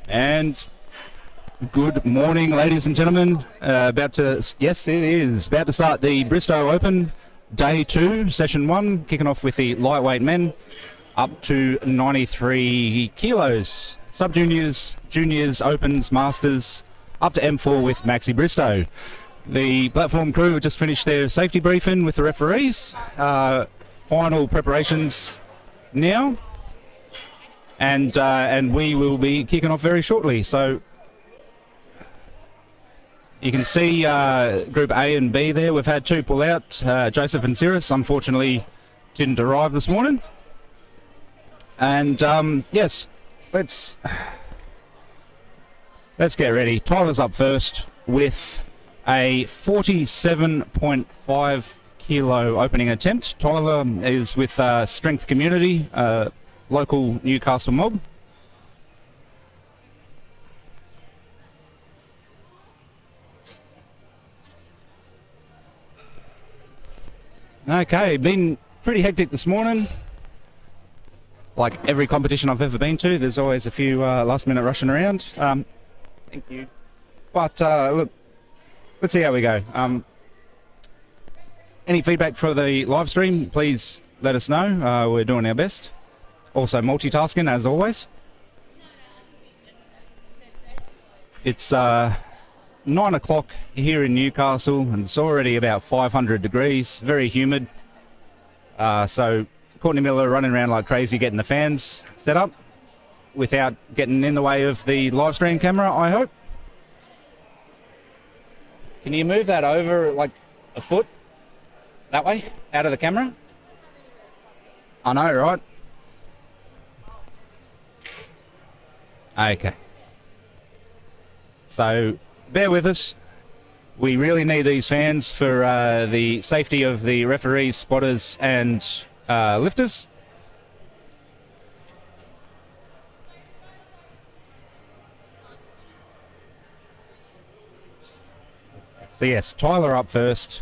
And good morning, ladies and gentlemen. About to start the Bristow Open, Day 2, Session 1, kicking off with the lightweight men up to 93 kilos. Sub-juniors, juniors, opens, masters, up to M4 with Maxi Bristow. The platform crew have just finished their safety briefing with the referees. Final preparations now. And we will be kicking off very shortly. So you can see Group A and B there. We've had two pull out. Joseph and Cirrus unfortunately didn't arrive this morning. And yes, let's get ready. Tyler's up first with a 47.5 kilo opening attempt. Tyler is with Strength Community, local Newcastle mob. Okay, been pretty hectic this morning. Like every competition I've ever been to, there's always a few last minute rushing around. Thank you. But look, let's see how we go. Any feedback for the live stream, please let us know. We're doing our best. Also multitasking as always. It's 9 o'clock here in Newcastle and it's already about 500 degrees, very humid. So Courtney Miller running around like crazy getting the fans set up without getting in the way of the live stream camera, I hope. Can you move that over like a foot that way out of the camera? I know, right? Okay. So bear with us. We really need these fans for the safety of the referees, spotters and lifters. So yes, Tyler up first,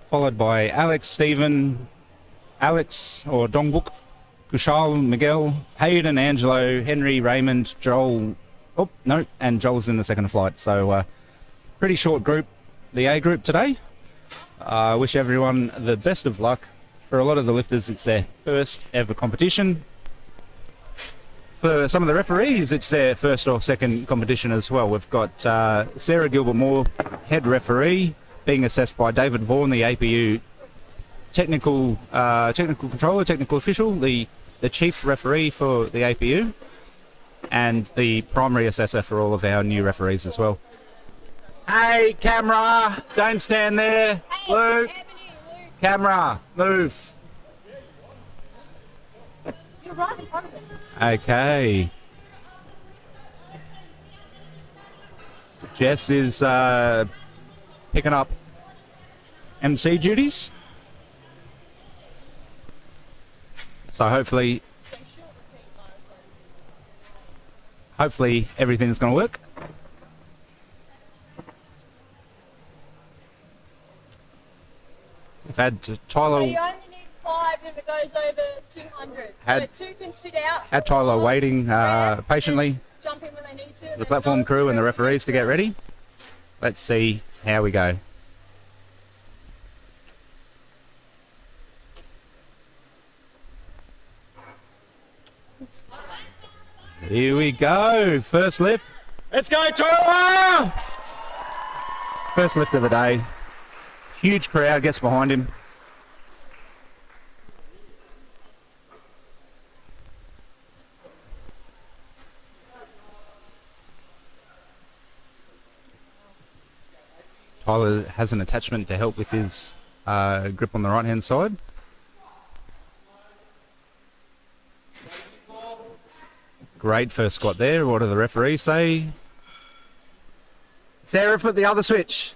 followed by Alex, Stephen, Alex or Dongbuk, Kushal, Miguel, Hayden, Angelo, Henry, Raymond, Joel, and Joel's in the second flight. So pretty short group, the A group today. I wish everyone the best of luck. For a lot of the lifters, it's their first ever competition. For some of the referees, it's their first or second competition as well. We've got Sarah Gilbert-Moore, head referee, being assessed by David Vaughan, the APU technical controller, technical official, the chief referee for the APU, and the primary assessor for all of our new referees as well. Hey, camera, don't stand there. Hey, Luke. Camera, move. You're right in front of it. Okay. Jess is picking up MC duties. So hopefully everything's going to work. We've had Tyler. So you only need 5 if it goes over 200. So 2 can sit out. Had Tyler waiting patiently. Jump in when they need to. The platform crew and the referees to get ready. Let's see how we go. Here we go. First lift. Let's go, Tyler! First lift of the day. Huge crowd gets behind him. Tyler has an attachment to help with his grip on the right hand side. Great first squat there. What do the referees say? Sarah, flip the other switch.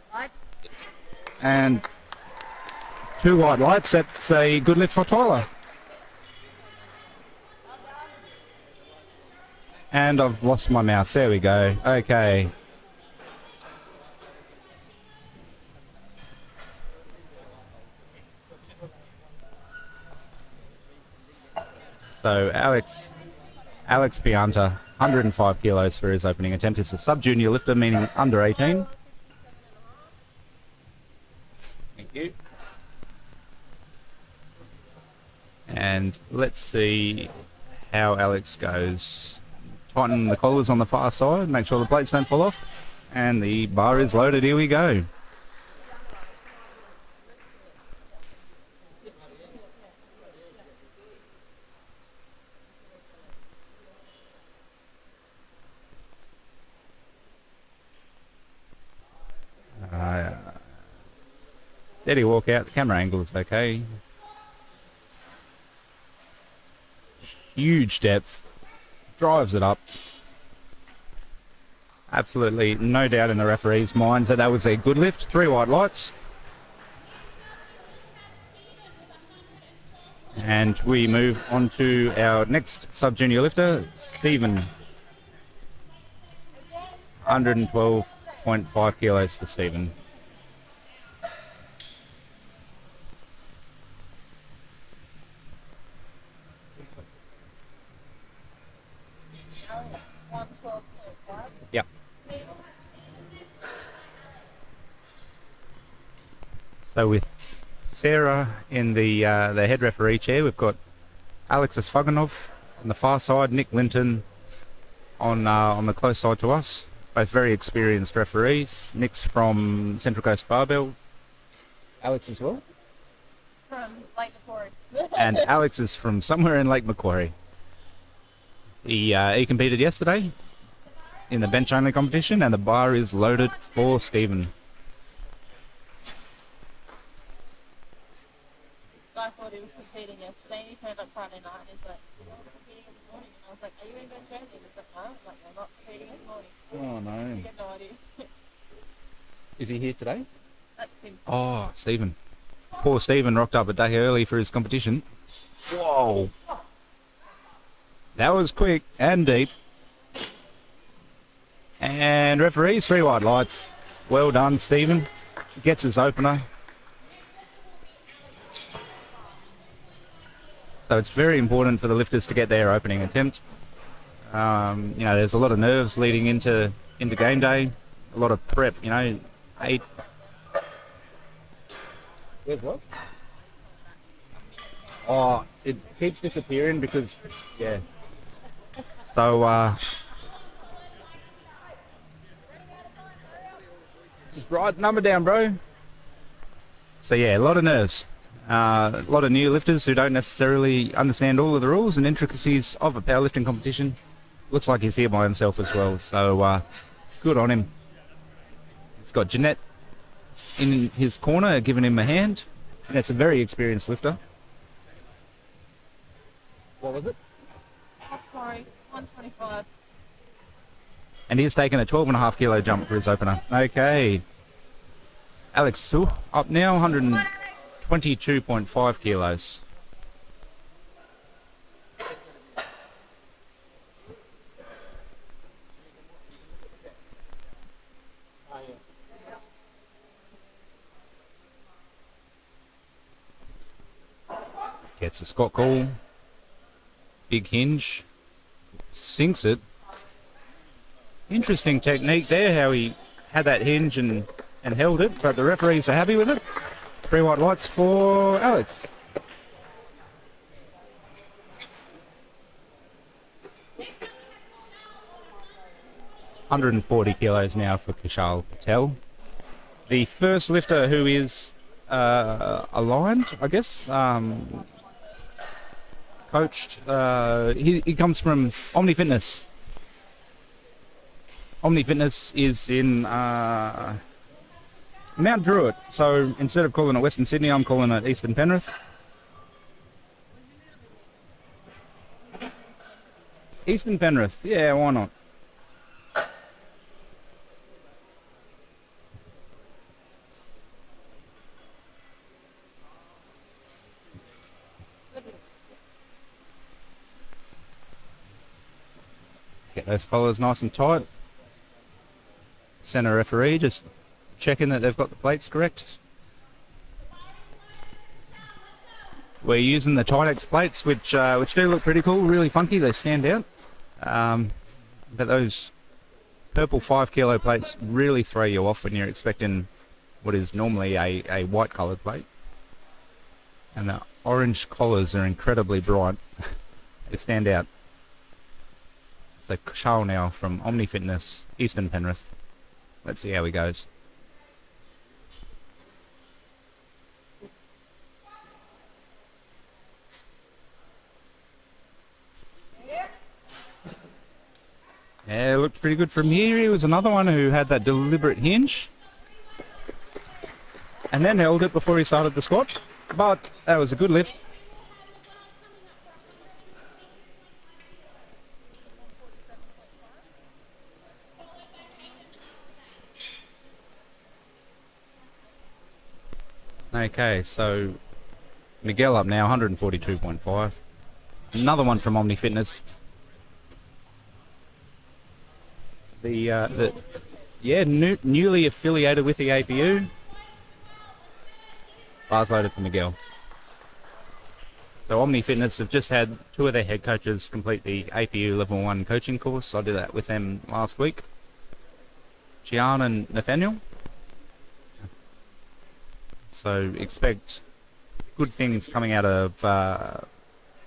And 2 white lights. That's a good lift for Tyler. And I've lost my mouse. There we go. Okay. So Alex Pianta, 105 kilos for his opening attempt. It's a sub-junior lifter, meaning under 18. Thank you. And let's see how Alex goes. Tighten the collars on the far side, make sure the plates don't fall off. And the bar is loaded. Here we go. Steady walk out. The camera angle is okay. Huge depth. Drives it up. Absolutely no doubt in the referee's mind that was a good lift. 3 white lights. And we move on to our next sub-junior lifter, Stephen. 112.5 kilos for Stephen. Yep. So with Sarah in the head referee chair, we've got Alexis Fuganov on the far side, Nick Linton on the close side to us. Both very experienced referees. Nick's from Central Coast Barbell. Alex as well? From Lake Macquarie. And Alex is from somewhere in Lake Macquarie. He competed yesterday in the bench only competition, and the bar is loaded for Stephen. This guy thought he was competing yesterday. He turned up Friday night and he's like, "You're not competing in the morning." And I was like, "Are you in bench only?" And he's like, "No." I'm like, "I'm not competing in the morning." Oh no. You get no idea. Is he here today? That's him. Oh, Stephen. Poor Stephen rocked up a day early for his competition. Whoa. That was quick and deep. And referees, 3 white lights. Well done, Stephen. Gets his opener. So it's very important for the lifters to get their opening attempt. There's a lot of nerves leading into game day. A lot of prep, 8. Where's what? Oh, it keeps disappearing because, yeah. So, just write the number down, bro. So yeah, a lot of nerves. A lot of new lifters who don't necessarily understand all of the rules and intricacies of a powerlifting competition. Looks like he's here by himself as well, so good on him. He's got Jeanette in his corner, giving him a hand. And that's a very experienced lifter. What was it? Oh, sorry. 125. And he's taken a 12.5 kilo jump for his opener. Okay. Alex up now, 122.5 kilos. Gets a Scott call. Big hinge. Sinks it. Interesting technique there, how he had that hinge and held it, but the referees are happy with it. 3 white lights for Alex. $140 kilos now for Kushal Patel. The first lifter who is aligned, I guess, coached. He comes from Omni Fitness. Omni Fitness is in Mount Druitt, so instead of calling it Western Sydney, I'm calling it Eastern Penrith. Eastern Penrith, yeah, why not? Get those collars nice and tight. Centre referee just checking that they've got the plates correct. We're using the Tinex plates, which do look pretty cool, really funky. They stand out. But those purple 5 kilo plates really throw you off when you're expecting what is normally a white coloured plate. And the orange collars are incredibly bright. They stand out. So Kushal now from Omni Fitness, Eastern Penrith. Let's see how he goes. Yeah, looked pretty good from here. He was another one who had that deliberate hinge. And then held it before he started the squat. But that was a good lift. Okay, so Miguel up now, 142.5. Another one from Omni Fitness. Newly affiliated with the APU. Bars loaded for Miguel. So Omni Fitness have just had 2 of their head coaches complete the APU Level 1 coaching course. I did that with them last week. Gian and Nathaniel. So expect good things coming out of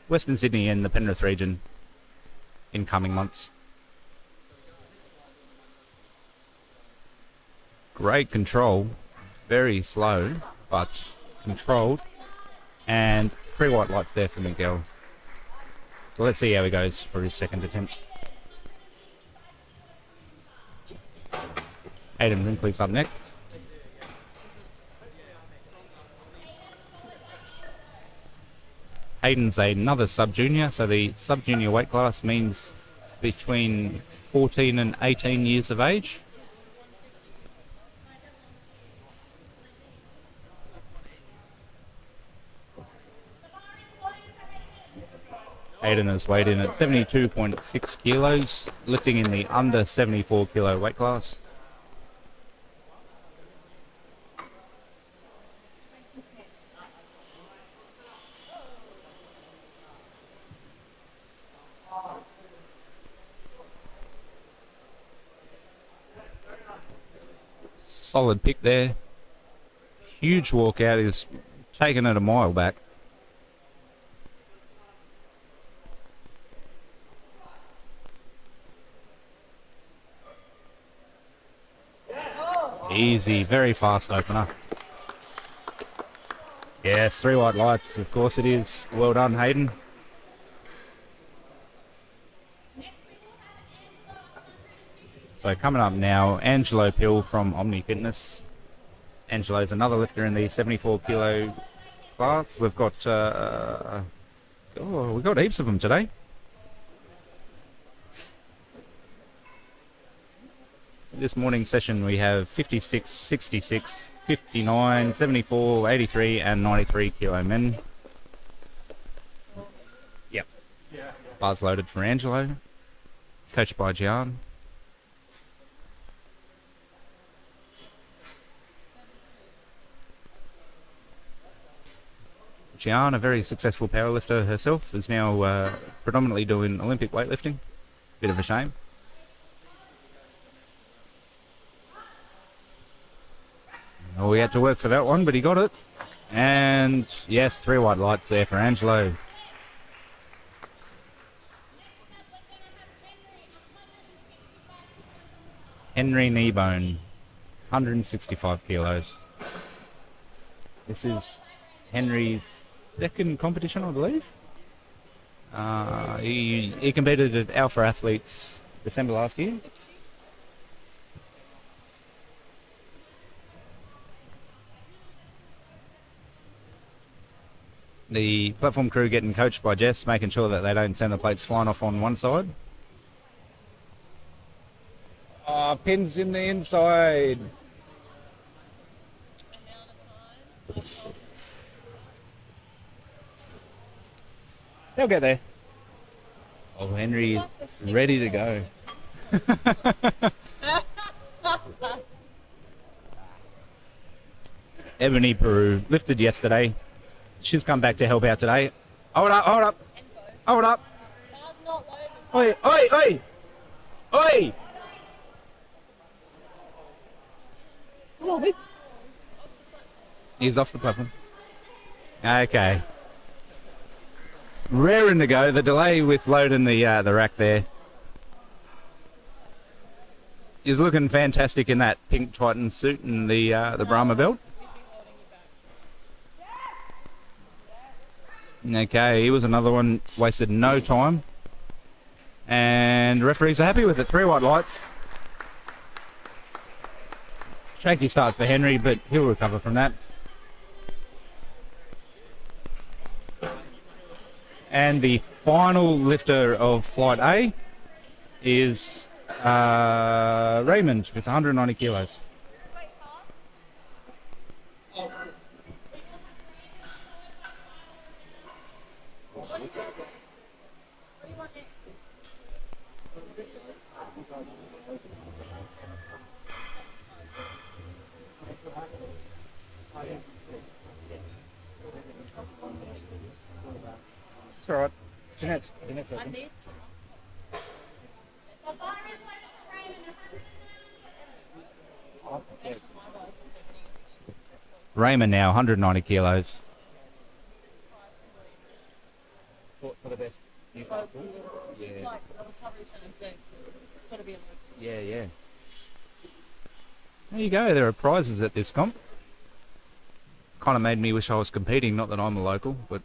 Western Sydney and the Penrith region in coming months. Great control, very slow, but controlled, and 3 white lights there for Miguel. So let's see how he goes for his second attempt. Aidan Wrinkley's up next. Aidan's another sub-junior, so the sub-junior weight class means between 14 and 18 years of age. Aidan has weighed in at 72.6 kilos, lifting in the under 74 kilo weight class. Solid pick there. Huge walkout, is taking it a mile back. Easy, very fast opener. Yes, 3 white lights, of course it is. Well done, Hayden. So coming up now, Angelo Pill from Omni Fitness. Angelo's another lifter in the 74 kilo class. We've got we've got heaps of them today. This morning's session we have 56, 66, 59, 74, 83 and 93 kilo men. Yep. Bars loaded for Angelo. Coached by Gian. Gian, a very successful powerlifter herself, is now predominantly doing Olympic weightlifting. Bit of a shame. Well, we had to work for that one, but he got it. And yes, 3 white lights there for Angelo. Henry Kneebone, 165 kilos. This is Henry's second competition, I believe. He competed at Alpha Athletes December last year. The platform crew getting coached by Jess, making sure that they don't send the plates flying off on one side. Oh, pins in the inside. They'll get there. Oh, Henry is ready to go. Ebony Peru lifted yesterday. She's come back to help out today. Hold up, hold up. Hold up. Oi, oi, oi. Oi! He's off the platform. Okay. Raring to go. The delay with loading the rack there. He's looking fantastic in that pink Titan suit and the Brahma belt. Okay, he was another one, wasted no time. And the referees are happy with it. 3 white lights. Shaky start for Henry, but he'll recover from that. And the final lifter of Flight A is Raymond with 190 kilos. It's alright. Jeanette's open. Raymond now, 190 kilos. For the best Newcastle? Yeah. It's like a recovery centre, so it's got to be a local. Yeah, yeah. There you go, there are prizes at this comp. Kind of made me wish I was competing, not that I'm a local, but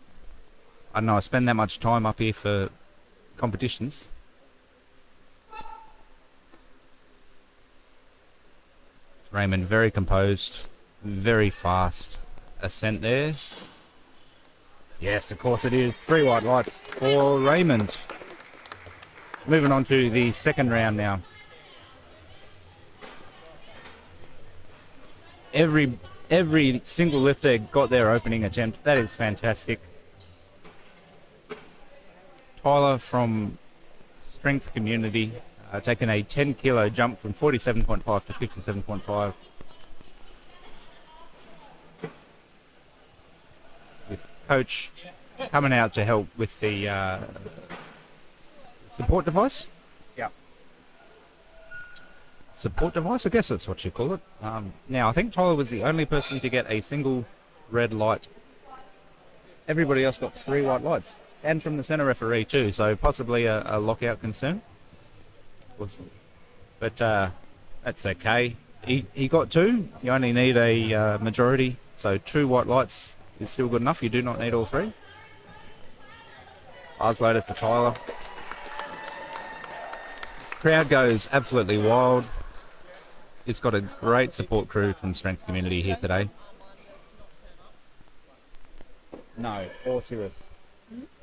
I don't know, I spend that much time up here for competitions. Raymond very composed, very fast ascent there. Yes, of course it is. 3 white lights for Raymond. Moving on to the second round now. Every single lifter got their opening attempt. That is fantastic. Tyler from Strength Community taking a 10 kilo jump from 47.5 to 57.5. With coach coming out to help with the support device. Yeah. Support device, I guess that's what you call it. Now, I think Tyler was the only person to get a single red light. Everybody else got 3 white lights. And from the centre referee too, so possibly a lockout concern. But that's okay. He got 2. You only need a majority, so 2 white lights is still good enough. You do not need all 3. Bars loaded for Tyler. Crowd goes absolutely wild. It's got a great support crew from Strength Community here today. No, or Cirrus.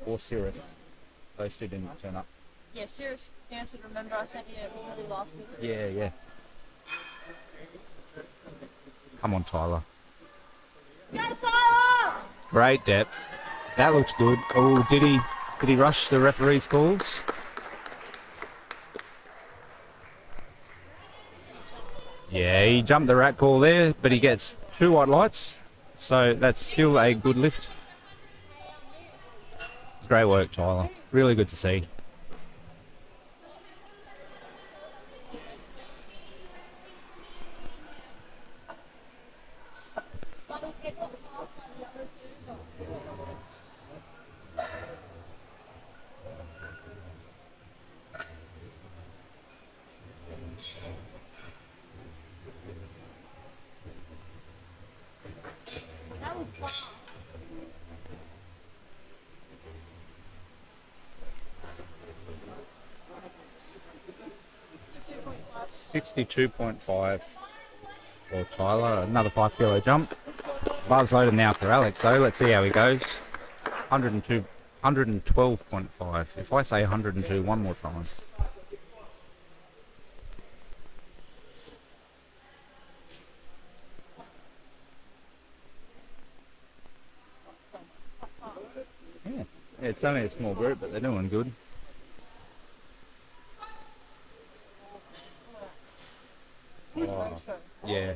Or Cirrus. Those 2 didn't turn up. Yeah, Cirrus cancelled. Remember, I sent you really last week. Yeah, yeah. Come on, Tyler. Go, Tyler! Great depth. That looks good. Oh, did he rush the referee's calls? Yeah, he jumped the rack call there, but he gets 2 white lights, so that's still a good lift. Great work, Tyler. Really good to see. That was fun. 62.5 for Tyler. Another 5 kilo jump. Bars loaded now for Alex, so let's see how he goes. 112.5. If I say 102 one more time. Yeah, it's only a small group, but they're doing good. Oh, yeah.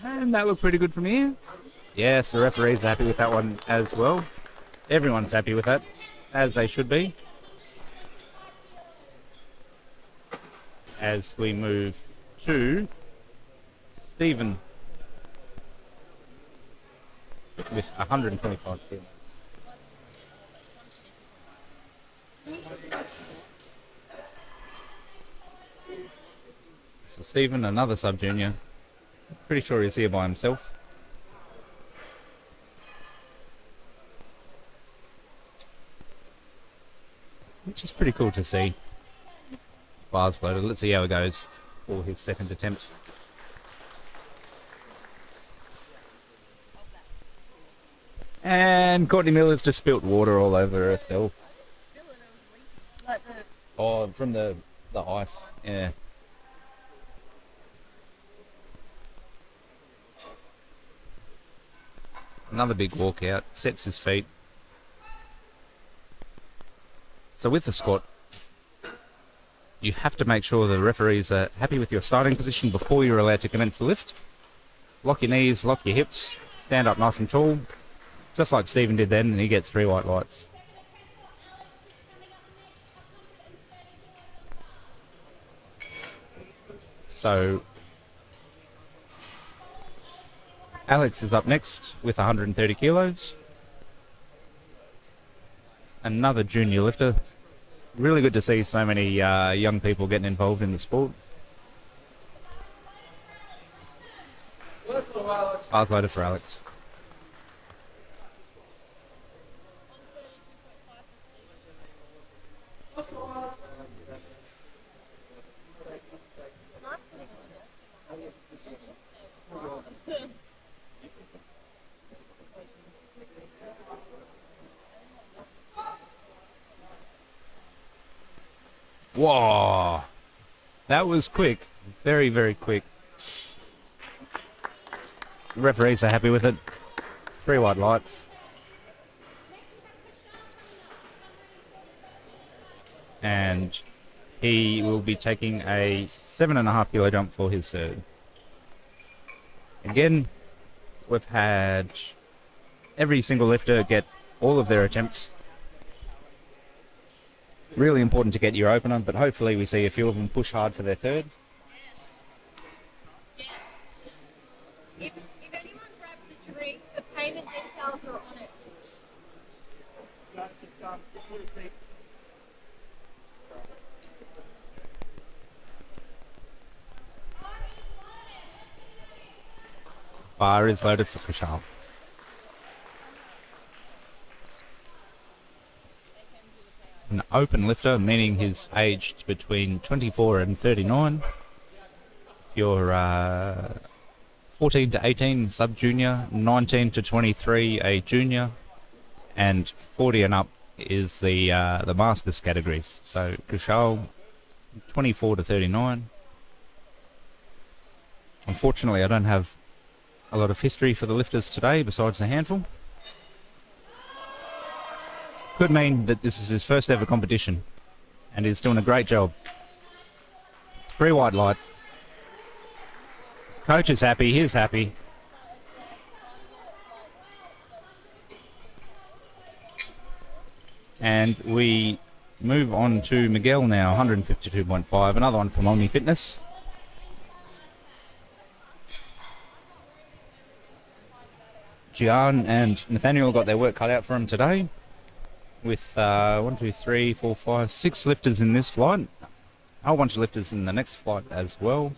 And that looked pretty good from here. Yes, the referee's happy with that one as well. Everyone's happy with that, as they should be. as we move to Stephen with 125 kilos. So Stephen, another sub-junior. Pretty sure he's here by himself. Which is pretty cool to see. Bars loaded. Let's see how it goes for his second attempt. And Courtney Miller's just spilt water all over herself. Oh, from the ice. Yeah. Another big walkout. Sets his feet. So with the squat, you have to make sure the referees are happy with your starting position before you're allowed to commence the lift. Lock your knees, lock your hips, stand up nice and tall, just like Stephen did then, and he gets 3 white lights. So Alex is up next with 130 kilos. Another junior lifter. Really good to see so many young people getting involved in the sport. Bars loaded for Alex. Whoa, that was quick. Very, very quick. The referees are happy with it. 3 white lights. And he will be taking a 7.5 kilo jump for his third. Again, we've had every single lifter get all of their attempts. Really important to get your opener, but hopefully we see a few of them push hard for their third. Yes. If anyone grabs a drink, the payment details are on it. Bar is loaded for Kushal. An open lifter, meaning he's aged between 24 and 39. If you're 14 to 18, sub-junior, 19 to 23, a junior, and 40 and up is the masters categories. So Kushal, 24 to 39. Unfortunately, I don't have a lot of history for the lifters today besides a handful. Could mean that this is his first ever competition and he's doing a great job. 3 white lights. Coach is happy, he's happy. And we move on to Miguel now, 152.5, another one from Omni Fitness. Gian and Nathaniel got their work cut out for him today. With 1, 2, 3, 4, 5, 6 lifters in this flight. A whole bunch of lifters in the next flight as well.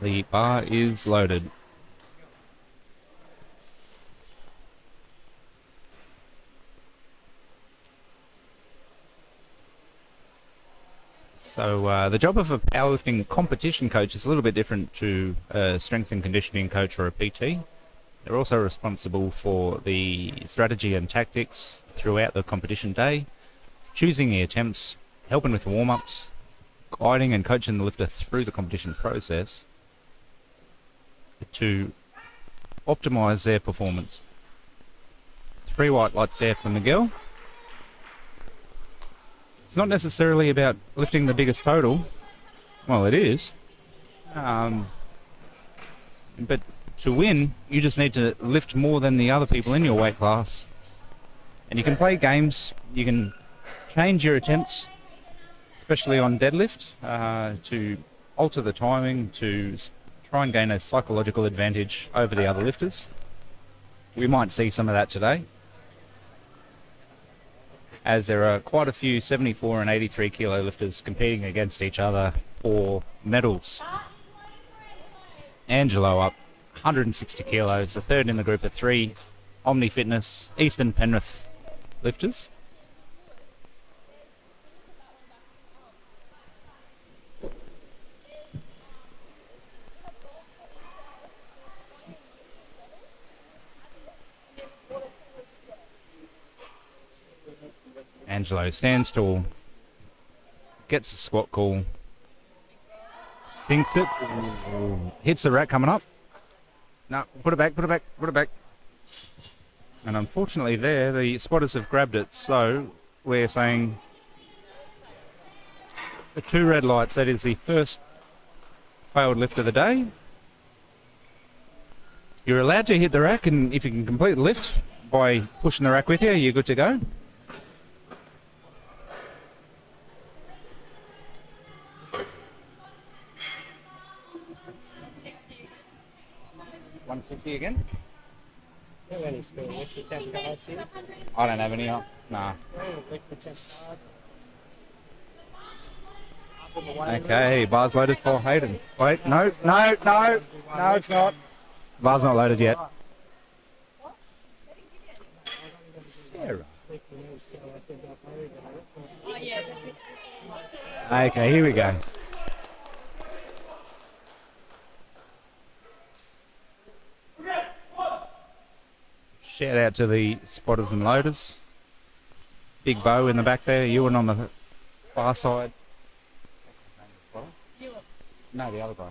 The bar is loaded. So the job of a powerlifting competition coach is a little bit different to a strength and conditioning coach or a PT. They're also responsible for the strategy and tactics throughout the competition day, choosing the attempts, helping with the warm-ups, guiding and coaching the lifter through the competition process to optimize their performance. 3 white lights there for Miguel. It's not necessarily about lifting the biggest total. Well, it is. But to win, you just need to lift more than the other people in your weight class. And you can play games, you can change your attempts, especially on deadlift, to alter the timing to try and gain a psychological advantage over the other lifters. We might see some of that today, as there are quite a few 74 and 83 kilo lifters competing against each other for medals. Angelo up 160 kilos, the third in the group of three Omni Fitness Eastern Penrith lifters. Angelo stands tall, gets the squat call, sinks it, hits the rack coming up. No, put it back, put it back, put it back. And unfortunately there, the spotters have grabbed it, so we're saying the 2 red lights, that is the first failed lift of the day. You're allowed to hit the rack, and if you can complete the lift by pushing the rack with you, you're good to go. $160 again? Do you have any spare lifts at 10 cards here? I don't have any up. Nah. Lift for 10 cards. Okay, bar's loaded for Hayden. Wait, no, no, no, no, it's not. Bar's not loaded yet. Sarah. Oh, yeah. Okay, here we go. Shout out to the spotters and loaders. Big Bo in the back there, Ewan on the far side. No, the other guy.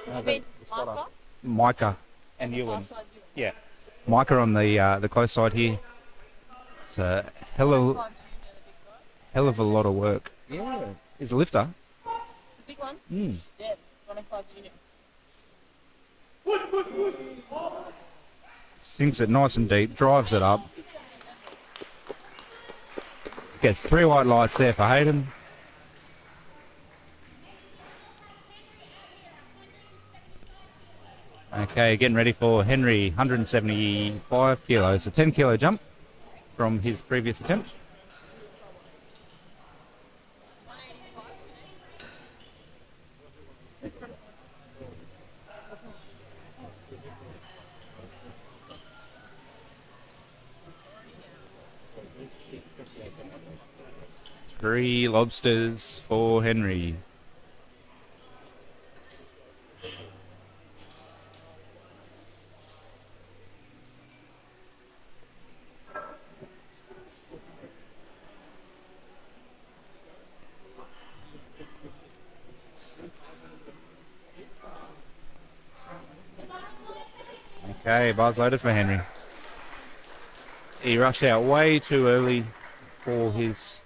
No, the spotter. Micah and Ewan. Yeah. Micah on the close side here. It's a hell of a lot of work. Yeah. He's a lifter. The big one? Mm. Yeah, 105 junior. Sinks it nice and deep, drives it up. Gets 3 white lights there for Hayden. Okay, getting ready for Henry, 175 kilos, a 10 kilo jump from his previous attempt. Three lobsters for Henry. Okay, bar's loaded for Henry. He rushed out way too early for his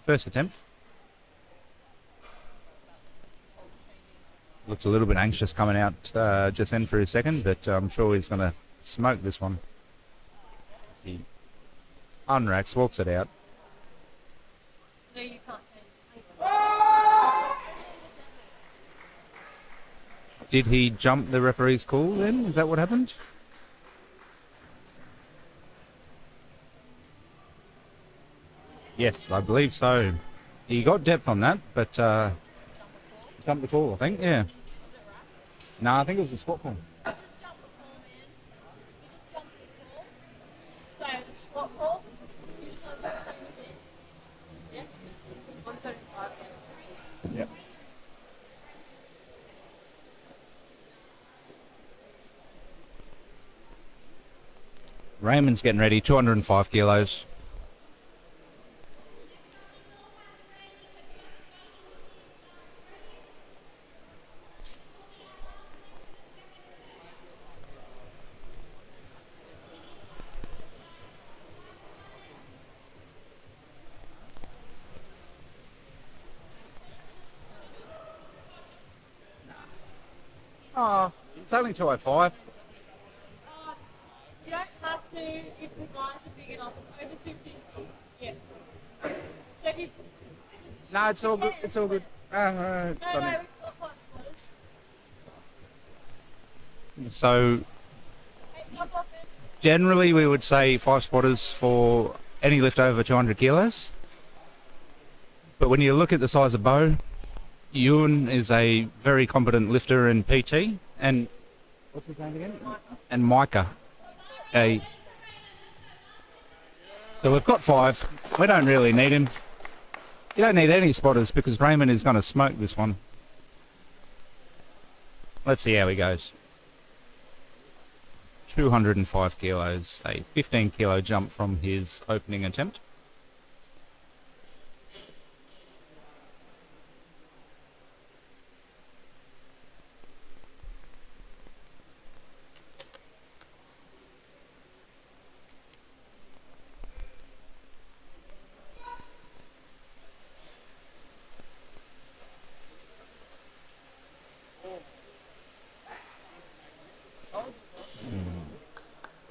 first attempt. Looked a little bit anxious coming out just then for his second, but I'm sure he's going to smoke this one. He unracks, walks it out. No, you can't change. Did he jump the referee's call then? Is that what happened? Yes, I believe so. He got depth on that, but jumped the call, I think, yeah. No, I think it was a squat call. You just jump the call, man. You just jump the call. So the squat call, you just like that same again. Yeah? 175, yeah. Yep. Raymond's getting ready, 205 kilos. Oh, it's only 205. You don't have to, if the guys are big enough, it's 250. Yeah. So if you... No, it's all good. It's all good. It's No, funny. we've got 5 spotters. So Hey, pop up in. generally, we would say 5 spotters for any lift over 200 kilos. But when you look at the size of Bo, Ewan is a very competent lifter in PT, and what's his name again? And Micah. Okay. So we've got 5. We don't really need him. You don't need any spotters because Raymond is going to smoke this one. Let's see how he goes. 205 kilos, a 15 kilo jump from his opening attempt.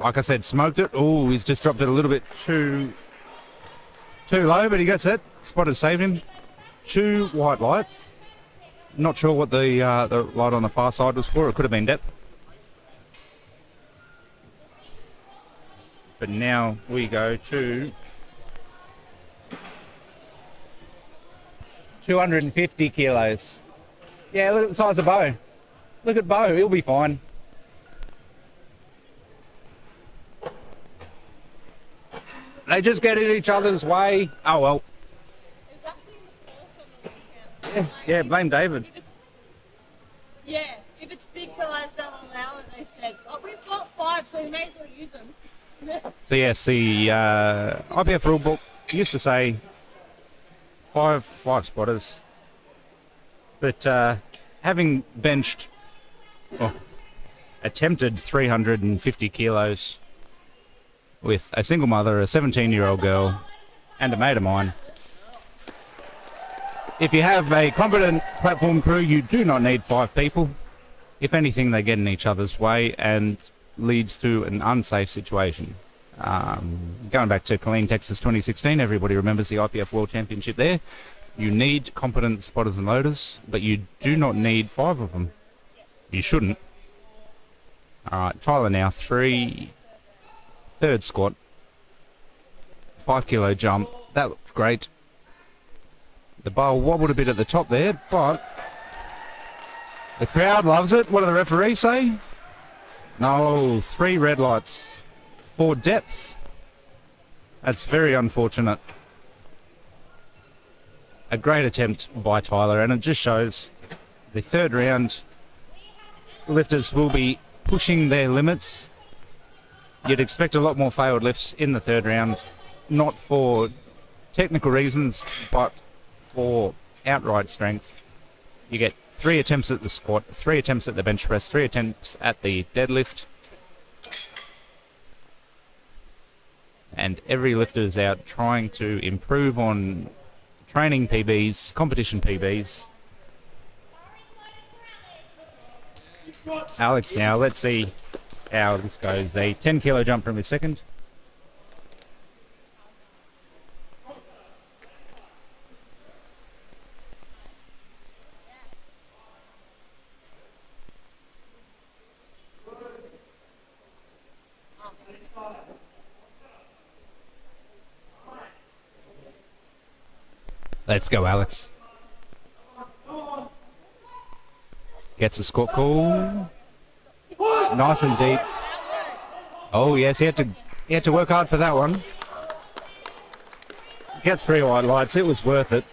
Like I said, smoked it. Oh, he's just dropped it a little bit too low, but he gets it. Spotter saved him. 2 white lights. Not sure what the light on the far side was for. It could have been depth. But now we go to 250 kilos. Yeah, look at the size of Bo. Look at Bo. He'll be fine. They just get in each other's way. Oh well. It was actually in the force on the weekend. Yeah, blame David. If it's big fellas, they'll allow it, they said. Oh, we've got 5, so we may as well use them. So yes, the IPF rule book used to say five spotters, but having benched, attempted 350 kilos with a single mother, a 17-year-old girl, and a mate of mine. If you have a competent platform crew, you do not need 5 people. If anything, they get in each other's way and leads to an unsafe situation. Going back to Killeen, Texas 2016, everybody remembers the IPF World Championship there. You need competent spotters and loaders, but you do not need 5 of them. You shouldn't. All right, Tyler now, 3 third squat, 5 kilo jump. That looked great. The bar wobbled a bit at the top there, but the crowd loves it. What do the referees say? No, 3 red lights for depth. That's very unfortunate. A great attempt by Tyler, and it just shows the third round lifters will be pushing their limits. You'd expect a lot more failed lifts in the third round, not for technical reasons, but for outright strength. You get 3 attempts at the squat, 3 attempts at the bench press, 3 attempts at the deadlift. And every lifter is out trying to improve on training PBs, competition PBs. Alex now, let's see how this goes. A 10 kilo jump from his second. Let's go, Alex. Gets a squat call. Nice and deep. Oh yes, he had to work hard for that one. Gets 3 white lights. It was worth it.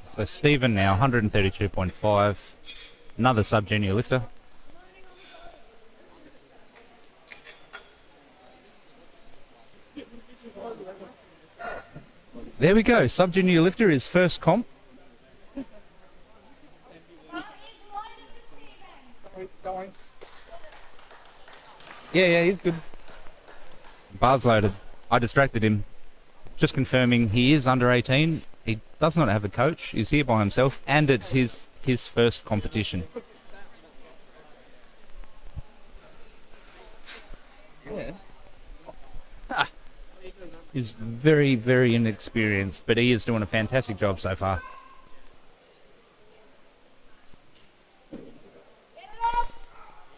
So Stephen now 132.5. Another sub-junior lifter. There we go. Sub-junior lifter is first comp. Yeah, he's good. Bar's loaded. I distracted him. just confirming he is under 18. He does not have a coach. He's here by himself, and it's his first competition. Yeah. He's very, very inexperienced, but he is doing a fantastic job so far.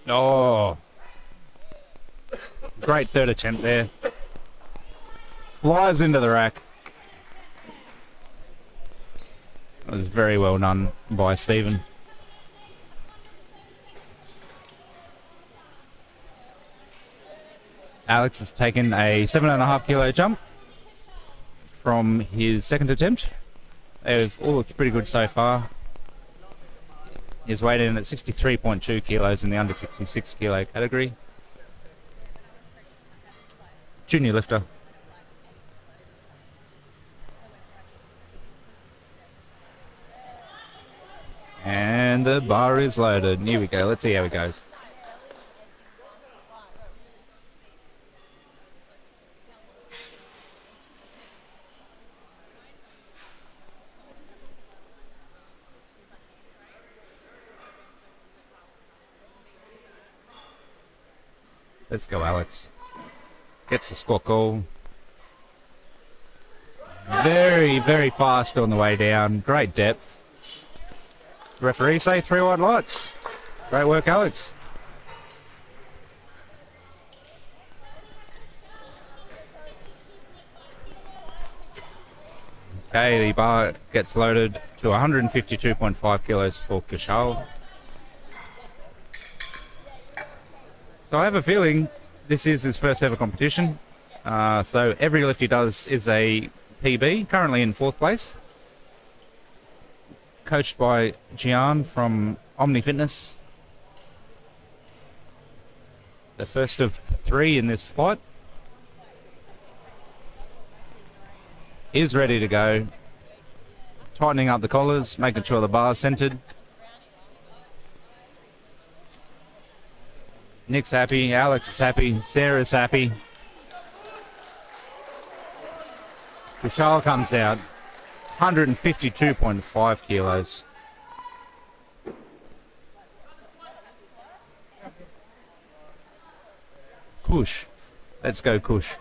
Oh, great third attempt there. Flies into the rack. That was very well done by Stephen. Alex has taken a 7.5 kilo jump from his second attempt. They've all looked pretty good so far. He's weighed in at 63.2 kilos in the under 66 kilo category. Junior lifter. And the bar is loaded. Here we go. Let's see how it goes. Let's go, Alex. Gets the squat call. Very, very fast on the way down. Great depth. Referee say 3 white lights. Great work, Alex. Okay, the bar gets loaded to 152.5 kilos for Kushal. So I have a feeling this is his first ever competition. So every lift he does is a PB, currently in 4th place. Coached by Gian from Omni Fitness. The first of 3 in this fight. Is ready to go. Tightening up the collars, making sure the bar's centered. Nick's happy, Alex is happy, Sarah's happy. Kushal comes out, 152.5 kilos. Kush. Let's go, Kush.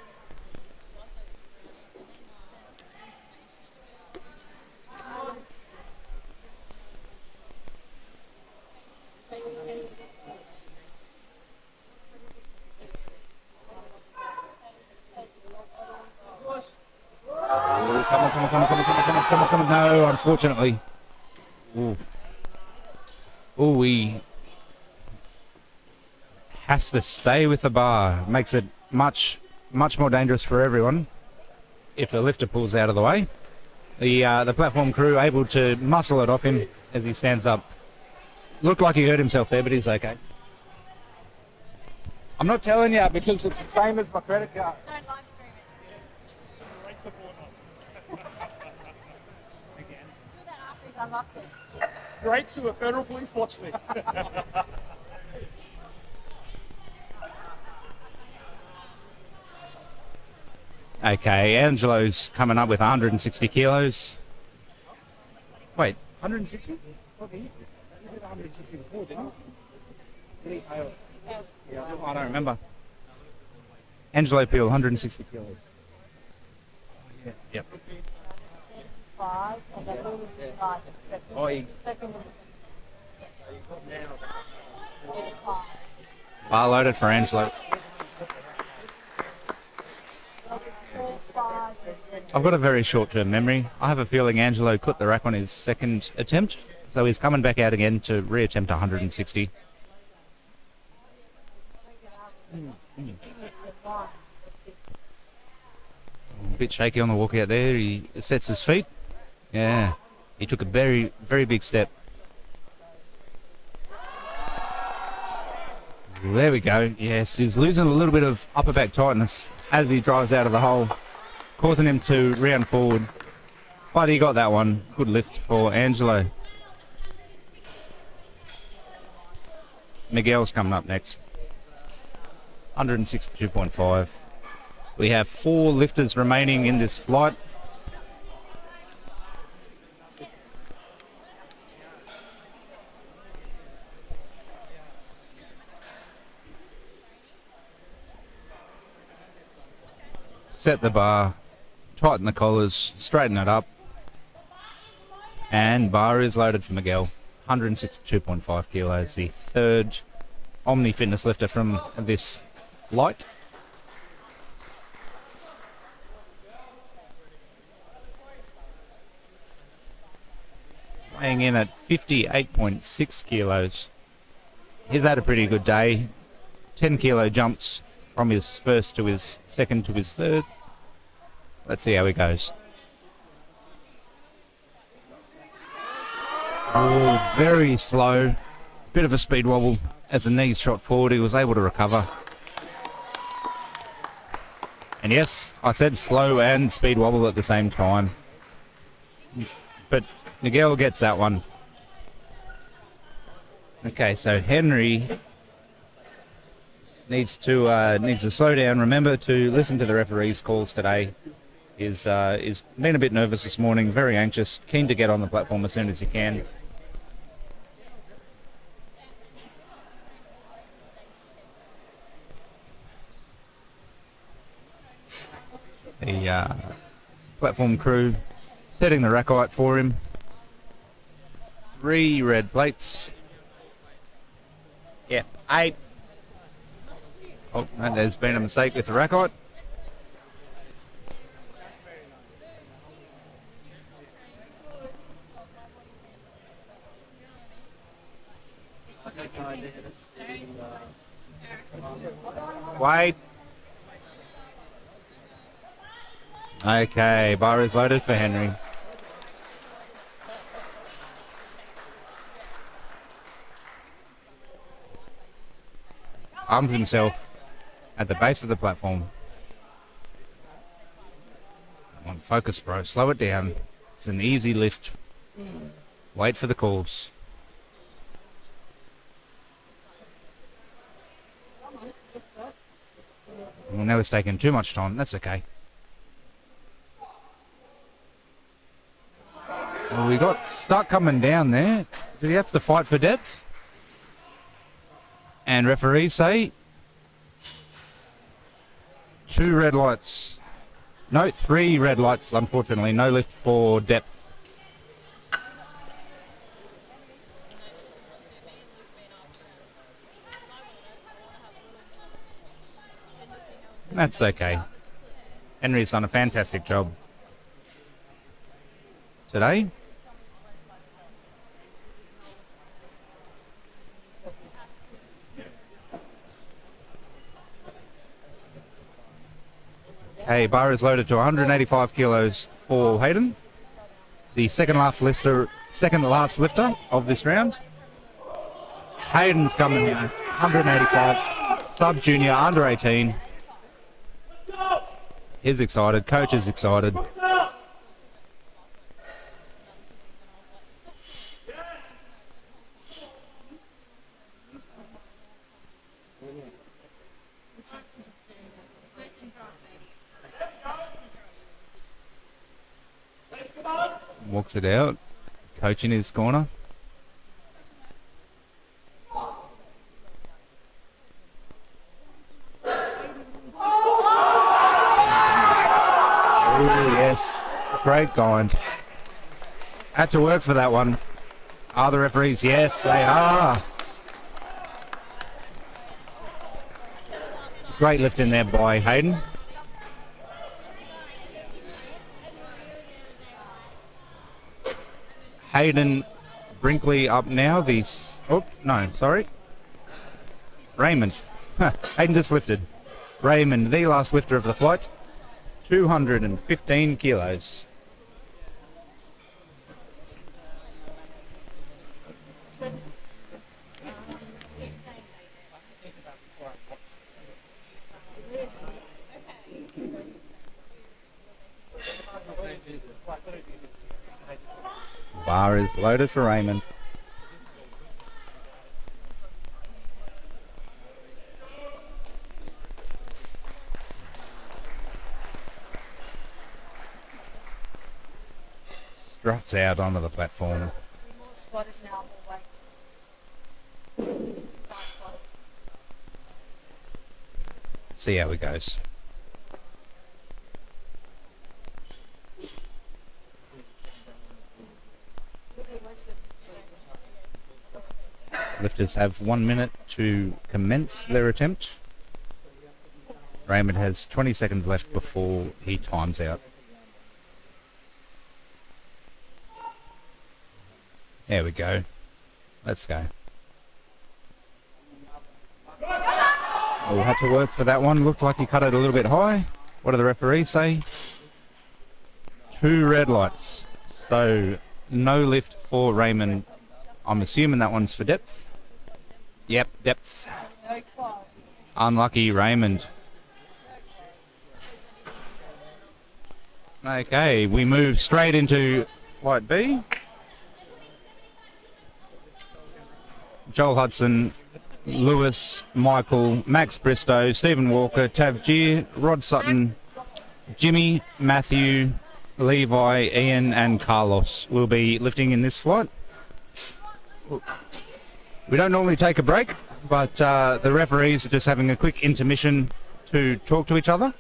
Come on. No, unfortunately. Ooh, he has to stay with the bar. Makes it much more dangerous for everyone if the lifter pulls out of the way. The platform crew able to muscle it off him as he stands up. Looked like he hurt himself there, but he's okay. I'm not telling you because it's the same as my credit card. Don't live stream it. Do that after he's unlocked it. Straight to a federal police watch list. Okay, Angelo's coming up with 160 kilos. Wait, 160? Okay. You did 160 before, didn't you? Yeah, I don't remember. Angelo Peel, 160 kilos. Yeah. Yep. 5 and then 5. Oh, he... Second. Yeah, 5. Bar loaded for Angelo. I've got a very short-term memory. I have a feeling Angelo clipped the rack on his second attempt, so he's coming back out again to reattempt 160. A bit shaky on the walkout there. He sets his feet. Yeah, he took a very, very big step. There we go. Yes, he's losing a little bit of upper back tightness as he drives out of the hole, causing him to round forward. But he got that one. Good lift for Angelo. Miguel's coming up next. 162.5. We have 4 lifters remaining in this flight. Set the bar, tighten the collars, straighten it up, and bar is loaded for Miguel. 162.5 kilos, the third Omni Fitness lifter from this flight. Weighing in at 58.6 kilos. He's had a pretty good day. 10 kilo jumps from his first to his second to his third. Let's see how he goes. Oh, very slow. Bit of a speed wobble as the knees shot forward. He was able to recover. And yes, I said slow and speed wobble at the same time. But Miguel gets that one. Okay, so Henry needs to slow down. Remember to listen to the referee's calls today. Is been a bit nervous this morning, very anxious, keen to get on the platform as soon as he can. The platform crew setting the rack height for him. 3 red plates. Yep, 8. Oh, and there's been a mistake with the rack height. Wait. Okay, bar is loaded for Henry. Arms himself at the base of the platform. Come on, focus, bro. Slow it down. It's an easy lift. Wait for the calls. Well, now it's taking too much time. That's okay. Well, we got stuck coming down there. Do you have to fight for depth? And referees say 2 red lights. No, 3 red lights, unfortunately. No lift for depth. That's okay. Henry's done a fantastic job today. Okay, bar is loaded to 185 kilos for Hayden, the second last lifter of this round. Hayden's coming in 185, sub junior, under 18. He's excited, coach is excited. Walks it out, coach in his corner. Oh yes, great going. Had to work for that one. Are the referees? Yes, they are. Great lift in there by Hayden. Hayden Brinkley up now. Raymond. Hayden just lifted. Raymond, the last lifter of the flight. 215 kilos. Bar is loaded for Raymond. struts out onto the platform. More spotters now, more weight. 5 spotters. See how it goes. Lifters have 1 minute to commence their attempt. Raymond has 20 seconds left before he times out. There we go. Let's go. We'll have to work for that one. Looked like he cut it a little bit high. What do the referees say? 2 red lights. So no lift for Raymond. I'm assuming that one's for depth. Yep, depth. Unlucky Raymond. Okay, we move straight into flight B. Joel Hudson, Lewis, Michael, Max Bristow, Stephen Walker, Tav Gier, Rod Sutton, Jimmy, Matthew, Levi, Ian and Carlos will be lifting in this flight. We don't normally take a break, but the referees are just having a quick intermission to talk to each other.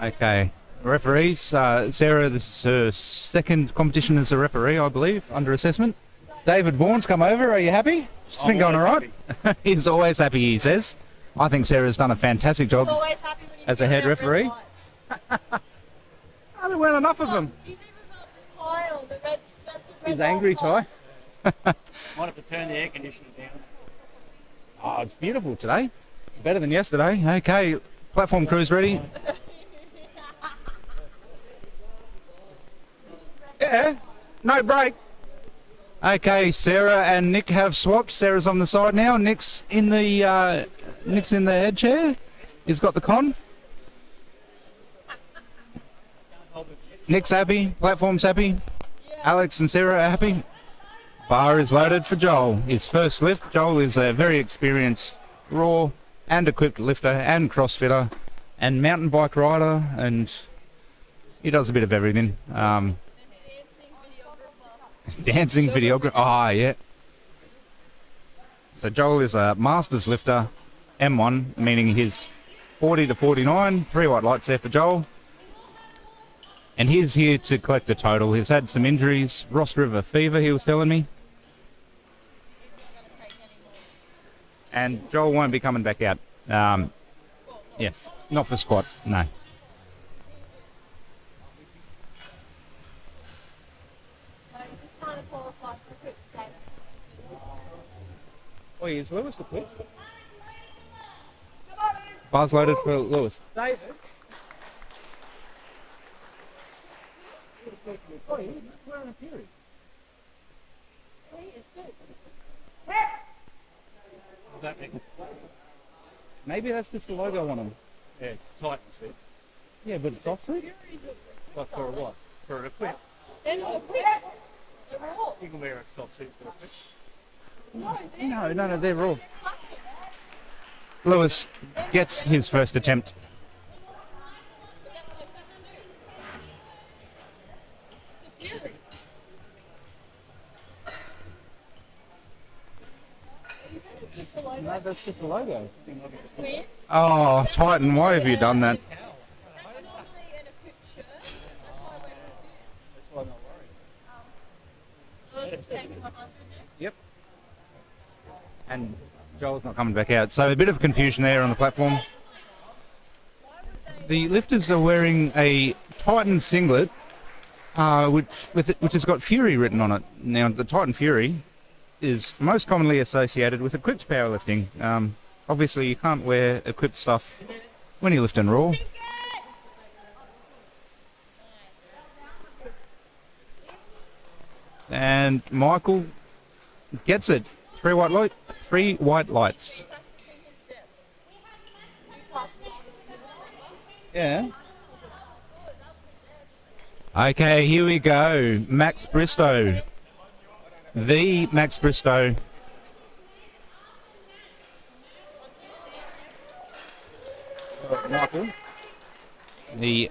Okay, referees, Sarah, this is her second competition as a referee, I believe, under assessment. David Vaughan's come over, are you happy? It's been going all right. He's always happy, he says. I think Sarah's done a fantastic job as a head referee. Oh, there weren't enough of them. He's even got the tile, the red, that's the red. He's angry, Ty. Might have to turn the air conditioner down. Oh, it's beautiful today. Better than yesterday. Okay, platform crew's ready. Yeah, no break. Okay, Sarah and Nick have swapped. Sarah's on the side now. Nick's in the head chair. He's got the con. Nick's happy. Platform's happy. Alex and Sarah are happy. Bar is loaded for Joel. His first lift. Joel is a very experienced raw and equipped lifter and crossfitter and mountain bike rider, and he does a bit of everything. Dancing videographer. Ah, yeah. So Joel is a masters lifter, M1, meaning he's 40 to 49. 3 white lights there for Joel. And he's here to collect a total. He's had some injuries. Ross River fever, he was telling me. And Joel won't be coming back out. Yes, not for squat, no. Oh, is Lewis equipped? Bar's loaded for Lewis. David? Oh, he's wearing a Fury. He is good. Does that make Maybe that's just the logo on him. Yeah, it's tight, you see. Yeah, but it's off suit. Like for a what? For an equip. They're not equipped. They're raw. You can wear a soft suit for equip. No, they're raw. Lewis gets his first attempt. No, that's just the logo. It's weird. Oh, Titan, why have you done that? That's normally an equipped shirt. That's why we're confused. That's why I'm not worried. Lewis is taking 100 next. Yep. And Joel's not coming back out. So a bit of confusion there on the platform. The lifters are wearing a Titan singlet, which has got Fury written on it. Now, the Titan Fury is most commonly associated with equipped powerlifting. Obviously, you can't wear equipped stuff when you're lifting raw. And Michael gets it. 3 white lights. Yeah. Okay, here we go. Max Bristow. The Max Bristow. Michael. The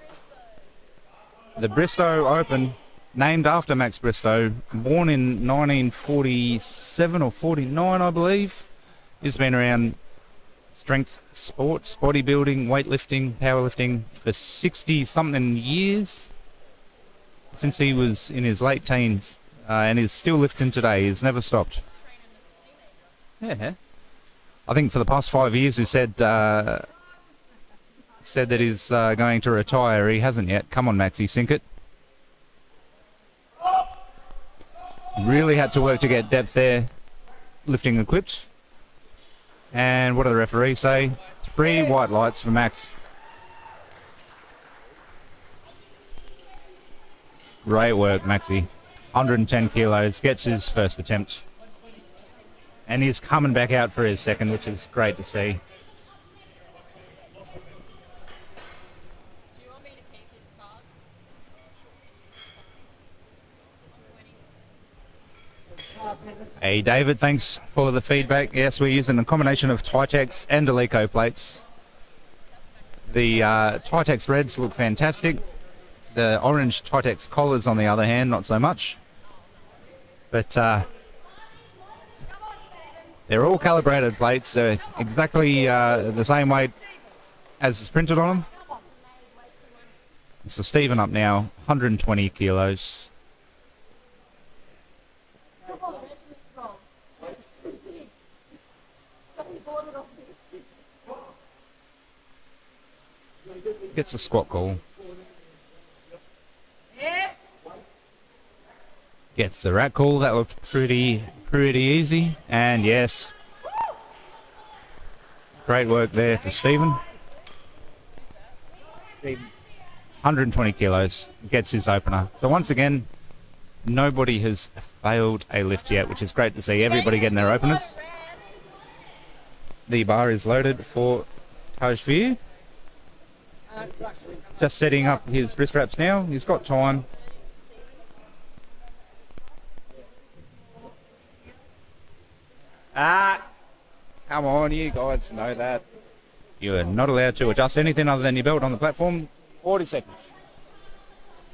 Bristow Open, named after Max Bristow, born in 1947 or 49, I believe. He's been around strength sports, bodybuilding, weightlifting, powerlifting for 60-something years, since he was in his late teens, and is still lifting today. He's never stopped. Yeah. I think for the past 5 years he said that he's going to retire. He hasn't yet. Come on, Maxie, sink it. Really had to work to get depth there, lifting equipped. And what do the referees say? 3 white lights for Max. Great work, Maxie. 110 kilos, gets his first attempt. And he's coming back out for his second, which is great to see. Do you want me to keep his cards? 120. Hey David, thanks for the feedback. Yes, we're using a combination of Titex and Eleco plates. The Titex reds look fantastic. The orange Titex collars, on the other hand, not so much. But they're all calibrated plates. They're exactly the same weight as is printed on them. So Stephen up now, 120 kilos. Gets a squat call. Gets the rack call. That looked pretty easy. And yes, great work there for Stephen. 120 kilos gets his opener. So once again, nobody has failed a lift yet, which is great to see. Everybody getting their openers. The bar is loaded for Tajveer. Just setting up his wrist wraps now. He's got time. Come on, you guys know that. You are not allowed to adjust anything other than your belt on the platform. 40 seconds.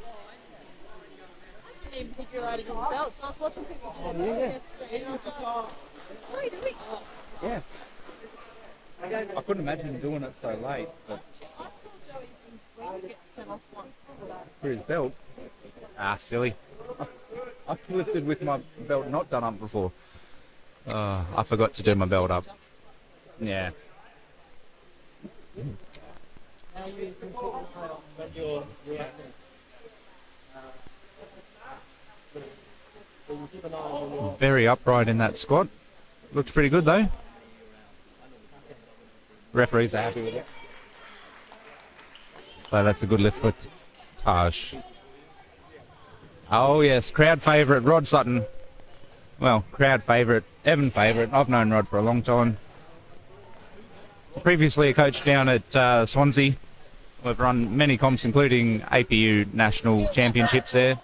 I didn't even think you were allowed to do belts. I was watching people do their belts yesterday, and I was like, what are you doing? Yeah. I couldn't imagine doing it so late, but I saw Joey's in get sent off once. for his belt. Silly. I lifted with my belt not done up before. I forgot to do my belt up. Yeah. Very upright in that squat. Looks pretty good though. Referees are happy with it. So that's a good lift for Taj. Oh yes, crowd favourite Rod Sutton. Well, crowd favourite, Evan favourite. I've known Rod for a long time. Previously a coach down at Swansea. We've run many comps, including APU National Championships there.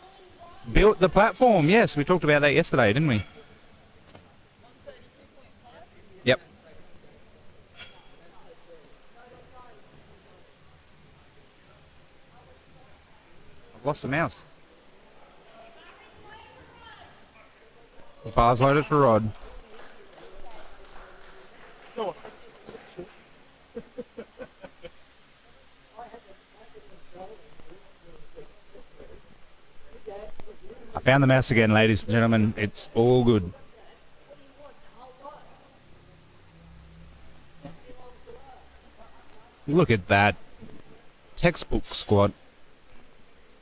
Built the platform, yes, we talked about that yesterday, didn't we? Yep. I've lost the mouse. The bar's loaded for Rod. I found the mouse again, ladies and gentlemen. It's all good. Look at that. Textbook squat.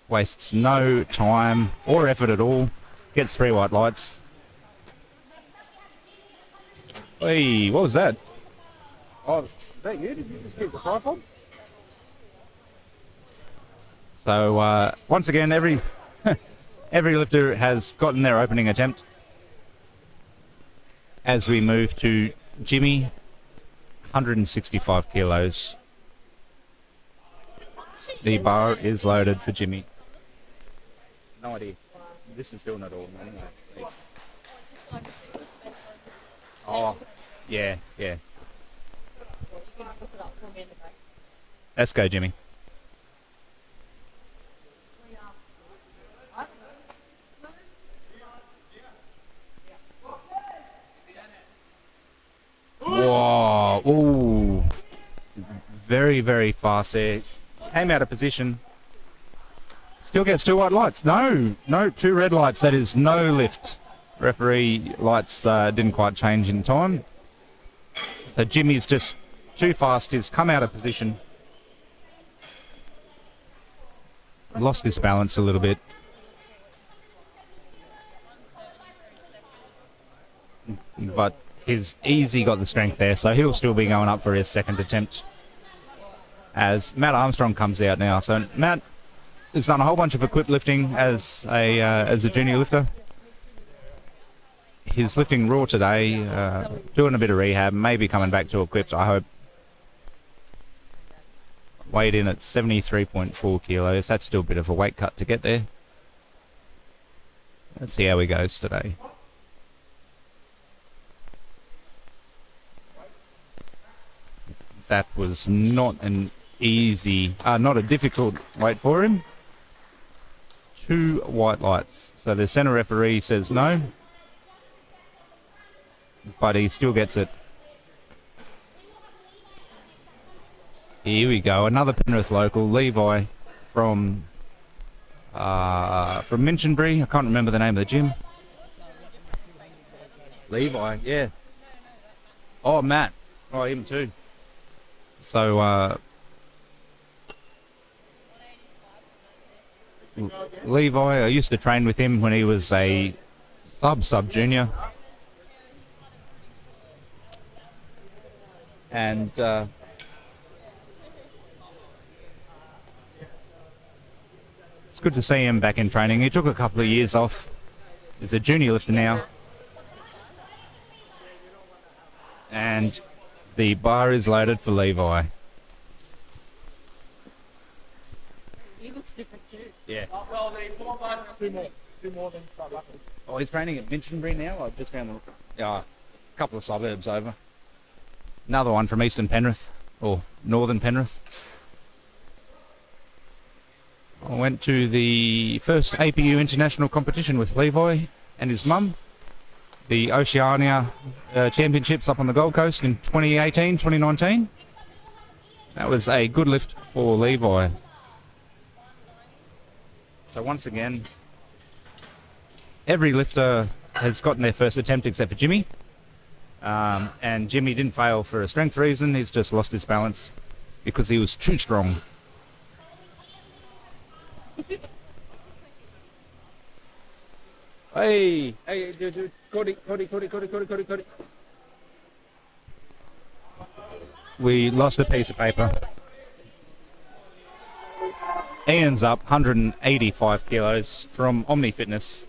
Wastes no time or effort at all. Gets 3 white lights. Hey, what was that? Oh, is that you? Did you just keep the tripod? So, once again, every lifter has gotten their opening attempt. As we move to Jimmy, 165 kilos. The bar is loaded for Jimmy. No idea. This is still not all. Anyway. Oh, yeah. You can just look it up for me in the back. Let's go, Jimmy. Whoa. Ooh. Very, very fast there. Came out of position. Still gets 2 white lights. No, 2 red lights. That is no lift. Referee lights didn't quite change in time. So Jimmy's just too fast. He's come out of position. Lost his balance a little bit. But he's easy got the strength there, so he'll still be going up for his second attempt. As Matt Armstrong comes out now. So Matt has done a whole bunch of equipped lifting as a junior lifter. He's lifting raw today, doing a bit of rehab, maybe coming back to equipped, I hope. Weighed in at 73.4 kilos. That's still a bit of a weight cut to get there. Let's see how he goes today. That was not an easy, not a difficult weight for him. 2 white lights. So the centre referee says no. But he still gets it. Here we go. Another Penrith local, Levi from Minchinbury. I can't remember the name of the gym. Levi, yeah. Oh, Matt. Oh, him too. So, Levi, I used to train with him when he was a sub-junior. And it's good to see him back in training. He took a couple of years off. He's a junior lifter now. And the bar is loaded for Levi. He looks different too. Yeah. Well, two more then start lapping. Oh, he's training at Minchinbury now. I've just found a couple of suburbs over. Another one from Eastern Penrith, or Northern Penrith. I went to the first APU international competition with Levi and his mum. The Oceania Championships up on the Gold Coast in 2018, 2019. That was a good lift for Levi. So once again, every lifter has gotten their first attempt except for Jimmy. And Jimmy didn't fail for a strength reason. He's just lost his balance because he was too strong. Hey, dude, Cody. We lost a piece of paper. Ian's up 185 kilos from Omni Fitness.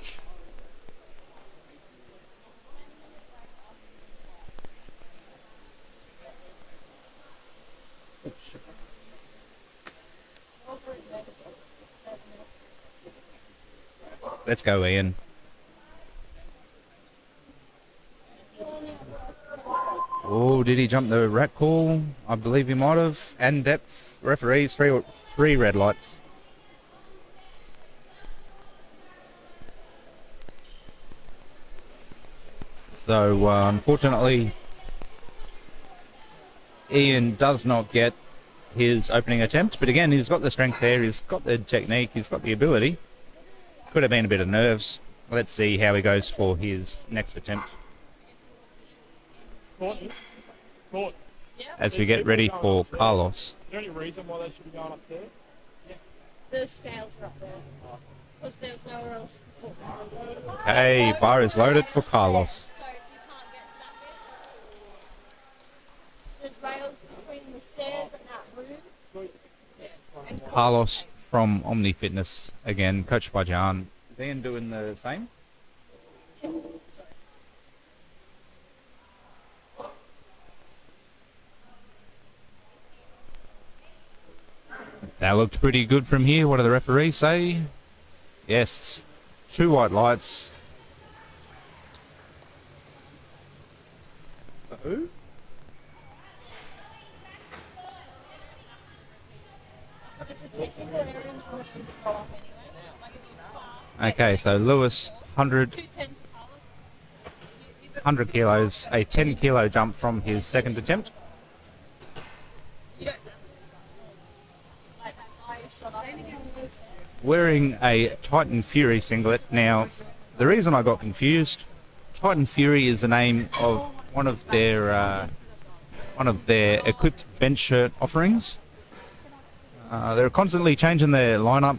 Let's go, Ian. Oh, did he jump the rack call? I believe he might have. And depth. Referees, three red lights. So, unfortunately, Ian does not get his opening attempt. But again, he's got the strength there. He's got the technique. He's got the ability. Could have been a bit of nerves. Let's see how he goes for his next attempt. As we get ready for Carlos. Is there any reason why they should be going upstairs? The scales are up there. Because there's nowhere else to put them. Okay, bar is loaded for Carlos. So you can't get to that bit. There's rails between the stairs and that room. Sweet. And Carlos from Omni Fitness, again, coached by Jan. Is Ian doing the same? That looked pretty good from here. What do the referees say? Yes, 2 white lights. Who? technical areas where you can go up anyway. Like if it was fast. Okay, so Lewis, 100, 210 for colours. 100 kilos, a 10 kilo jump from his second attempt. You don't know. Like that guy who shot up. Wearing a Titan Fury singlet. Now, the reason I got confused, Titan Fury is the name of one of their equipped bench shirt offerings. They're constantly changing their lineup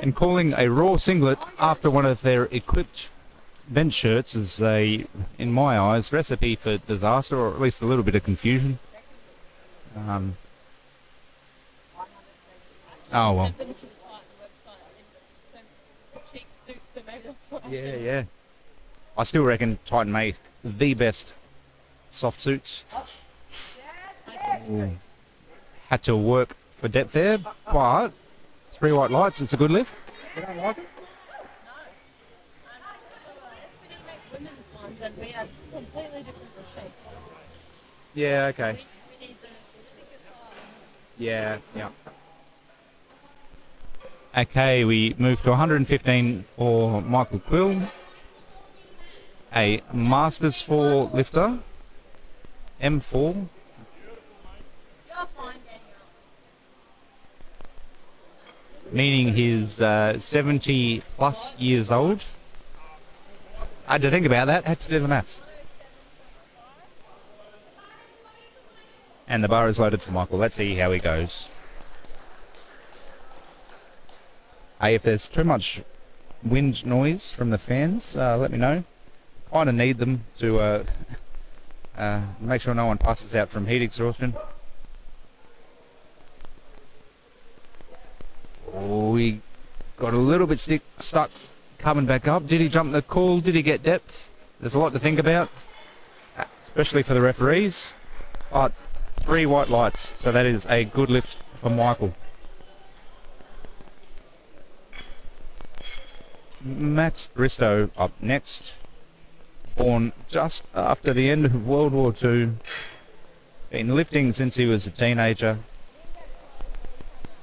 and calling a raw singlet after one of their equipped bench shirts is a, in my eyes, recipe for disaster, or at least a little bit of confusion. Oh well. Sent them to the Titan website and some cheap suits, so maybe that's why. Yeah. I still reckon Titan make the best soft suits. Ooh. Had to work for depth there, but 3 white lights, it's a good lift. You don't like it? SPD make women's ones and we have completely different shape. Yeah, okay. We need the thicker thighs. Yeah. Okay, we move to 115 for Michael Quill. A Masters 4 lifter. M4. You're fine, Daniel. Meaning he's 70 plus years old. I had to think about that, had to do the maths. And the bar is loaded for Michael. Let's see how he goes. Hey, if there's too much wind noise from the fans, let me know. Kind of need them to make sure no one passes out from heat exhaustion. Oh, we got a little bit stuck coming back up. Did he jump the call? Did he get depth? There's a lot to think about, especially for the referees. But 3 white lights, so that is a good lift for Michael. Max Bristow up next. Born just after the end of World War II. Been lifting since he was a teenager.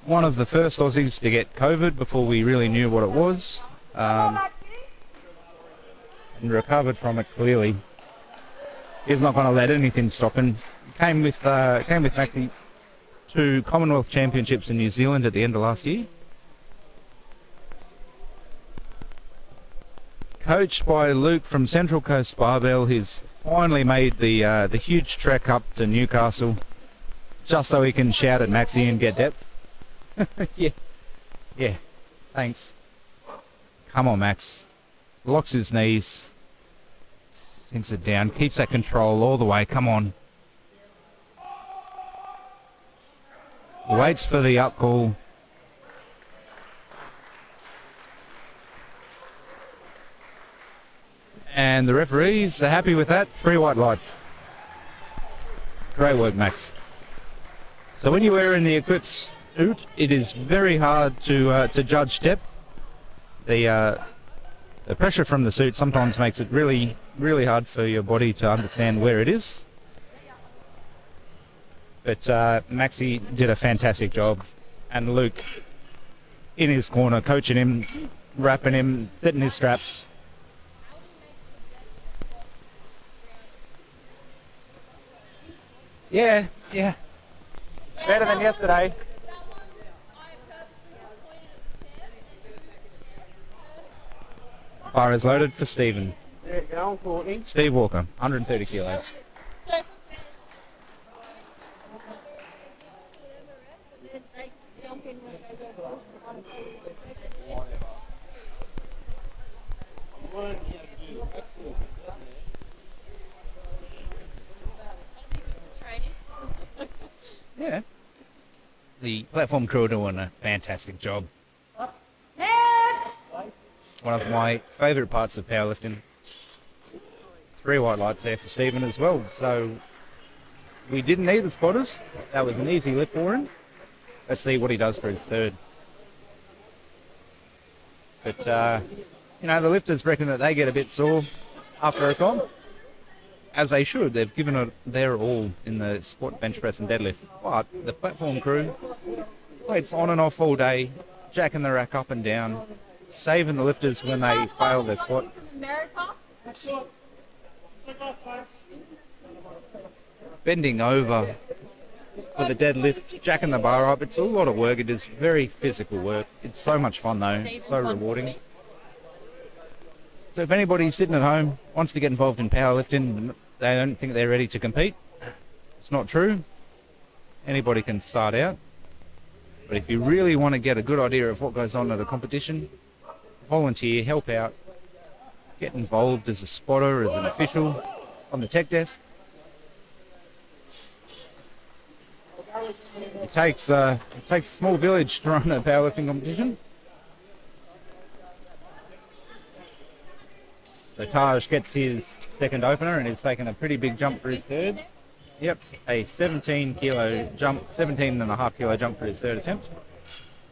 One of the first Aussies to get COVID before we really knew what it was. And recovered from it clearly. He's not going to let anything stop him. Came with Maxi to Commonwealth Championships in New Zealand at the end of last year. Coached by Luke from Central Coast Barbell, he's finally made the huge trek up to Newcastle just so he can shout at Maxi and get depth. Yeah, thanks. Come on, Max. Locks his knees, sinks it down, keeps that control all the way. Come on. Waits for the up call. And the referees are happy with that. 3 white lights. Great work, Max. So when you're wearing the equipped suit, it is very hard to judge depth. The pressure from the suit sometimes makes it really, really hard for your body to understand where it is. But Maxi did a fantastic job, and Luke in his corner, coaching him, wrapping him, setting his straps. Yeah. It's better than yesterday. Bar is loaded for Stephen. There you go, Courtney. Steve Walker, 130 kilos. So for fans, and then they jump in when it goes over training. Yeah. The platform crew are doing a fantastic job. One of my favourite parts of powerlifting. 3 white lights there for Stephen as well. So we didn't need the spotters. That was an easy lift for him. Let's see what he does for his third. But, the lifters reckon that they get a bit sore after a comp. as they should. They've given it their all in the squat, bench press, and deadlift. But the platform crew, it's on and off all day, jacking the rack up and down, saving the lifters when they fail their squat. Bending over for the deadlift, jacking the bar up. It's a lot of work. It is very physical work. It's so much fun though, so rewarding. So if anybody's sitting at home, wants to get involved in powerlifting, they don't think they're ready to compete, it's not true. Anybody can start out. But if you really want to get a good idea of what goes on at a competition, volunteer, help out, get involved as a spotter, as an official on the tech desk. It takes a small village to run a powerlifting competition. So Taj gets his second opener and is taking a pretty big jump for his third. Yep, a 17 kilo jump, 17 and a half kilo jump for his third attempt.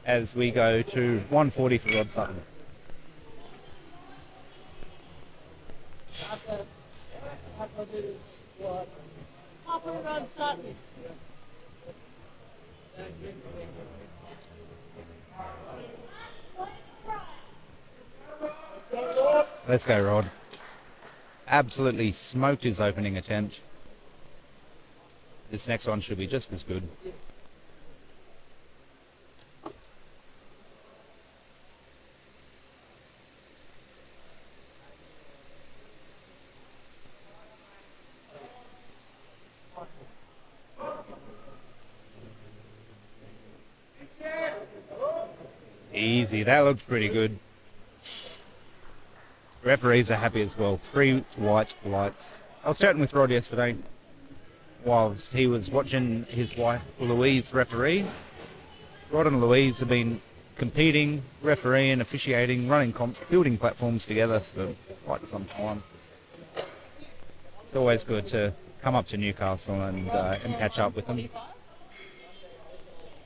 As we go to 140 for Rod Sutton. Papa Rod Sutton. Let's go, Rod. Absolutely smoked his opening attempt. This next one should be just as good. Easy, that looks pretty good. Referees are happy as well. 3 white lights. I was chatting with Rod yesterday whilst he was watching his wife Louise referee. Rod and Louise have been competing, refereeing, officiating, running building platforms together for quite some time. It's always good to come up to Newcastle and catch up with them.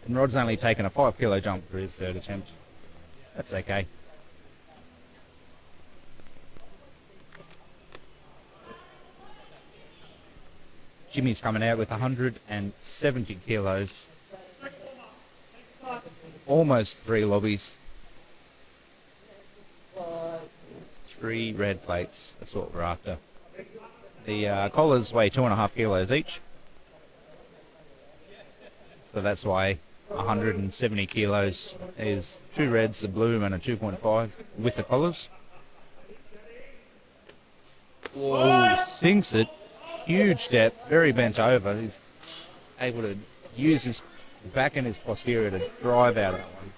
And Rod's only taken a 5 kilo jump for his third attempt. That's okay. Jimmy's coming out with 170 kilos. Almost 3 lobbies. 3 red plates. That's what we're after. The collars weigh 2.5 kilos each. So that's why 170 kilos is 2 reds, a blue, and a 2.5 with the collars. Whoa, sinks it. Huge depth, very bent over. He's able to use his back and his posterior to drive out of that one.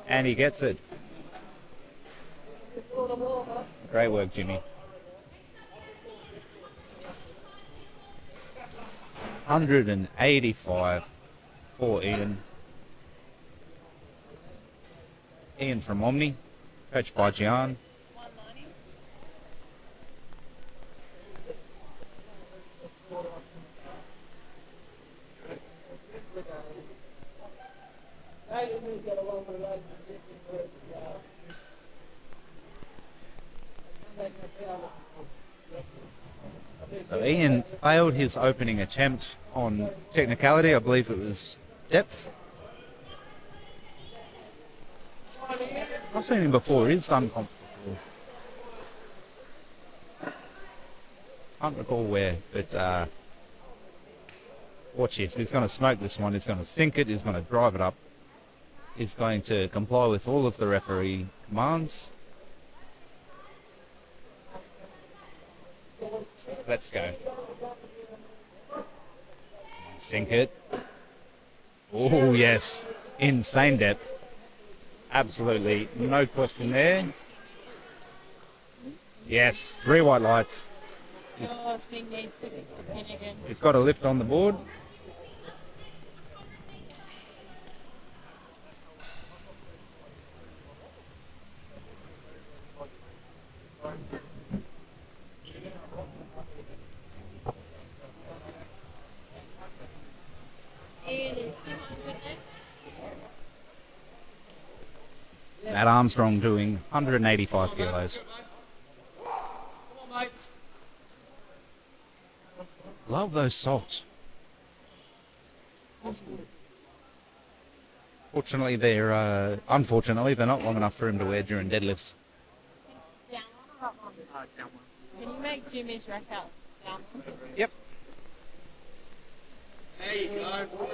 And he gets it. Great work, Jimmy. 185 for Ian. Ian from Omni, coached by Gian. 190. So Ian failed his opening attempt on technicality. I believe it was depth. I've seen him before. He's done comp before. Can't recall where, but watch this. He's going to smoke this one. He's going to sink it. He's going to drive it up. He's going to comply with all of the referee commands. Let's go. Sink it. Oh, yes. Insane depth. Absolutely no question there. Yes, 3 white lights. Oh, I think needs to be in again. It's got a lift on the board. Ian is 200 next. Matt Armstrong doing 185 kilos. Love those salts. Unfortunately, they're not long enough for him to wear during deadlifts. Down one or up one? Down one. Can you make Jimmy's rack out down one? Yep. There you go, boy.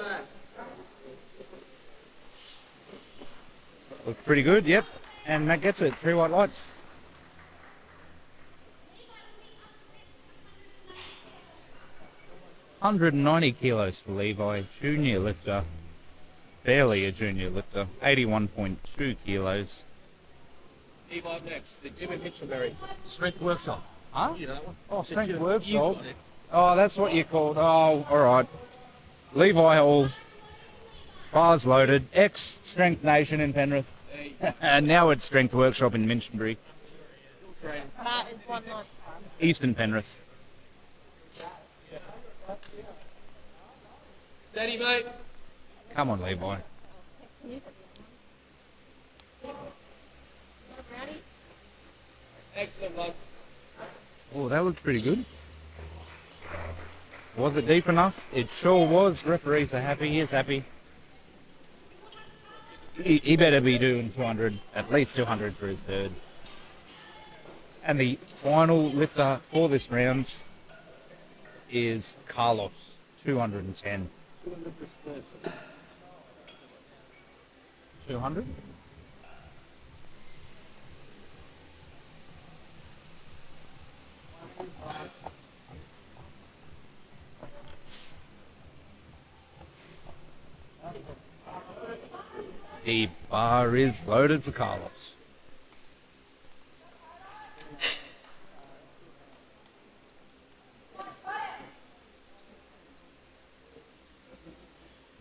Looks pretty good, yep. And Matt gets it. 3 white lights. $190 kilos for Levi, junior lifter. Barely a junior lifter. 81.2 kilos. Levi next, the Jim and Mitchellberry Strength Workshop. Huh? You know that one? Oh, The strength Jim- workshop. You got it. Oh, that's what you called. Oh, all right. Levi Hall. Bars loaded. Ex Strength Nation in Penrith. And now it's Strength Workshop in Minchinbury. Still training. Matt is 195. Eastern Penrith. Steady, mate. Come on, Levi. Got a brownie? Excellent, lad. Oh, that looked pretty good. Was it deep enough? It sure was. Referees are happy. He is happy. He better be doing 200, at least 200 for his third. And the final lifter for this round is Carlos, 210. 200? The bar is loaded for Carlos.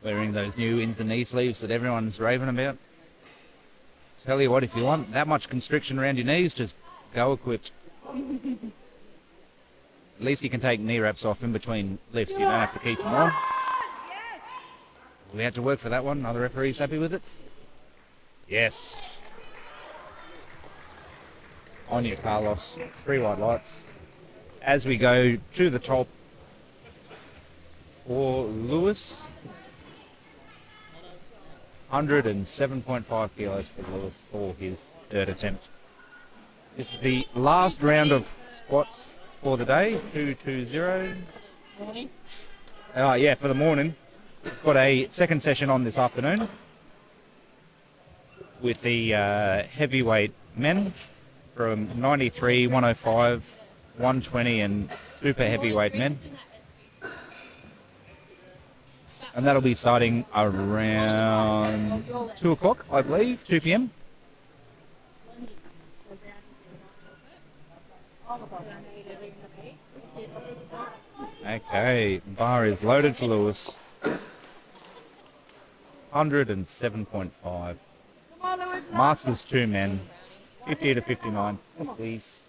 Wearing those new ins and knee sleeves that everyone's raving about. Tell you what, if you want that much constriction around your knees, just go equipped. At least you can take knee wraps off in between lifts. You don't have to keep them on. We had to work for that one. Are the referees happy with it? Yes. On you, Carlos. 3 white lights. As we go to the top for Lewis. 107.5 kilos for Lewis for his third attempt. This is the last round of squats for the day. 220. Morning. Yeah, for the morning. We've got a second session on this afternoon with the heavyweight men from 93, 105, 120 and super heavyweight men. And that'll be starting around 2 o'clock, I believe, 2 p.m. Okay, bar is loaded for Lewis. 107.5. Masters 2 men. 50 to 59. Yes, please.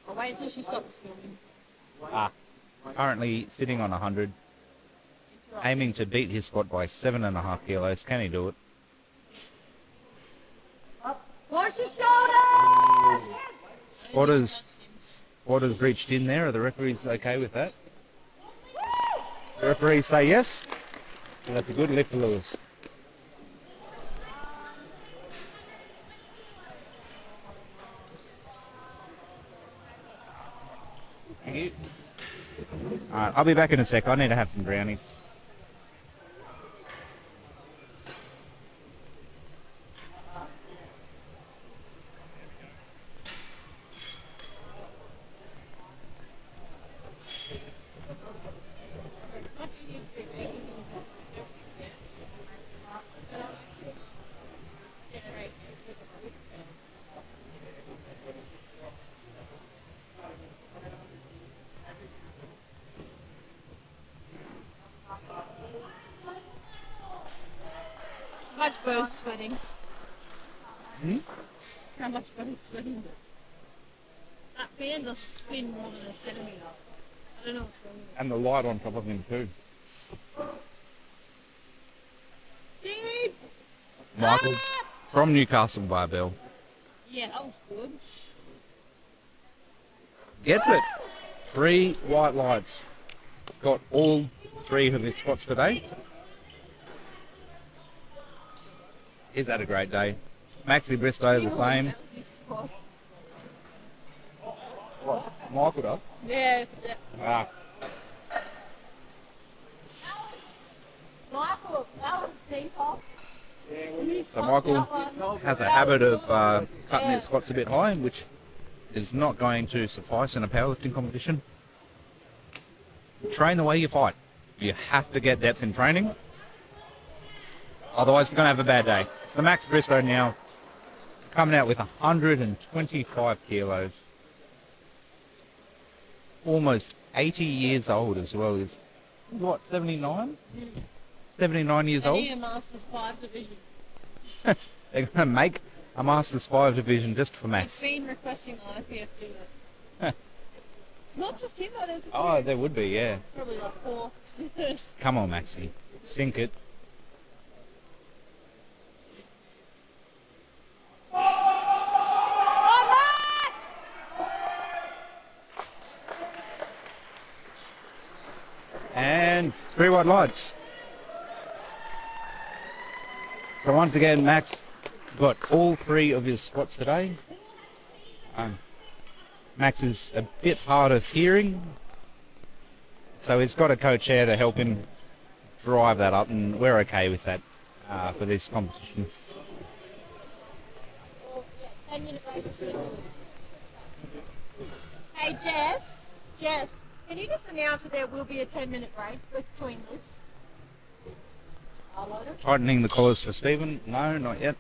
I'll wait until she stops filming. Currently sitting on 100. Aiming to beat his squat by 7.5 kilos. Can he do it? Watch your shoulders! Spotters reached in there. Are the referees okay with that? The referees say yes. So that's a good lift for Lewis. Thank you. Alright, I'll be back in a sec. I need to have some brownies. How much Bo's sweating? Hmm? How much Bo's sweating? That fan doesn't spin more than a centimetre. I don't know what's wrong with it. And the light on top of him too. Deep! Michael from Newcastle Barbell. Yeah, that was good. Gets it. 3 white lights. Got all 3 of his squats today. He's had a great day. Maxi Bristow the same. What? Michael does? Yeah. Ah. Michael, that was deeper. So Michael has a habit of cutting his squats a bit high, which is not going to suffice in a powerlifting competition. Train the way you fight. You have to get depth in training. Otherwise, you're going to have a bad day. So Max Bristow now coming out with 125 kilos. Almost 80 years old as well. He's, what, 79? 79 years I old? need a Masters 5 division. They're going to make a Masters 5 division just for I've Max. been requesting the IPF do it. It's not just him though, there's a Oh, few. there would be, yeah. Probably like 4. Come on, Maxie. Sink it. And 3 white lights. So once again, Max got all 3 of his squats today. Max is a bit hard of hearing, so he's got a coach here to help him drive that up, and we're okay with that for this competition. Hey Jess, can you just announce that there will be a 10-minute break between this? Tightening the collars for Stephen. No, not yet.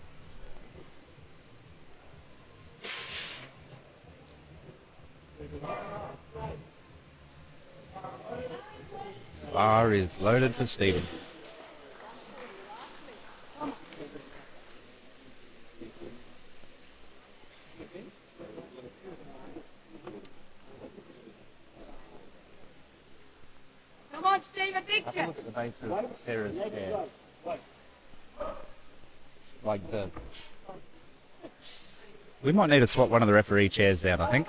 Bar is loaded for Stephen. Come on, Stephen, big Have a Jess. look at the base of Sarah's chair. Like the... We might need to swap one of the referee chairs out, I think.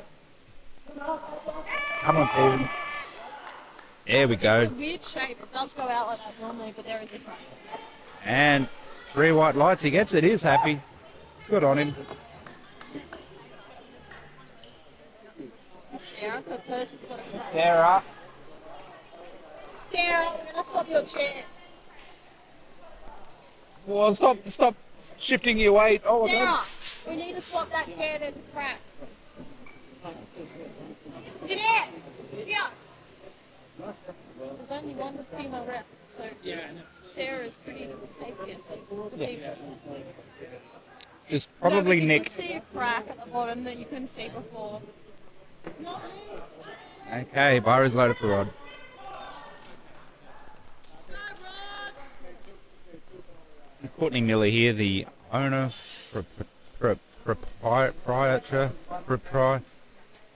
Come on, Stephen. There we It's go. a weird shape. It does go out like that normally, but there is a crack. And 3 white lights. He gets it. He's happy. Good on him. Sarah, because hers has got a crack. Sarah. Sarah, we're going to swap your chair. Well, stop shifting your weight. Oh, my Sarah, God. we need to swap that chair. There's a crack. Jeanette, here. There's only one female rep, so Sarah's pretty safe here. So people. It's No, probably we can Nick. just see a crack at the bottom that you couldn't see before. Not me. Okay, bar is loaded for Rod. Courtney Miller here, the owner,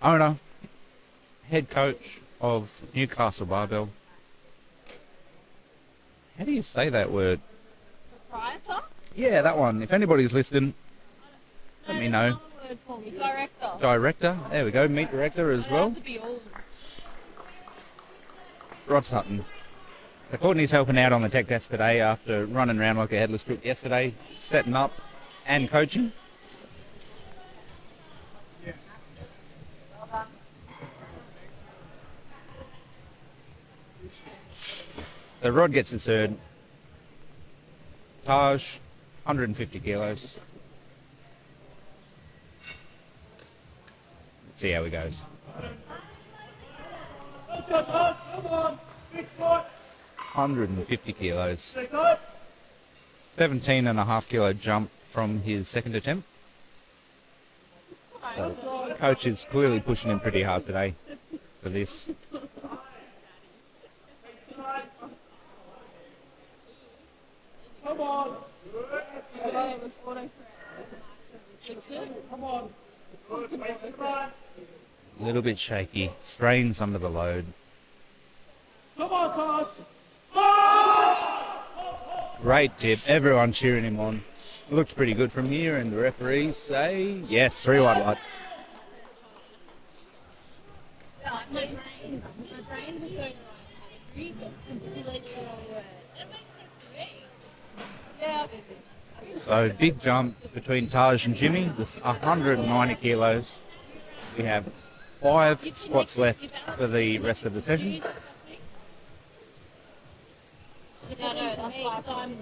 owner, head coach of Newcastle Barbell. How do you say that word? Proprietor? Yeah, that one. If anybody's listening, let me know. Another word for me. Director. Director, there we go, meet director as I well. have to be all. Rod Sutton. So Courtney's helping out on the tech desk today after running around like a headless crook yesterday, setting up and coaching. So Rod gets his third. Taj, 150 kilos. Let's see how he goes. 150 kilos. 17.5 kilo jump from his second attempt. So coach is clearly pushing him pretty hard today for this. Come on. Yeah, it was auto. Come on. A little bit shaky, strains under the load. Come on, Tosh. Great tip, everyone cheering him on. Looks pretty good from here, and the referees say yes, 3 white light. My brain was going the right category, but completely the wrong word. It makes sense to me. Yeah, I'll do this. So big jump between Taj and Jimmy with 190 kilos. We have 5 squats left for the rest of the session. No, that's why I'm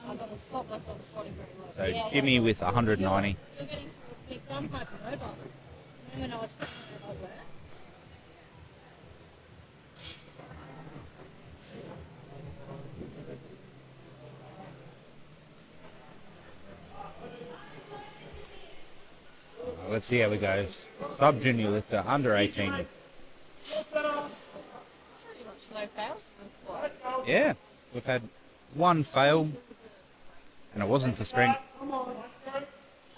I've got to stop myself squatting very well. So Jimmy with 190. You're getting towards me because I'm hypermobile. And when I was hypermobile worse. Let's see how we go. Sub junior lifter under 18. Pretty much no fails in the squat. Yeah, we've had 1 fail, and it wasn't for strength.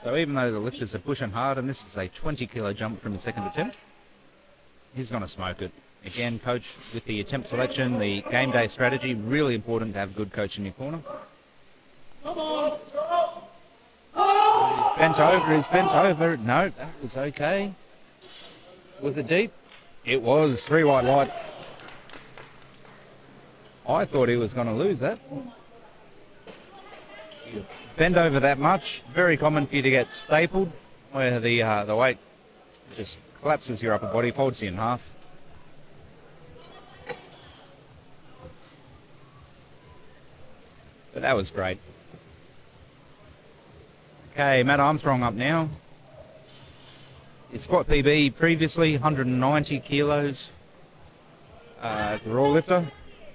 So even though the lifters are pushing hard, and this is a 20 kilo jump from the second attempt, he's going to smoke it. Again, coach with the attempt selection, the game day strategy, really important to have a good coach in your corner. He's bent over. No, that was okay. Was it deep? It was. 3 white lights. I thought he was going to lose that. You bend over that much, very common for you to get stapled, where the weight just collapses your upper body, folds you in half. But that was great. Okay, Matt Armstrong up now. His squat PB previously 190 kilos. The raw lifter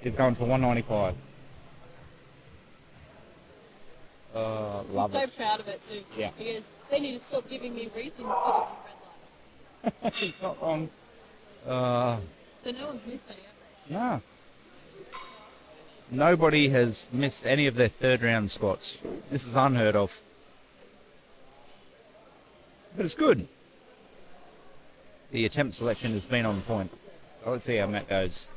is going for 195. Love I'm it. so proud of it too. Yeah. Because they need to stop giving me reasons to give me red light. He's not wrong. So no one's missed any, have No. Nobody has missed any of their third round squats. This is unheard of. But it's good. The attempt selection has been on point. So let's see how Matt goes.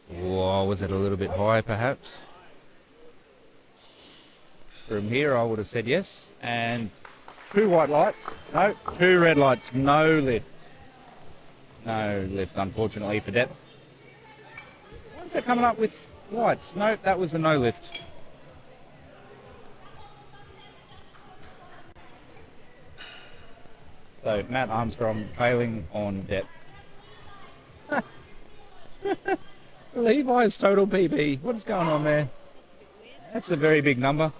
Whoa, was it a little bit high perhaps? From here I would have said yes. And 2 white lights. No, 2 red lights. No lift. No lift, unfortunately, for depth. Why is that coming up with lights? No, that was a no lift. So Matt Armstrong failing on depth. Levi's total PB. What's going on there? That's a very big number.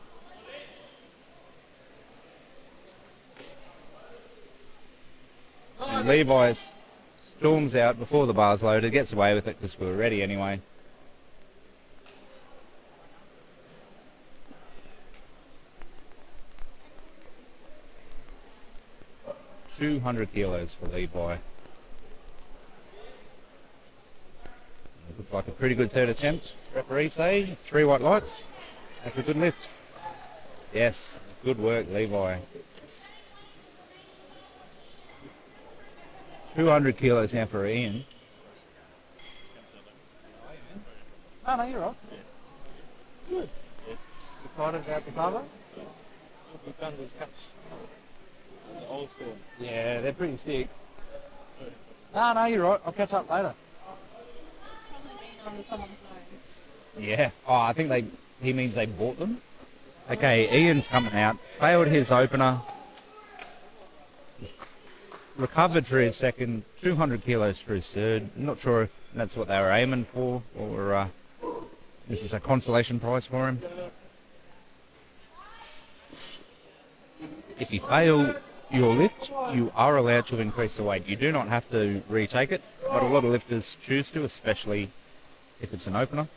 And Levi's storms out before the bar's loaded, gets away with it because we were ready anyway. $200 kilos for Levi. It looked like a pretty good third attempt. Referees say 3 white lights. That's a good lift. Yes, good work, Levi. 200 kilos now for Ian. No, you're right. Good. Excited about the carbo? We found these cups. The old school. Yeah, they're pretty sick. Sorry. No, you're right. I'll catch up later. Probably been under someone's nose. Yeah. Oh, I think he means they bought them. Okay, Ian's coming out. Failed his opener. Recovered for his second. 200 kilos for his third. Not sure if that's what they were aiming for, or this is a consolation prize for him. If you fail your lift, you are allowed to increase the weight. You do not have to retake it, but a lot of lifters choose to, especially if it's an opener.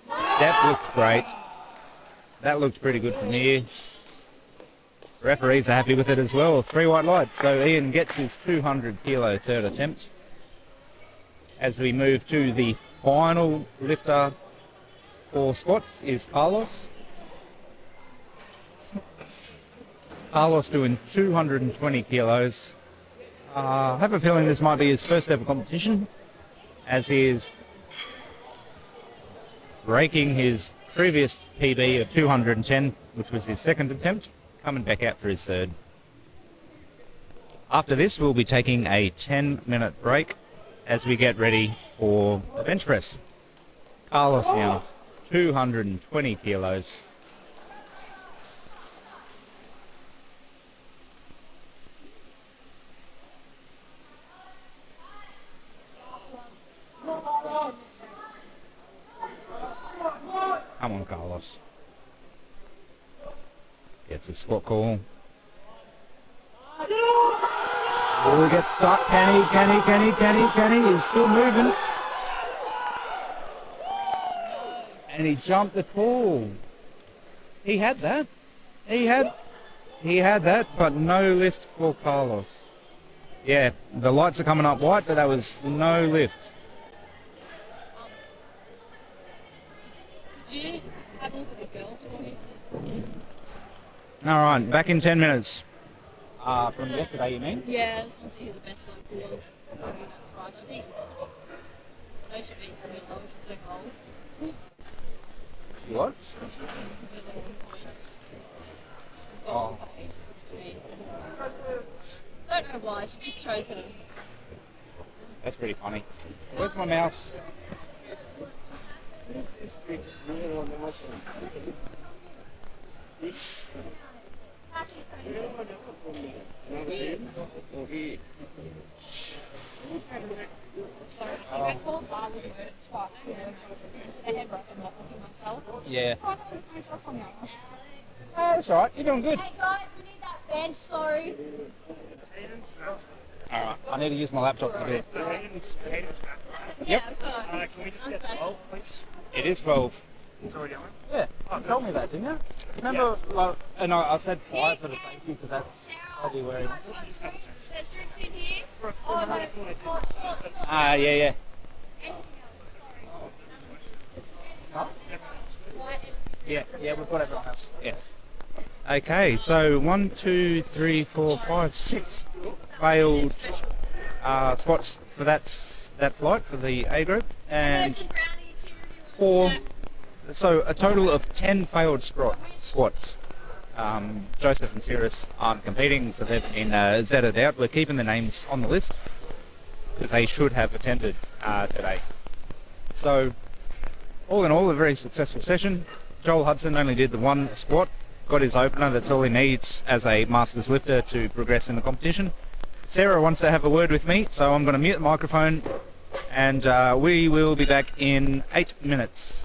That looked great. That looked pretty good from here. Referees are happy with it as well. 3 white lights. So Ian gets his 200 kilo third attempt. As we move to the final lifter for squats is Carlos. Carlos doing 220 kilos. I have a feeling this might be his first ever competition, as he is breaking his previous PB of 210, which was his second attempt, coming back out for his third. After this, we'll be taking a 10-minute break as we get ready for the bench press. Carlos now, 220 kilos. Come on, Carlos. Gets a squat call. Oh, he gets stuck. Can he? He's still moving. And he jumped the call. He had that. He had that, but no lift for Carlos. Yeah, the lights are coming up white, but that was no lift. Did you have a look at the girls for me? All right, back in 10 minutes. From yesterday, you mean? Yeah, I just want to see who the best local was. I think it was Emily. I know she's been pretty low, she's so cold. She what? She's been pretty low on points. Oh. Don't know why, she just chose her. That's pretty funny. Where's my mouse? Sorry, I called I was hurt twice to a head rough and not looking myself. Yeah. I don't look myself on the other. That's all right. You're doing good. Hey guys, we need that bench, sorry. All right. I need to use my laptop to do it. Yeah, Can we just get 12, please? It is 12. It's already on. Yeah. You told me that, didn't you? Remember, like, and I said 5 for the safety because that's probably where he wants it. There's drinks in here. Yeah. Yeah, we've got everyone else. Yeah. Okay, so 1, 2, 3, 4, 5, 6 failed squats for that flight for the A group, and 4. So a total of 10 failed squats. Joseph and Cirrus aren't competing, so they've been zetted out. We're keeping the names on the list because they should have attended today. So, all in all, a very successful session. Joel Hudson only did the 1 squat, got his opener. That's all he needs as a Masters lifter to progress in the competition. Sarah wants to have a word with me, so I'm going to mute the microphone, and we will be back in 8 minutes.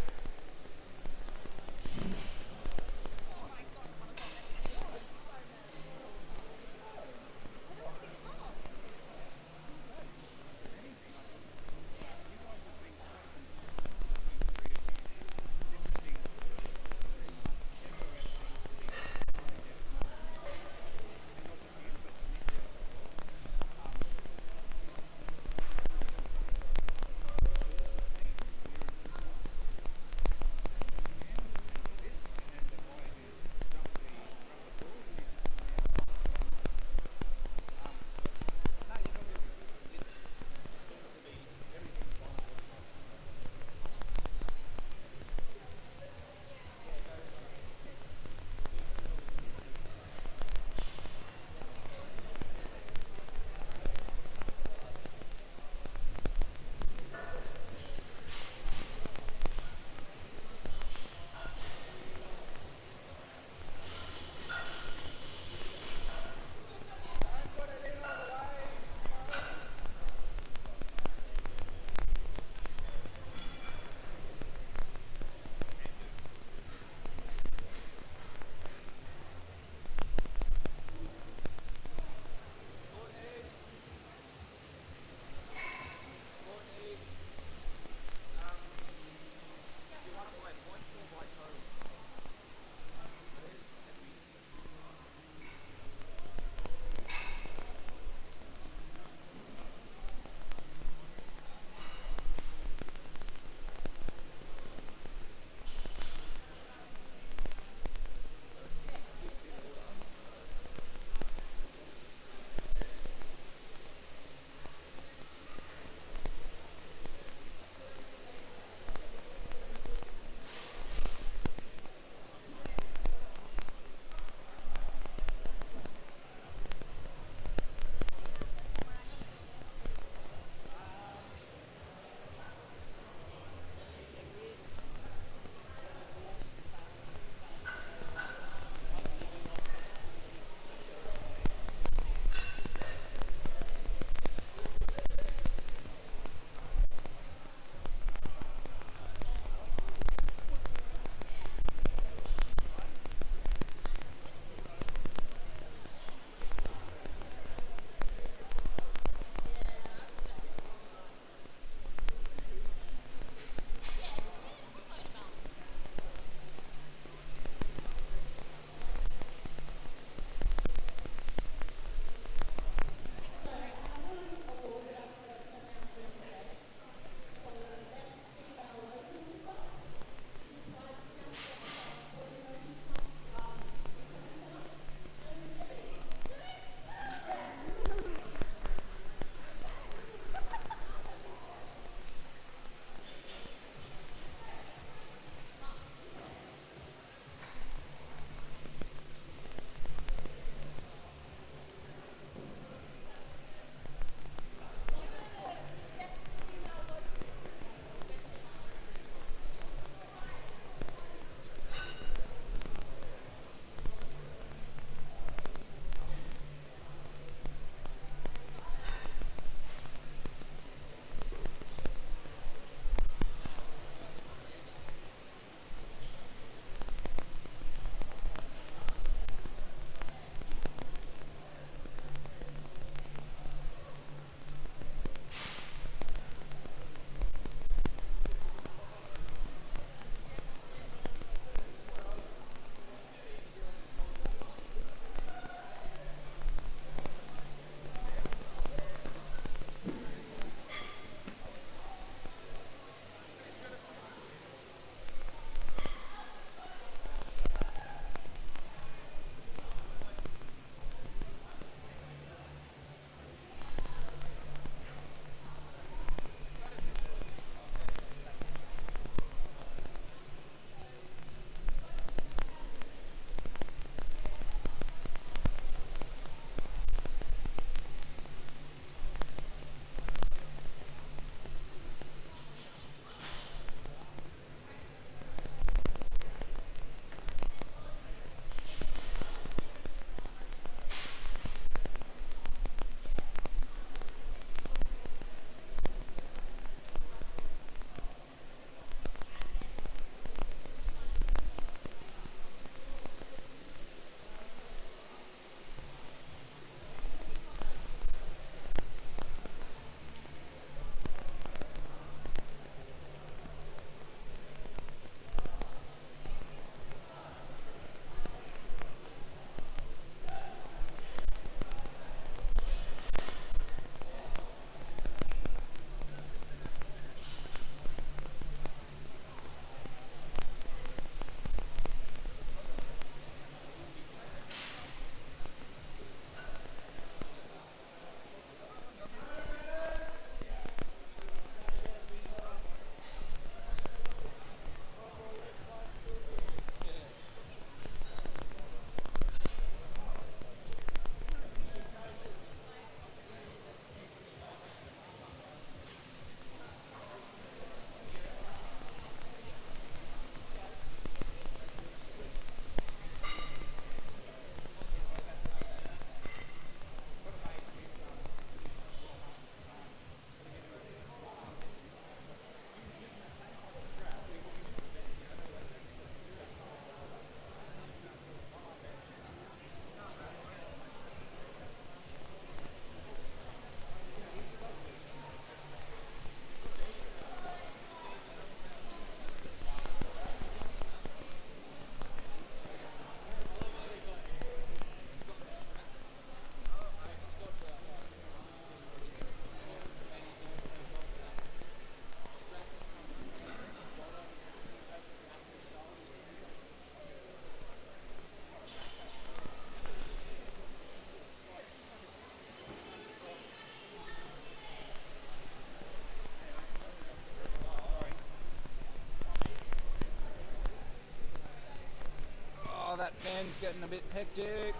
Fan's getting a bit hectic.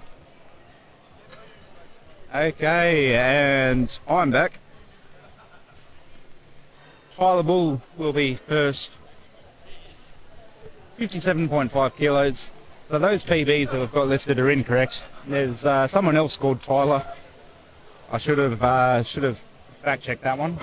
Okay, and I'm back. Tyler Bull will be first. 57.5 kilos. So those PBs that we've got listed are incorrect. There's someone else called Tyler. I should have fact checked that one.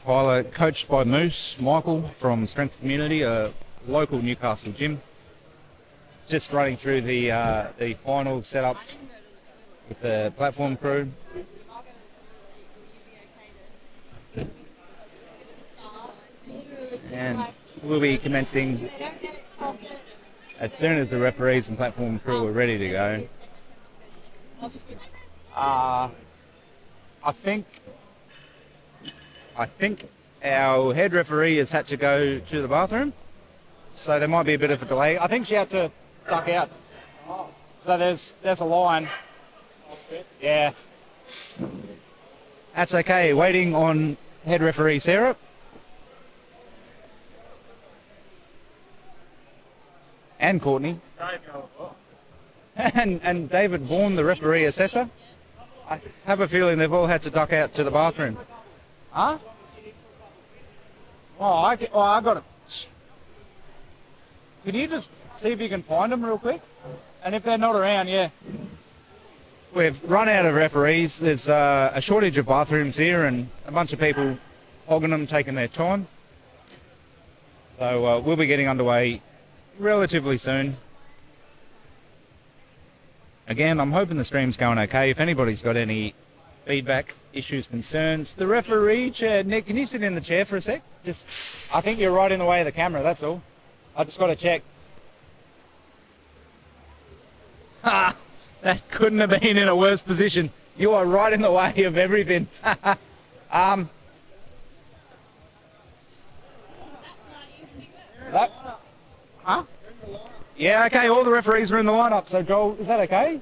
Tyler, coached by Moose Michael from Strength Community, a local Newcastle gym. Just running through the final setup with the platform crew. And we'll be commencing as soon as the referees and platform crew are ready to go. I think our head referee has had to go to the bathroom, so there might be a bit of a delay. I think she had to duck out. So there's a line. Yeah. That's okay. Waiting on head referee Sarah. And Courtney. And David Vaughan, the referee assessor. I have a feeling they've all had to duck out to the bathroom. Huh? I got it. Could you just see if you can find them real quick? And if they're not around, yeah. We've run out of referees. There's a shortage of bathrooms here and a bunch of people hogging them, taking their time. So we'll be getting underway relatively soon. Again, I'm hoping the stream's going okay. If anybody's got any feedback, issues, concerns, the referee chair, Nick, can you sit in the chair for a sec? I think you're right in the way of the camera, that's all. I just got to check. Ha! That couldn't have been in a worse position. You are right in the way of everything. Huh? Yeah, okay, all the referees are in the lineup, so Joel, is that okay?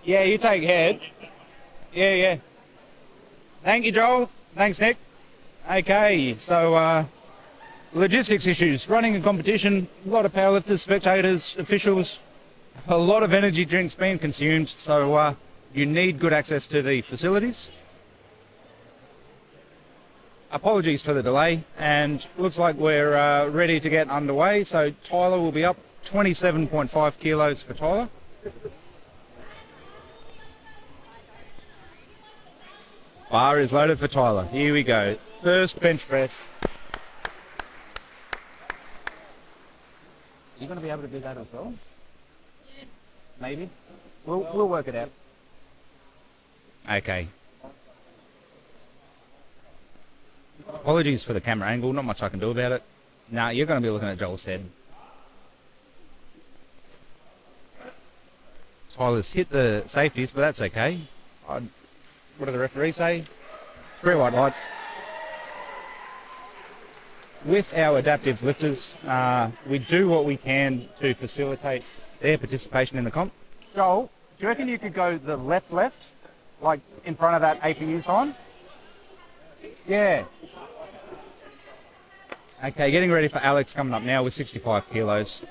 Yeah, you take head. Yeah. Thank you, Joel. Thanks, Nick. Okay, so logistics issues. Running a competition, a lot of powerlifters, spectators, officials, a lot of energy drinks being consumed, so you need good access to the facilities. Apologies for the delay, and looks like we're ready to get underway. So Tyler will be up, 27.5 kilos for Tyler. Bar is loaded for Tyler. Here we go. First bench press. Are you going to be able to do that as well? Yeah. Maybe. We'll work it out. Okay. Apologies for the camera angle, not much I can do about it. Nah, you're going to be looking at Joel's head. Tyler's hit the safeties, but that's okay. What do the referees say? 3 white lights. With our adaptive lifters, we do what we can to facilitate their participation in the comp. Joel, do you reckon you could go the left, like in front of that APU sign? Yeah. Okay, getting ready for Alex coming up now with 65 kilos.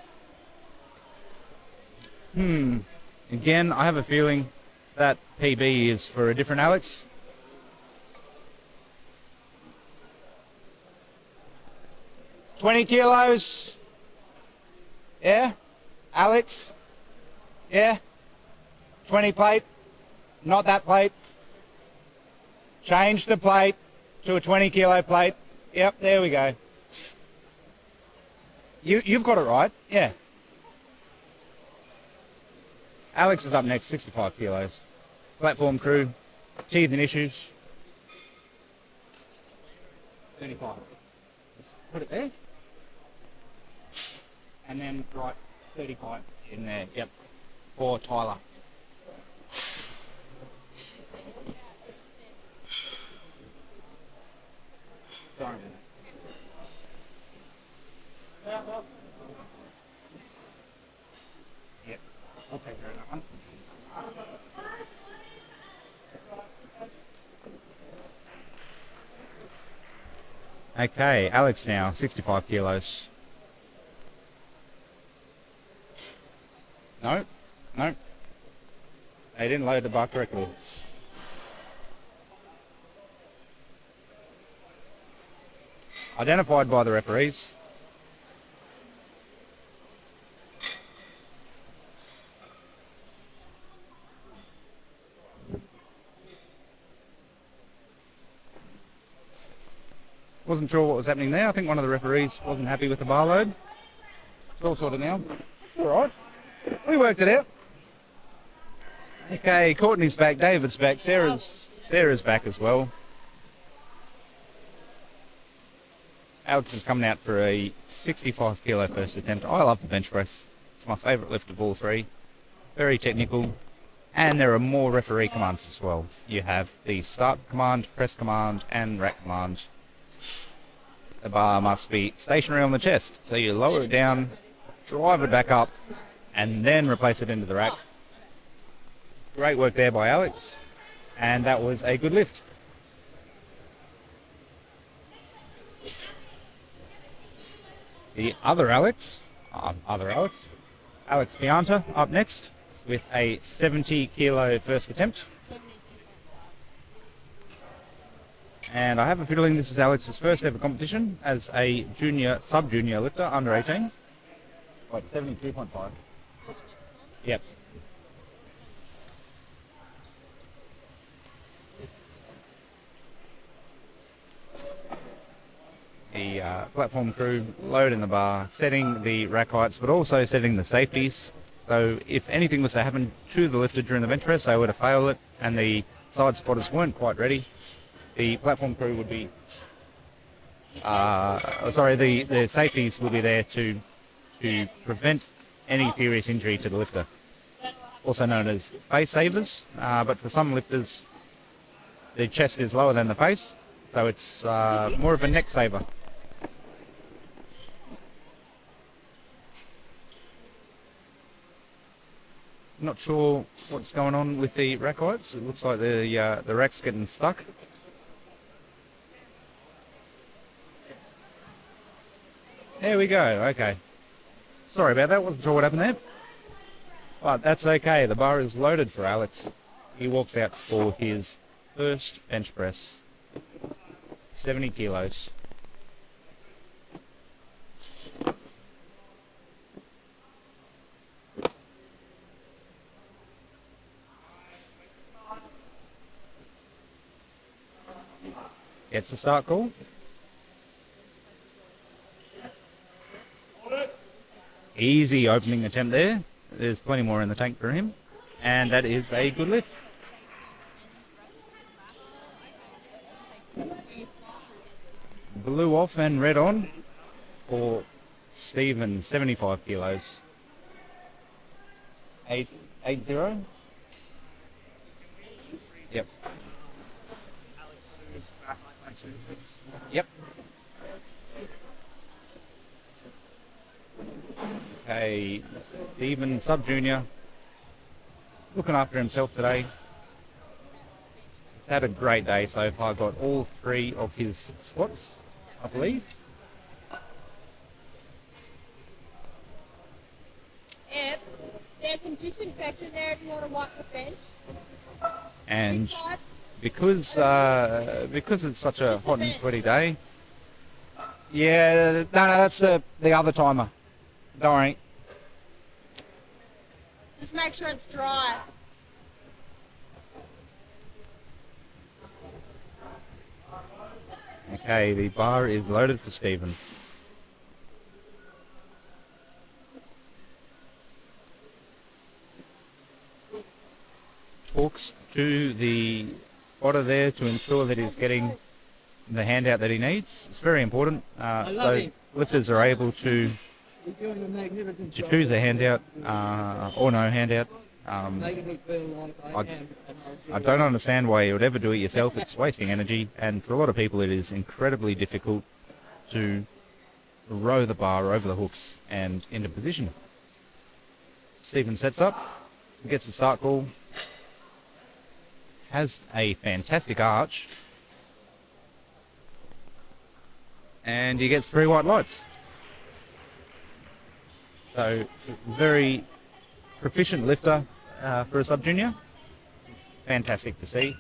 Again, I have a feeling that PB is for a different Alex. $20 kilos. Yeah. Alex. Yeah. 20 plate. Not that plate. Change the plate to a 20 kilo plate. Yep, there we go. You've got it right. Yeah. Alex is up next, 65 kilos. Platform crew, teething issues. 35. Just put it there. And then right 35 in there. Yep. For Tyler. Sorry. Yep. I'll take care of that one. Okay, Alex now, 65 kilos. No, no. They didn't load the bar correctly. Identified by the referees. Wasn't sure what was happening there. I think one of the referees wasn't happy with the bar load. It's all sorted now. It's all right. We worked it out. Okay, Courtney's back, David's back, Sarah's back as well. Alex is coming out for a 65 kilo first attempt. I love the bench press. It's my favourite lift of all three. Very technical. And there are more referee commands as well. You have the start command, press command, and rack command. The bar must be stationary on the chest. So you lower it down, drive it back up, and then replace it into the rack. Great work there by Alex. And that was a good lift. The other Alex, Alex Pianta up next with a 70 kilo first attempt. And I have a feeling this is Alex's first ever competition as a junior, sub-junior lifter under 18. What, 72.5? Yep. The platform crew loading the bar, setting the rack heights, but also setting the safeties. So if anything was to happen to the lifter during the bench press, they would have failed it, and the side spotters weren't quite ready. The platform crew would be, the safeties will be there to prevent any serious injury to the lifter. Also known as face savers, but for some lifters, the chest is lower than the face, so it's more of a neck saver. Not sure what's going on with the rack heights. It looks like the rack's getting stuck. There we go. Okay. Sorry about that. Wasn't sure what happened there. But that's okay. The bar is loaded for Alex. He walks out for his first bench press. 70 kilos. Gets the start call. Easy opening attempt there. There's plenty more in the tank for him. And that is a good lift. Blue off and red on for Stephen, 75 kilos. 8-0. Yep. Yep. Okay, Stephen, sub-junior, looking after himself today. He's had a great day so far. Got all three of his squats, I believe. Ed, there's some disinfectant there if you want to wipe the bench. And because it's such a hot and sweaty day. Yeah, no, that's the other timer. Don't worry. Just make sure it's dry. Okay, the bar is loaded for Stephen. Talks to the spotter there to ensure that he's getting the handout that he needs. It's very important. So lifters are able to choose a handout or no handout. I don't understand why you would ever do it yourself. It's wasting energy, and for a lot of people it is incredibly difficult to row the bar over the hooks and into position. Stephen sets up, gets the start call, has a fantastic arch, and he gets 3 white lights. So, very proficient lifter for a sub-junior. Fantastic to see.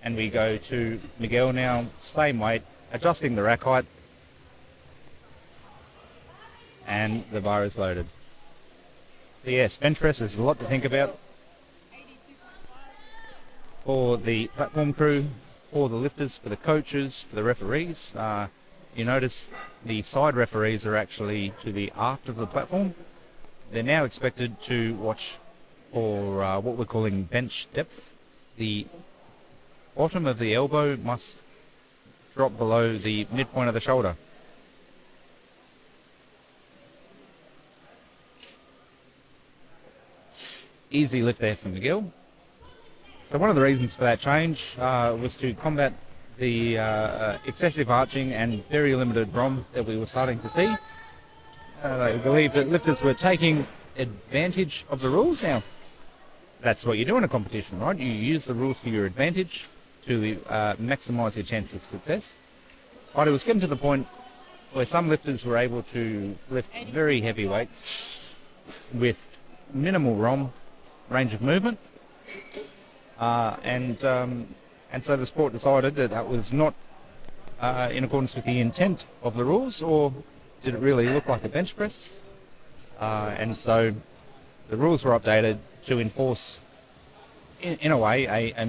And we go to Miguel now, same weight, adjusting the rack height. And the bar is loaded. So yes, bench press is a lot to think about for the platform crew, for the lifters, for the coaches, for the referees. You notice the side referees are actually to the aft of the platform. They're now expected to watch for what we're calling bench depth. The bottom of the elbow must drop below the midpoint of the shoulder. Easy lift there for Miguel. So one of the reasons for that change was to combat the excessive arching and very limited ROM that we were starting to see. I believe that lifters were taking advantage of the rules now. That's what you do in a competition, right? You use the rules for your advantage to maximise your chance of success. But it was getting to the point where some lifters were able to lift very heavy weights with minimal ROM, range of movement, and so the sport decided that that was not in accordance with the intent of the rules, or did it really look like a bench press? And so the rules were updated to enforce, in a way, a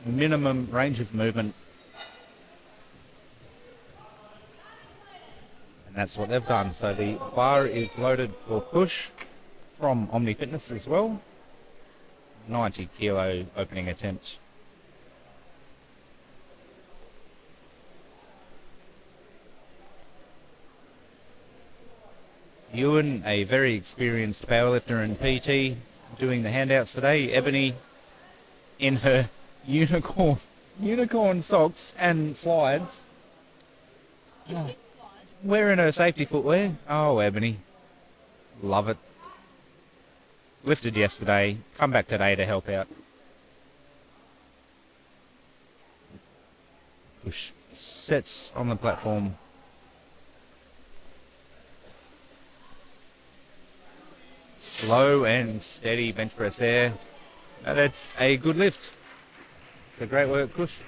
minimum range of movement, and that's what they've done. So the bar is loaded for push from Omni Fitness as well. 90 kilo opening attempt. Ewan, a very experienced powerlifter and PT, doing the handouts today. Ebony in her unicorn socks and slides. Wearing her safety footwear. Oh, Ebony. Love it. Lifted yesterday, come back today to help out. Push sets on the platform. Slow and steady bench press there. That's a good lift. It's a great work, Kush.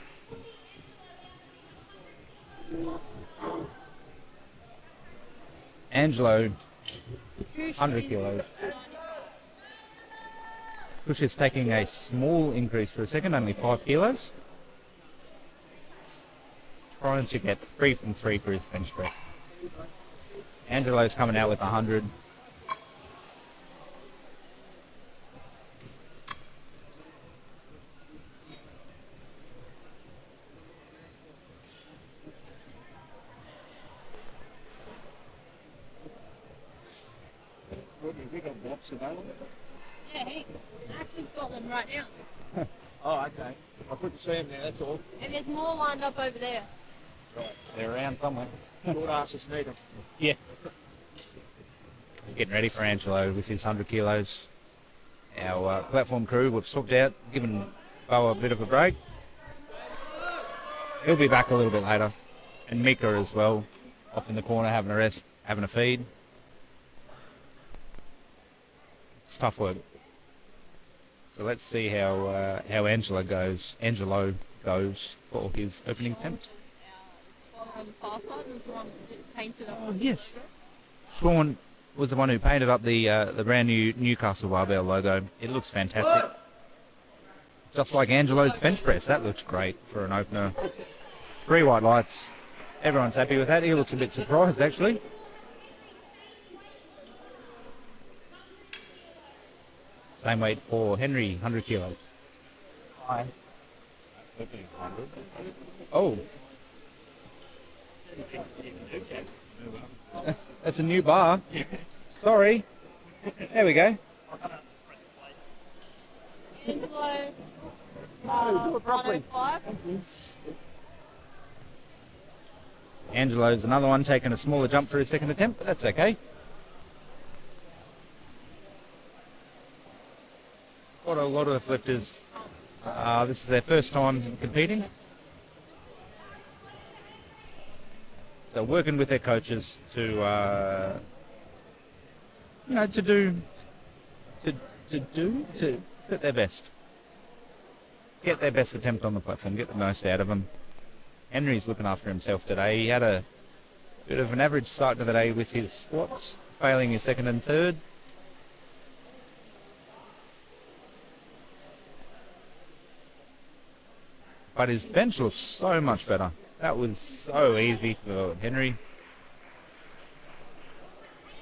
Angelo, 100 kilos. Kush is taking a small increase for a second, only 5 kilos. Trying to get 3 from 3 for his bench press. Angelo's coming out with 100. Yeah, heaps. Axel's got them right now. Oh, okay. I couldn't see him there, that's all. And there's more lined up over there. Right. They're around somewhere. Short asses need them. Yeah. Getting ready for Angelo with his 100 kilos. Our platform crew, we've swapped out, given Bo a bit of a break. He'll be back a little bit later. And Mika as well, off in the corner having a rest, having a feed. It's tough work. So let's see how Angelo goes for his opening attempt. Our spotter on the far side was the one that painted up. Oh, yes. Sean was the one who painted up the brand new Newcastle Barbell logo. It looks fantastic. Just like Angelo's bench press. That looks great for an opener. 3 white lights. Everyone's happy with that. He looks a bit surprised, actually. Same weight for Henry, 100 kilos. Hi. Oh. That's a new bar. Sorry. There we go. Angelo, 105. Angelo's another one taking a smaller jump for his second attempt, but that's okay. Got a lot of lifters. This is their first time competing. So working with their coaches to, you know, to set their best. Get their best attempt on the platform, get the most out of them. Henry's looking after himself today. He had a bit of an average start to the day with his squats, failing his second and third. But his bench looks so much better. That was so easy for Henry.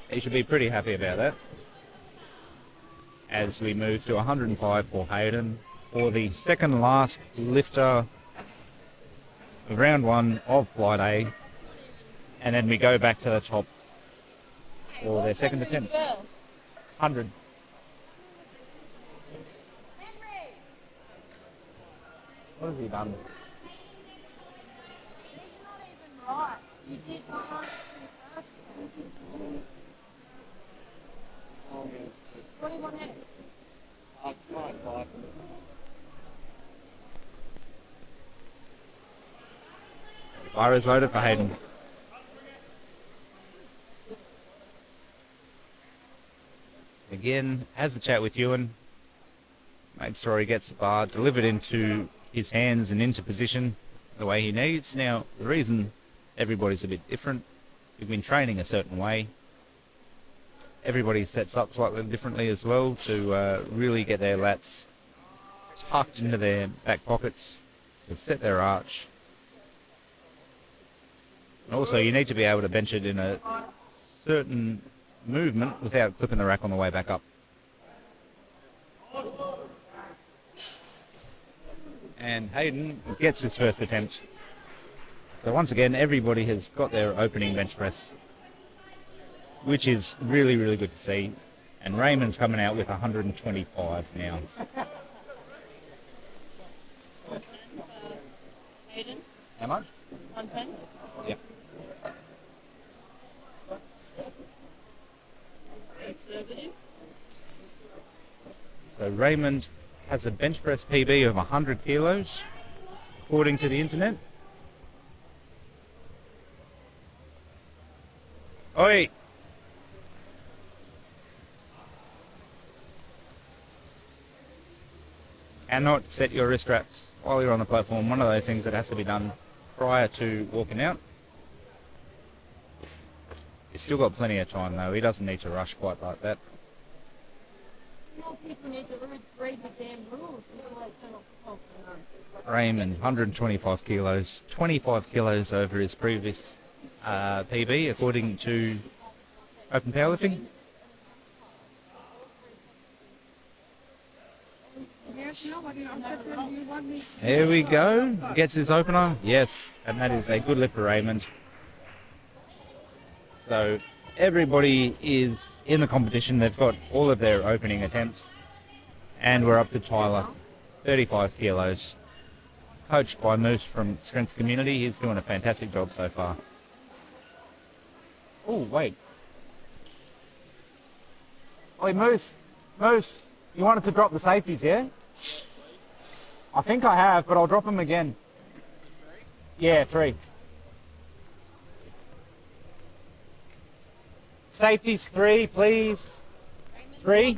He should be pretty happy about that. As we move to 105 for Hayden for the second last lifter of round one of flight A. And then we go back to the top for their second attempt. 100. What has he done? He's not even right. You did one answer first. What do you want next? Bar is loaded for Hayden. Again, has a chat with Ewan. Makes sure he gets the bar delivered into his hands and into position the way he needs. Now, the reason everybody's a bit different, we've been training a certain way. Everybody sets up slightly differently as well to really get their lats tucked into their back pockets to set their arch. And also, you need to be able to bench it in a certain movement without clipping the rack on the way back up. And Hayden gets his first attempt. So once again, everybody has got their opening bench press, which is really, really good to see. And Raymond's coming out with 125 now. Hayden, How much? 110. Yep. Conservative. So Raymond has a bench press PB of 100 kilos, according to the internet. Oi! Cannot set your wrist straps while you're on the platform. One of those things that has to be done prior to walking out. He's still got plenty of time though. He doesn't need to rush quite like that. More people need to read the damn rules before they turn off the clock. Raymond, 125 kilos, 25 kilos over his previous PB, according to Open Powerlifting. There we go. Gets his opener. Yes, and that is a good lift for Raymond. So everybody is in the competition. They've got all of their opening attempts. And we're up to Tyler, 35 kilos. Coached by Moose from Strength Community. He's doing a fantastic job so far. Oh, wait. Oi, Moose. Moose, you wanted to drop the safeties, yeah? I think I have, but I'll drop them again. Yeah, 3. Safeties 3, please. 3.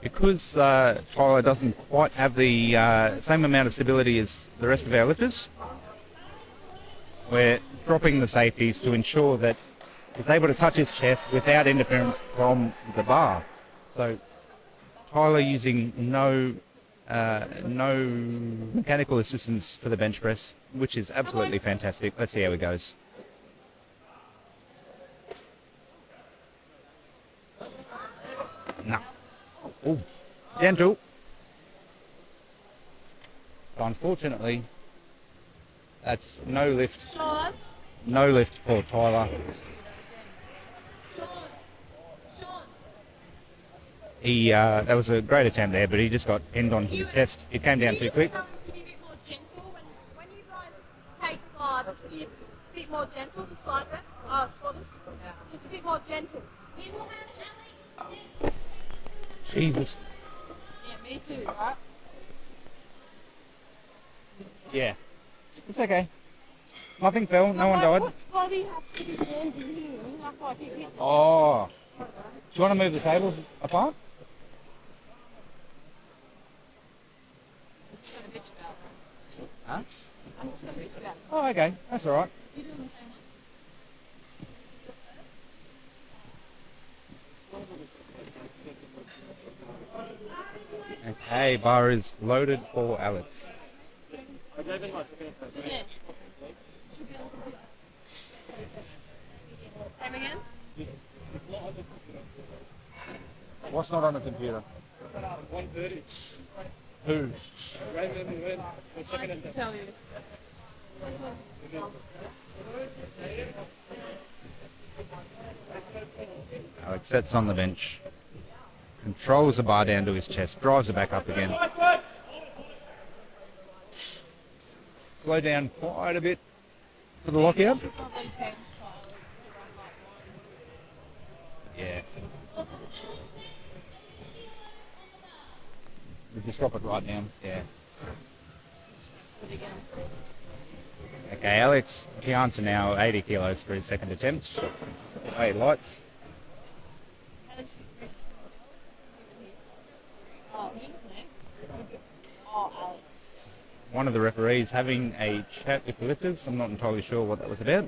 Because Tyler doesn't quite have the same amount of stability as the rest of our lifters, we're dropping the safeties to ensure that he's able to touch his chest without interference from the bar. So Tyler using no mechanical assistance for the bench press, which is absolutely fantastic. Let's see how it goes. No. Oh, gentle. So unfortunately, that's no lift. Sean. No lift for Tyler. Sean. He that was a great attempt there, but he just got pinned on his chest. It came down too quick. To be a bit more gentle when you guys take the bar, just be a bit more gentle. The side rep, squatters, just a bit more gentle. Jesus. Yeah, me too. Right? Yeah. It's okay. Nothing fell. No one died. What's body has to be handy here? I thought he hit the Oh. Do you want to move the tables apart? just gonna bitch about it. Huh? I'm just gonna bitch about it. Oh, okay. That's all right. You doing the same one? Okay, bar is loaded for Alex. Yeah. Same again? What's not on the computer? 130. Who? Raymond went the second I can tell you. Alex sets on the bench, controls the bar down to his chest, drives it back up again. Slow down quite a bit for the lockout. Should probably change styles to run like Yeah. We just drop it right down. Yeah. it again. Okay, Alex Pianta now 80 kilos for his second attempt. Hey, lights. Alex, oh, he's next. Oh, Alex. One of the referees having a chat with the lifters. I'm not entirely sure what that was about.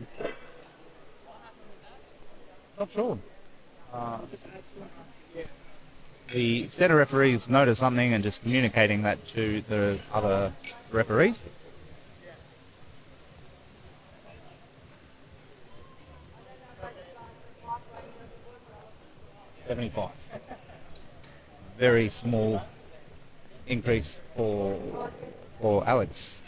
Not sure. The centre referees noticed something and just communicating that to the other referees. $75. Very small increase for Alex.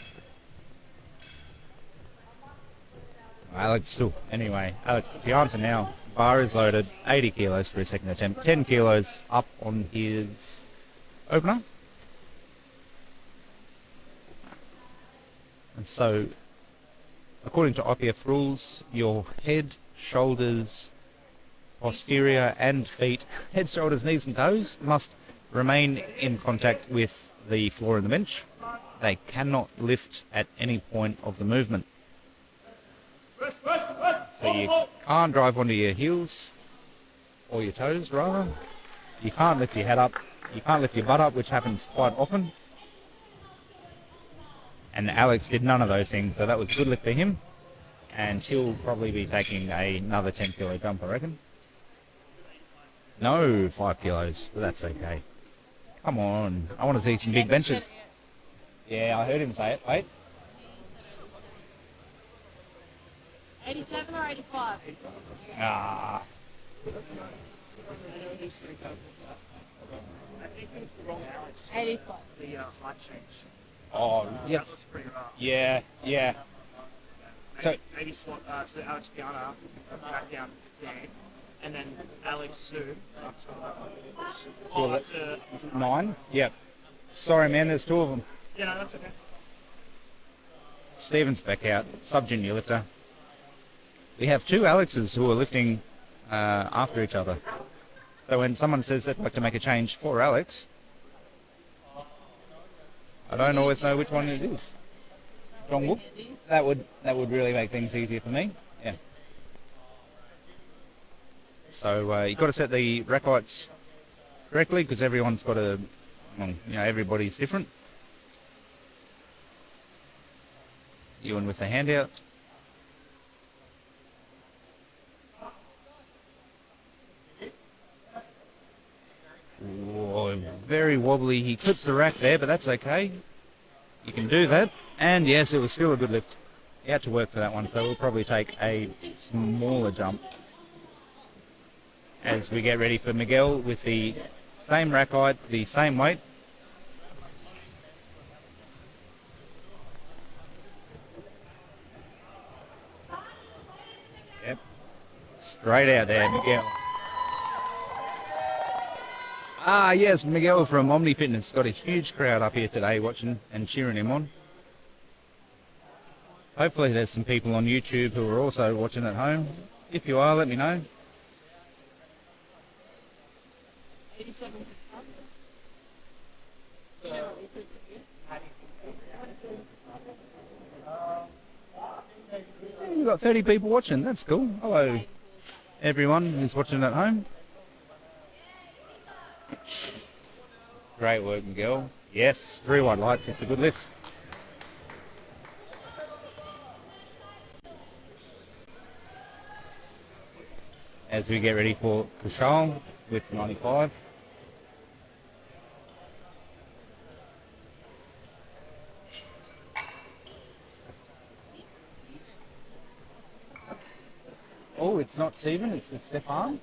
Alex, anyway, Alex Pianta now. Bar is loaded, 80 kilos for his second attempt, 10 kilos up on his opener. And so, according to IPF rules, your head, shoulders, posterior and feet, head, shoulders, knees and toes must remain in contact with the floor of the bench. They cannot lift at any point of the movement. So you can't drive onto your heels, or your toes rather. You can't lift your head up. You can't lift your butt up, which happens quite often. And Alex did none of those things, so that was a good lift for him. And he'll probably be taking another 10 kilo jump, I reckon. No, 5 kilos, but that's okay. Come on, I want to see some big benches. Yeah, I heard him say it. Wait. 87 or 85? Ah. I think it's the wrong Alex. 85. The height change. Oh, That yes. looks pretty rough. Yeah, yeah. So, Maybe swap so Alex Piana back down there, and then Alex Sue up to 9? Yep. Sorry, man, there's 2 of them. Yeah, no, that's okay. Stephen's back out, sub-junior lifter. We have 2 Alexes who are lifting after each other. So when someone says they'd like to make a change for Alex, I don't always know which one it is. John Wook? That would really make things easier for me. Yeah. So you've got to set the rack heights correctly because everyone's got a, everybody's different. Ewan with the handout. Whoa, very wobbly. He clips the rack there, but that's okay. You can do that. And yes, it was still a good lift. He had to work for that one, so we'll probably take a smaller jump as we get ready for Miguel with the same rack height, the same weight. Yep. Straight out there, Miguel. Ah, yes, Miguel from Omni Fitness. Got a huge crowd up here today watching and cheering him on. Hopefully there's some people on YouTube who are also watching at home. If you are, let me know. 87. got 30 people watching. That's cool. Hello, everyone who's watching at home. Great work, Miguel. Yes, 3 white lights. It's a good lift. As we get ready for Kushal with 95. Oh, it's not Stephen, it's the Stefan.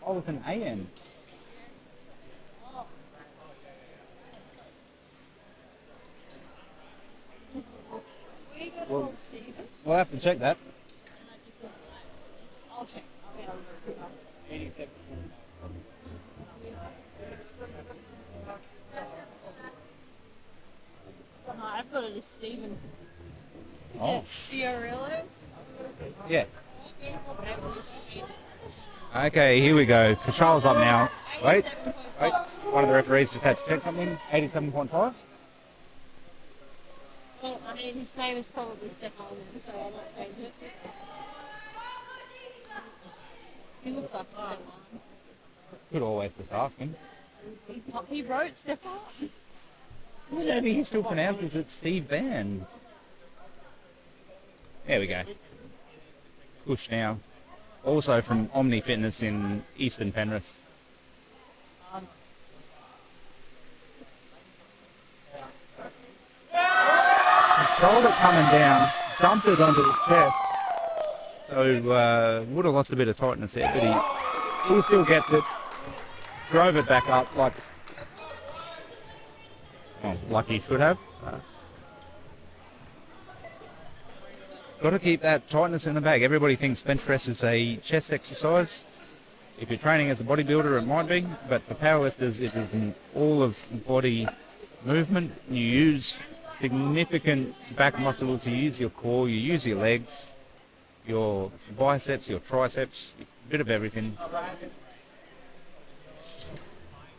Oh, with an AN. Well, we'll have to check that. I'll check. 87. No, I've got it as Stephen. Oh, Fiorillo. yeah. Okay, here we go. Kushal's up now. Wait, one of the referees just had to check something. 87.5. Well, I mean, his name is probably Stefan, so I won't change it. He looks like Stefan. Could always just ask him. He wrote Stefan. Maybe he still pronounces it Steve Van. There we go. Push now. Also from Omni Fitness in Eastern Penrith. Controlled it coming down, dumped it onto his chest. So would have lost a bit of tightness there, but he still gets it. Drove it back up like he should have. Got to keep that tightness in the bag. Everybody thinks bench press is a chest exercise. If you're training as a bodybuilder, it might be, but for powerlifters, it is an all of body movement. You use significant back muscles, you use your core, you use your legs, your biceps, your triceps, a bit of everything.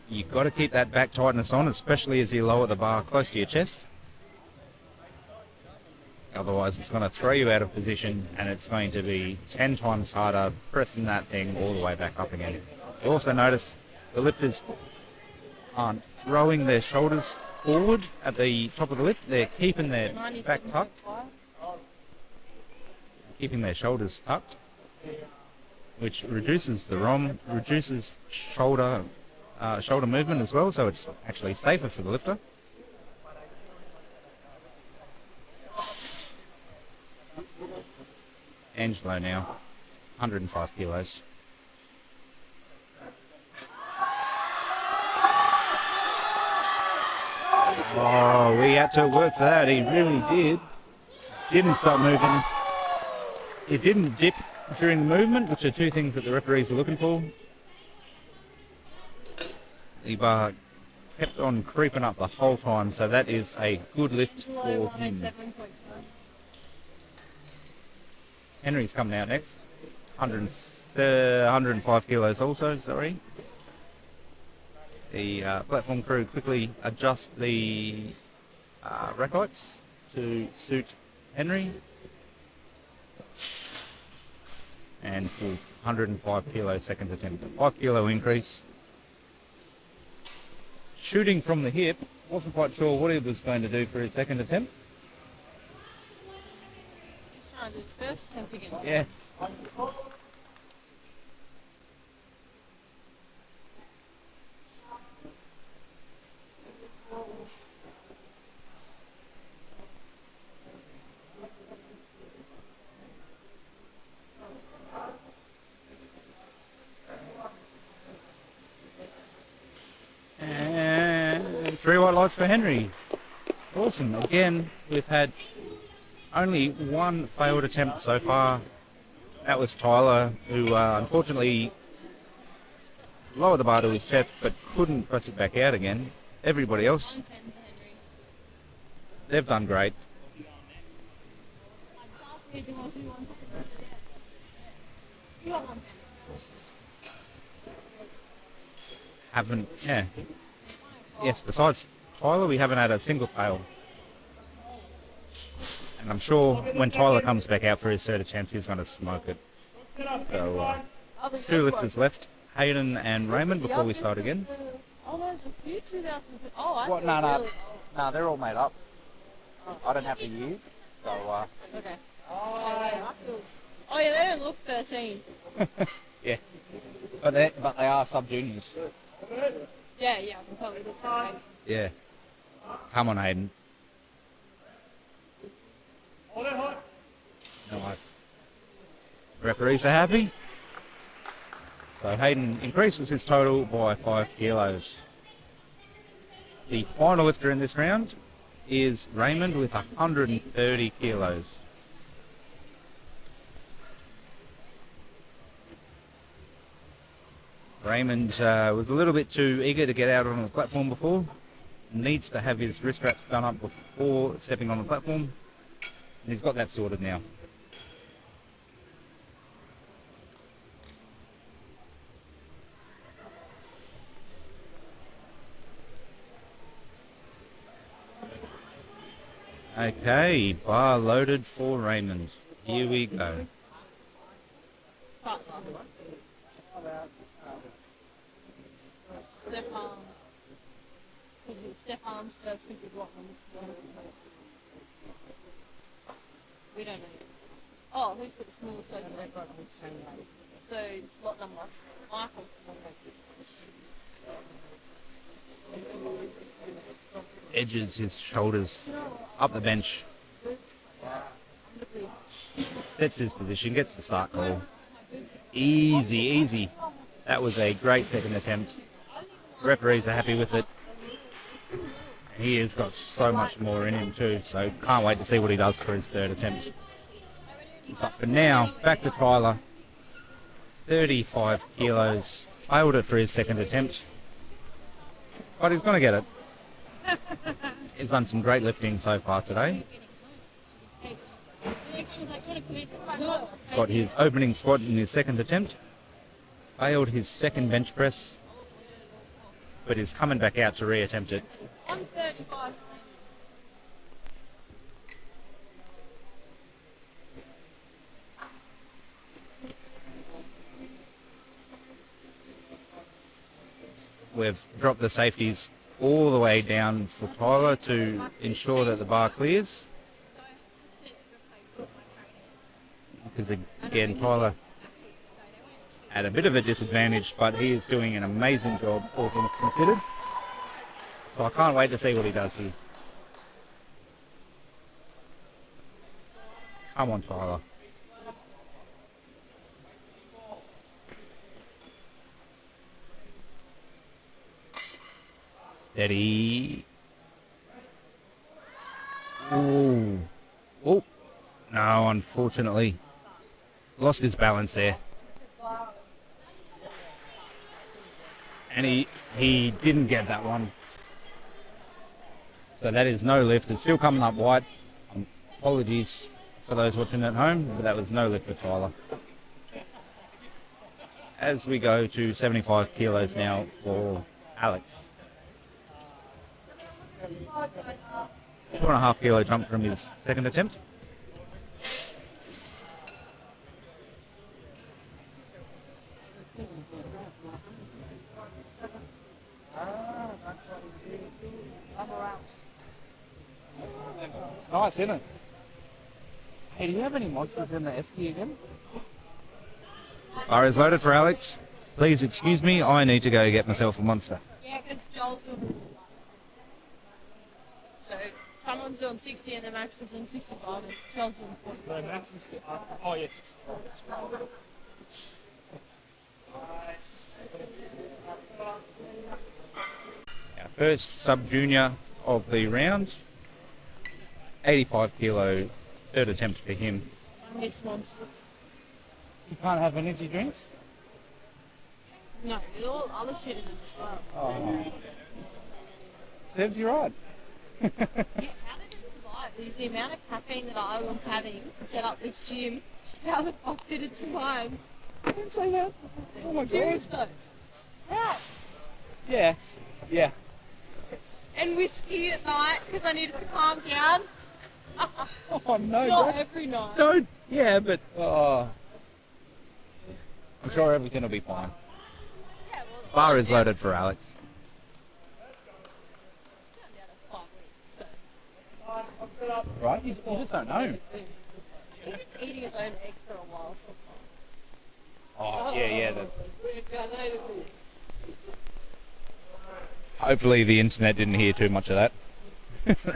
You've got to keep that back tightness on, especially as you lower the bar close to your chest. Otherwise, it's going to throw you out of position and it's going to be 10 times harder pressing that thing all the way back up again. You also notice the lifters aren't throwing their shoulders forward at the top of the lift. They're keeping their back tucked, keeping their shoulders tucked, which reduces the ROM, reduces shoulder movement as well, so it's actually safer for the lifter. Angelo now, 105 kilos. Oh, we had to work for that. He really did. Didn't stop moving. It didn't dip during the movement, which are two things that the referees are looking for. The bar kept on creeping up the whole time, so that is a good lift for him. Henry's coming out next. 105 kilos also, sorry. The platform crew quickly adjust the rack lights to suit Henry. And his 105 kilo second attempt. A 5 kilo increase. Shooting from the hip, wasn't quite sure what he was going to do for his second attempt. Trying to do the first attempt again. Yeah. And 3 white lights for Henry. Awesome. Again, we've had only one failed attempt so far. That was Tyler, who unfortunately lowered the bar to his chest but couldn't press it back out again. Everybody else, 110 for Henry. they've done great. You got one. Haven't, yeah. Yes, besides Tyler, we haven't had a single fail. And I'm sure when Tyler comes back out for his third attempt, he's going to smoke it. So, two lifters left, Hayden and Raymond, before we start again. Oh, there's a few 2000. Oh, I What? feel No, no. really No, they're all made up. I don't have to use. So, okay. Oh, yeah, oh, yeah, they don't look 13. yeah. But they are sub-juniors. Yeah, yeah, I can tell it looks like. Yeah. Come on, Hayden. Nice. Referees are happy. So Hayden increases his total by 5 kilos. The final lifter in this round is Raymond with 130 kilos. Raymond was a little bit too eager to get out on the platform before. Needs to have his wrist wraps done up before stepping on the platform. And he's got that sorted now. Okay, bar loaded for Raymond. Here we go. Stefan's first because of what we don't know. Oh, who's got the smallest open leg? So, lot number? Michael. Edges his shoulders up the bench. Sets his position, gets the start call. Easy, easy. That was a great second attempt. Referees are happy with it. He has got so much more in him too, so can't wait to see what he does for his third attempt. But for now, back to Tyler. 35 kilos. Failed it for his second attempt. But he's going to get it. He's done some great lifting so far today. Got his opening squat in his second attempt. Failed his second bench press. But is coming back out to re-attempt it. 135. We've dropped the safeties all the way down for Tyler to ensure that the bar clears. Because again, Tyler at a bit of a disadvantage, but he is doing an amazing job, all things considered. So I can't wait to see what he does here. Come on, Tyler. Steady. Ooh. Oh. No, unfortunately. Lost his balance there. And he didn't get that one. So that is no lift. It's still coming up white. Apologies for those watching at home, but that was no lift for Tyler. As we go to 75 kilos now for Alex. 2.5 kilo jump from his second attempt. It's nice, isn't it? Hey, do you have any monsters in the esky again? Bar is loaded for Alex. Please excuse me, I need to go get myself a monster. Yeah, because Joel's doing. So, someone's doing 60 and the max is doing 65 and Joel's doing 40. No, Max is. Oh, yes. Our first sub-junior of the round. 85 kilo, third attempt for him. I miss monsters. You can't have energy drinks? No, there's all other shit in it as well. Oh. Serves you right. Yeah, how did it survive? Is the amount of caffeine that I was having to set up this gym, how the fuck did it survive? Don't say that. Oh my Serious though. How? Yeah. Yeah. And whiskey at night because I needed to calm down. Oh no! Not every night. Don't. Yeah, but I'm sure everything will be fine. Yeah, well, it's Bar only is down- loaded for Alex. down to 5 weeks, so. Right? You just don't know. I think it's eating its own egg for a while, so it's fine. Oh yeah. Hopefully the internet didn't hear too much of that.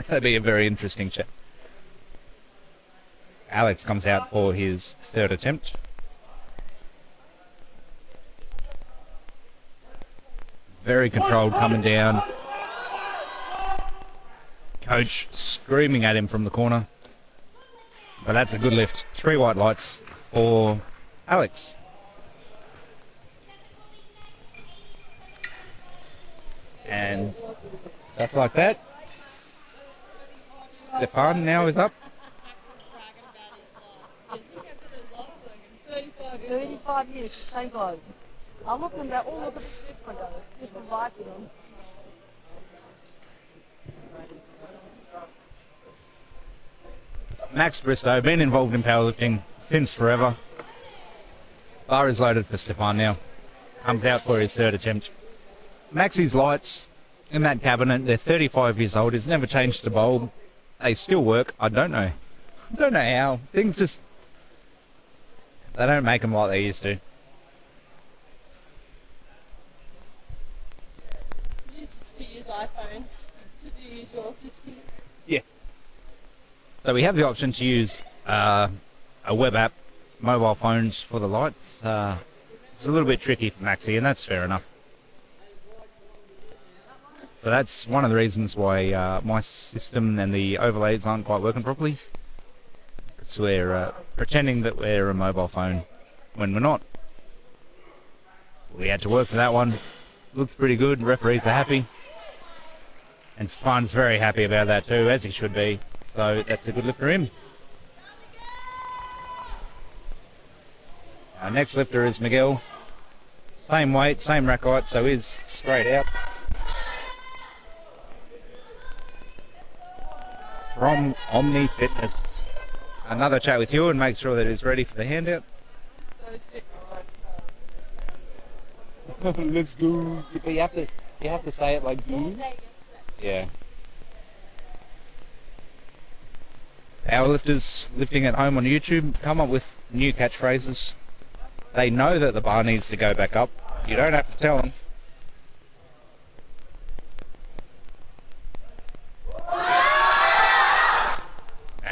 That'd be a very interesting chat. Alex comes out for his third attempt. Very controlled coming down. Coach screaming at him from the corner. But that's a good lift. 3 white lights for Alex. And just like that, Stefan now is up. Max is bragging about his lights. He goes, look at his lights working. 35 years, the same bloke. I'm looking at all of this different though. Different vibe with him. Max Bristow, been involved in powerlifting since forever. Bar is loaded for Stefan now. Comes out for his third attempt. Max's lights in that cabinet, they're 35 years old. He's never changed a bulb. They still work. I don't know. I don't know how. Things just... They don't make them like they used to. He uses to use iPhones to do your system. Yeah. So we have the option to use a web app, mobile phones for the lights. It's a little bit tricky for Maxi, and that's fair enough. So that's one of the reasons why my system and the overlays aren't quite working properly. Because we're pretending that we're a mobile phone when we're not. We had to work for that one. Looks pretty good. Referees are happy. And Stefan's very happy about that too, as he should be. So that's a good lift for him. Our next lifter is Miguel. Same weight, same rack height, so he's straight out. From Omni Fitness. Another chat with you and make sure that he's ready for the handout. Let's go. But you have to say it like All day yesterday. Yeah. Our lifters lifting at home on YouTube come up with new catchphrases. They know that the bar needs to go back up. You don't have to tell them.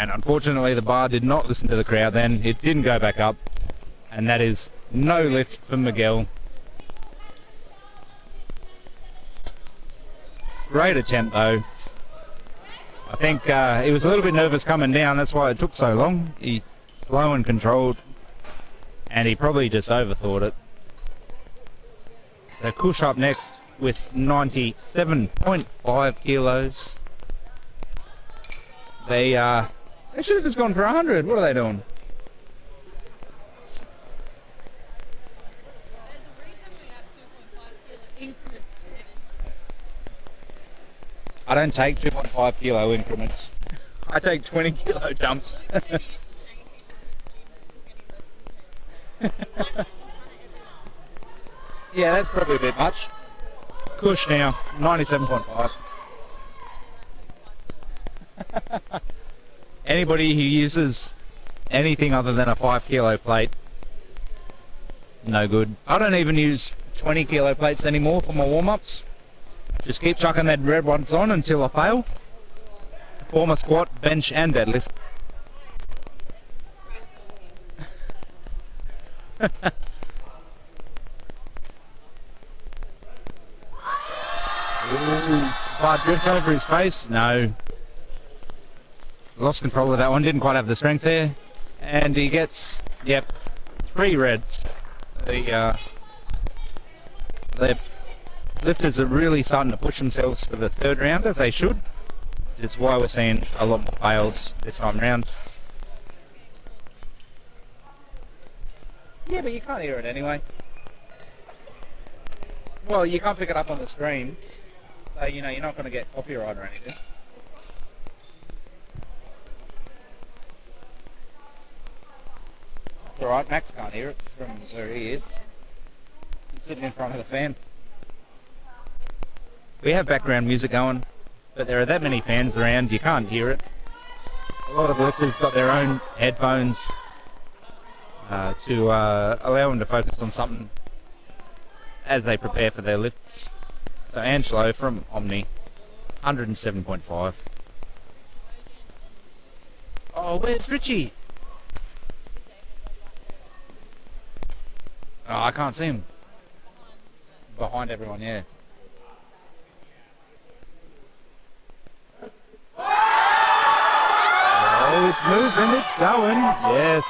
And unfortunately the bar did not listen to the crowd then. It didn't go back up. And that is no lift for Miguel. Great attempt though. I think he was a little bit nervous coming down, that's why it took so long. He slow and controlled, and he probably just overthought it. So Kush up next with 97.5 kilos. They should have just gone for 100. What are they doing? There's a reason we have 2.5 kilo increments. I don't take 2.5 kilo increments. I take 20 kilo jumps. Luke said he used to shame people in his gym that took any less than 10. Yeah, that's probably a bit much. Kush now, 97.5. Anybody who uses anything other than a 5 kilo plate, no good. I don't even use 20 kilo plates anymore for my warm-ups. Just keep chucking that red ones on until I fail. For my squat, bench and deadlift. Ooh, bar drifts over his face. No. Lost control of that one. Didn't quite have the strength there. And he gets, yep, 3 reds. The lifters are really starting to push themselves for the third round, as they should. That's why we're seeing a lot more fails this time round. Yeah, but you can't hear it anyway. Well, you can't pick it up on the stream, so you know you're not going to get copyright or anything. It's alright, Max can't hear it from where he is. He's sitting in front of the fan. We have background music going, but there are that many fans around, you can't hear it. A lot of lifters got their own headphones to allow them to focus on something as they prepare for their lifts. So Angelo from Omni, 107.5. Oh, where's Richie? Oh, I can't see him. Behind everyone, yeah. Oh, it's moving, it's going. Yes.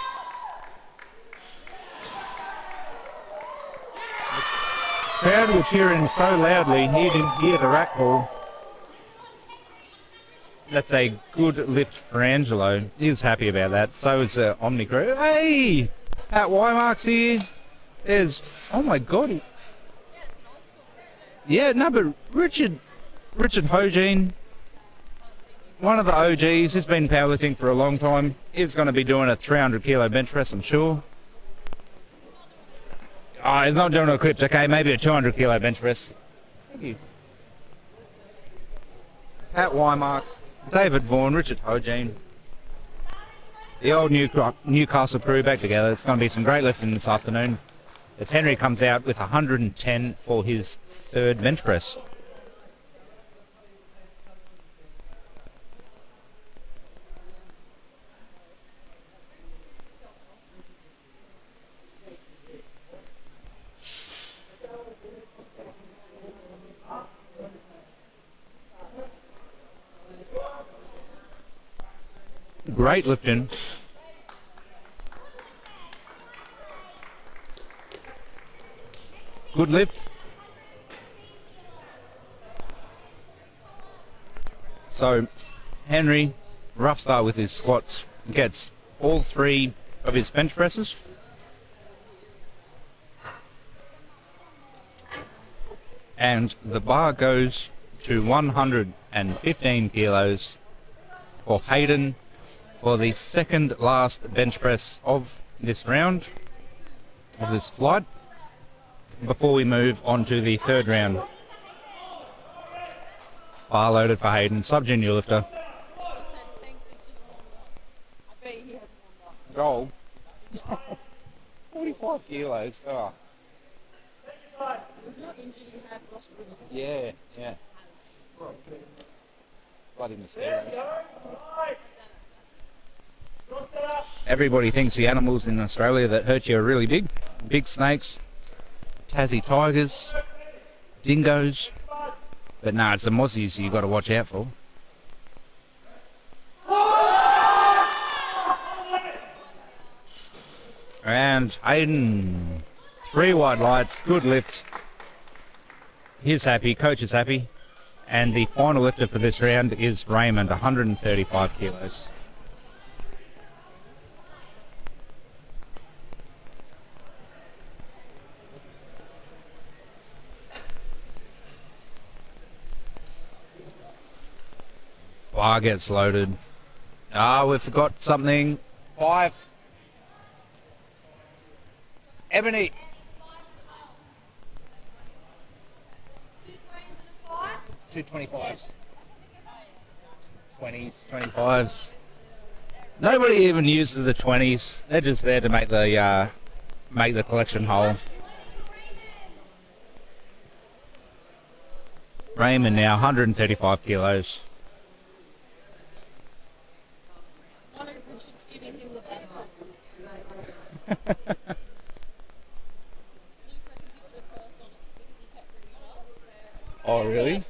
The crowd were cheering so loudly, he didn't hear the rack call. That's a good lift for Angelo. He's happy about that. So is the Omni crew. Hey! Pat Wymark's here. There's... Oh my god. Yeah, no, but Richard Hogine, one of the OGs, he's been powerlifting for a long time. He's going to be doing a 300 kilo bench press, I'm sure. Oh, he's not doing a clip, okay, maybe a 200 kilo bench press. Thank you. Pat Wymark, David Vaughan, Richard Hogine. The old Newcastle crew back together. It's going to be some great lifting this afternoon as Henry comes out with 110 for his third bench press. Great lifting. Good lift. So Henry, rough start with his squats, gets all three of his bench presses. And the bar goes to 115 kilos for Hayden for the second last bench press of this round, of this flight, before we move on to the third round. Bar loaded for Hayden, sub-junior lifter. Joel. 45 kilos. Oh. Yeah, yeah. Bloody mosquito. Everybody thinks the animals in Australia that hurt you are really big. Big snakes, Tassie tigers, dingoes. But nah, it's the mozzies you got to watch out for. And Hayden, 3 wide lights, good lift. He's happy, coach is happy. And the final lifter for this round is Raymond, 135 kilos. Bar gets loaded. Ah, we forgot something. 5. Ebony. 225s. 20s, 25s. Nobody even uses the 20s. They're just there to make the collection whole. Raymond now 135 kilos. Richard's giving him the bad Oh, really?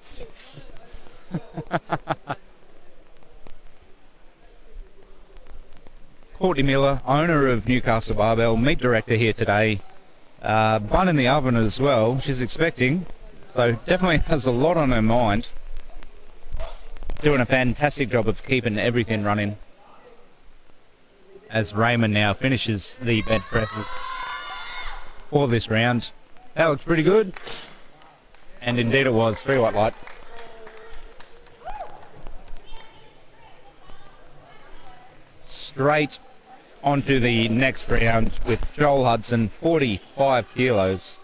Courtney Miller, owner of Newcastle Barbell, meat director here today. Bun in the oven as well, she's expecting. So definitely has a lot on her mind. Doing a fantastic job of keeping everything running. As Raymond now finishes the bench presses for this round. That looks pretty good. And indeed it was, 3 white lights. Straight on to the next round with Joel Hudson, 45 kilos.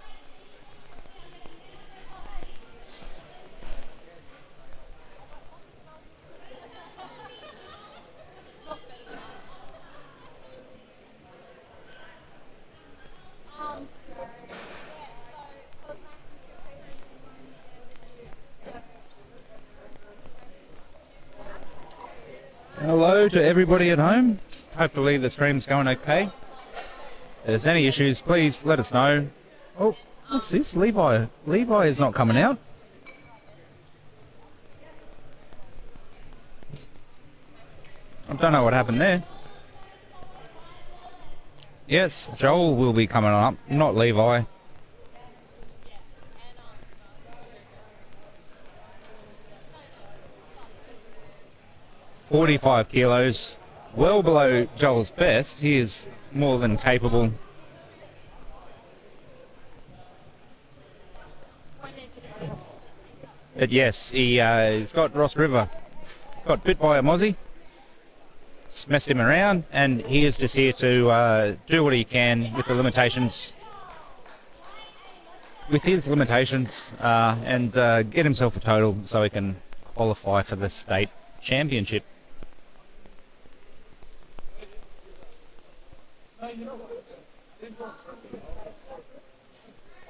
Hello to everybody at home. Hopefully the stream's going okay. If there's any issues, please let us know. Oh, what's this? Levi. Levi is not coming out. I don't know what happened there. Yes, Joel will be coming up, not Levi. "45 kilos, well below Joel's best. He is more than capable. But yes, he's got Ross River. Got bit by a mozzie. It's messed him around, and he is just here to do what he can with the limitations. With his limitations, and get himself a total so he can qualify for the state championship.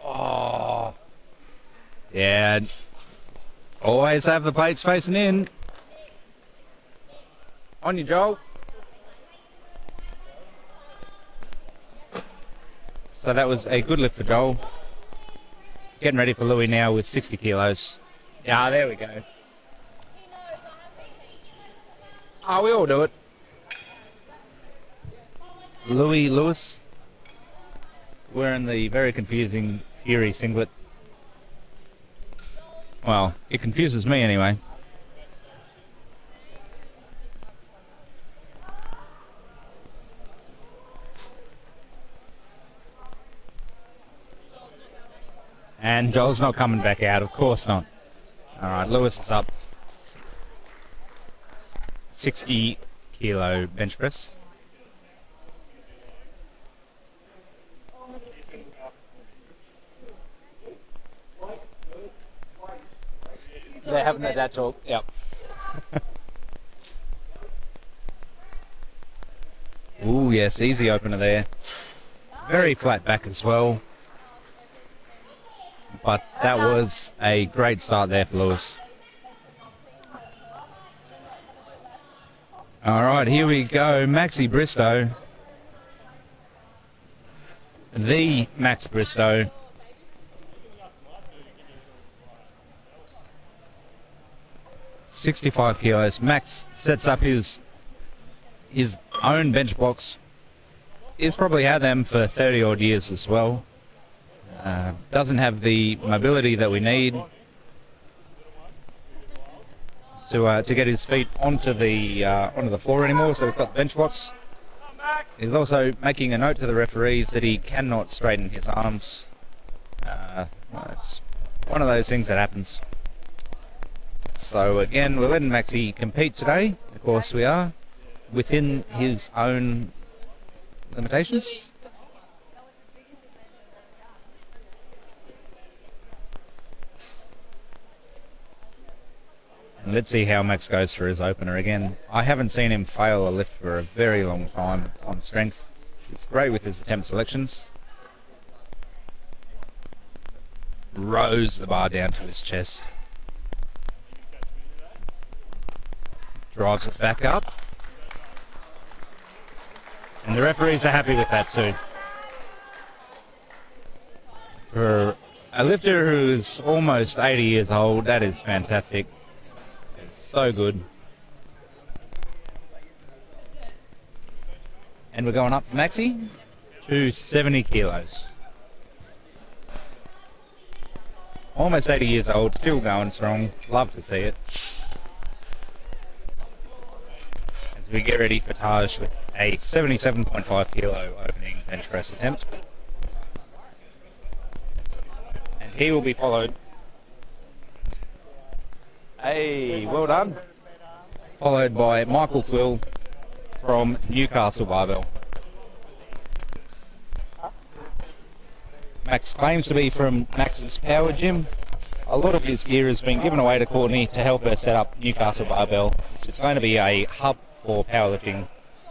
Oh, yeah. Always have the plates facing in. On you, Joel. So that was a good lift for Joel. Getting ready for Louis now with 60 kilos. Yeah, there we go. Oh, we all do it. Louis Lewis, wearing the very confusing Fury singlet. Well, it confuses me anyway. And Joel's not coming back out, of course not. Alright, Lewis is up. 60 kilo bench press. They're having that talk, yep. Ooh, yes, easy opener there. Very flat back as well. But that was a great start there for Lewis. Alright, here we go. Maxi Bristow. The Max Bristow. "65 kilos. Max sets up his own bench blocks. He's probably had them for 30 odd years as well. Doesn't have the mobility that we need to get his feet onto the floor anymore, so he's got bench blocks. He's also making a note to the referees that he cannot straighten his arms. It's one of those things that happens. So again, we're letting Maxi compete today. Of course we are, within his own limitations. And let's see how Max goes for his opener again. I haven't seen him fail a lift for a very long time on strength. It's great with his attempt selections. Rows the bar down to his chest. Drives it back up. And the referees are happy with that too. For a lifter who's almost 80 years old, that is fantastic. It's so good. And we're going up for Maxi to 70 kilos. Almost 80 years old, still going strong. Love to see it. As we get ready for Taj with a 77.5 kilo opening bench press attempt. And he will be followed. Hey, well done. Followed by Michael Quill from Newcastle Barbell. Max claims to be from Max's Power Gym. A lot of his gear has been given away to Courtney to help her set up Newcastle Barbell, which is going to be a hub for powerlifting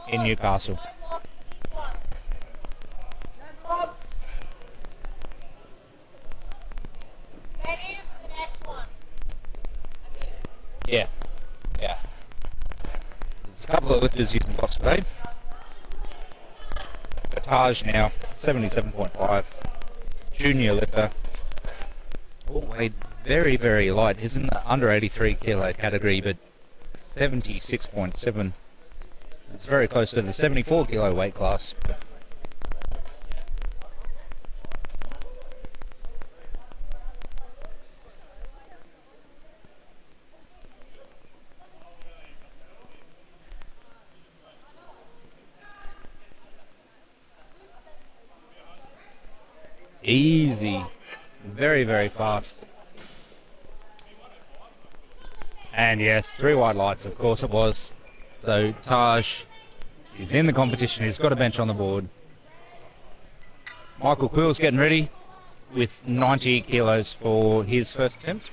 in Newcastle. Ready for the next one. Yeah. There's a couple of lifters using blocks today. Taj now, 77.5. Junior lifter. Oh, weighed very, very light. He's in the under 83 kilo category, but 76.7. It's very close to the 74 kilo weight class. Easy. Very, very fast. And yes, 3 white lights, of course it was. So Taj is in the competition. He's got a bench on the board. Michael Quill's getting ready with 90 kilos for his first attempt.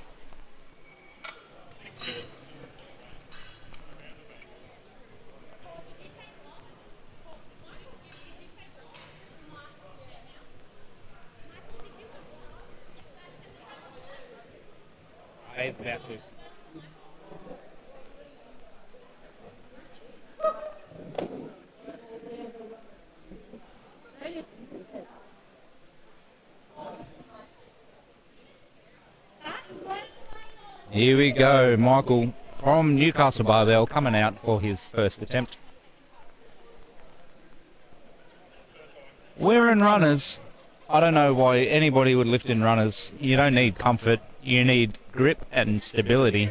He's about to. Here we go, Michael from Newcastle Barbell coming out for his first attempt. We're in runners. I don't know why anybody would lift in runners. You don't need comfort, you need grip and stability.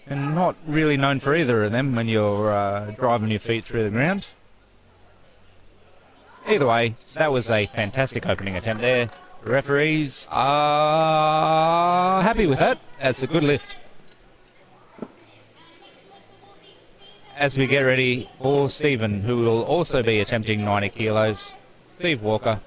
And not really known for either of them when you're driving your feet through the ground. Either way, that was a fantastic opening attempt there. The referees are happy with that. That's a good lift. As we get ready for Stephen, who will also be attempting 90 kilos, Steve Walker.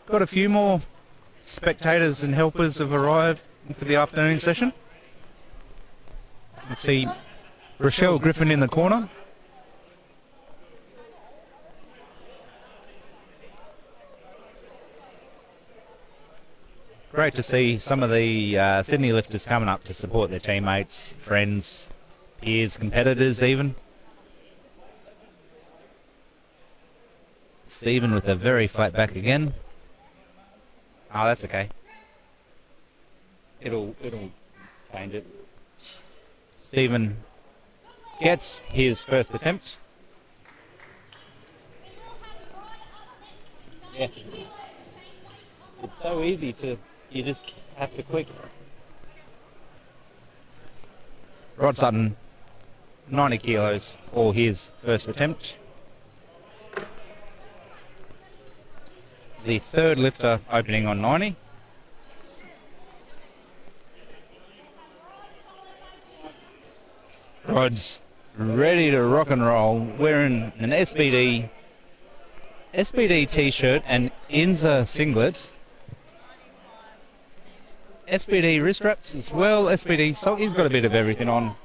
Got a few more spectators and helpers have arrived for the afternoon session. You see Rochelle Griffin in the corner. Great to see some of the Sydney lifters coming up to support their teammates, friends, peers, competitors even. Stephen with a very flat back again. Oh, that's okay. It'll change it. Stephen gets his first attempt. Yeah. It's so easy you just have to click. Rod Sutton, 90 kilos for his first attempt. The third lifter opening on 90. Rod's ready to rock and roll, wearing an SBD t-shirt and Inza singlet. SBD wrist wraps as well, SBD sock. He's got a bit of everything on.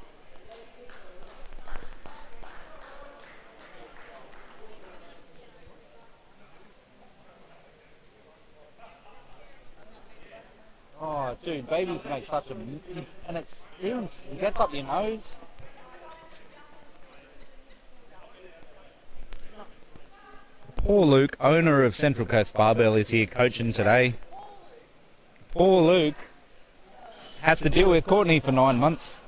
Oh, dude, babies make such a... And it gets up your nose. Poor Luke, owner of Central Coast Barbell, is here coaching today. Poor Luke has to deal with Courtney for 9 months.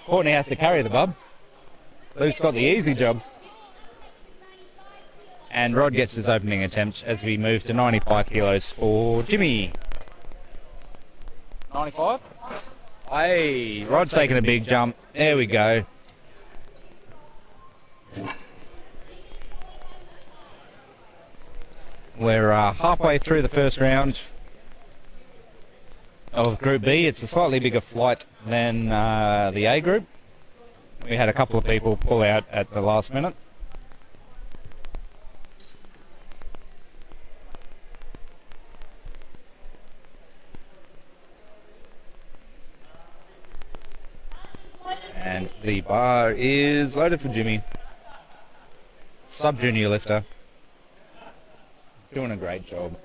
Courtney has to carry the bub. Luke's got the easy job. And Rod gets his opening attempt as we move to 95 kilos for Jimmy. 95? Hey, Rod's taking a big jump. There we go. We're halfway through the first round of Group B. It's a slightly bigger flight than the A group. We had a couple of people pull out at the last minute. And the bar is loaded for Jimmy. Sub-junior lifter. Doing a great job.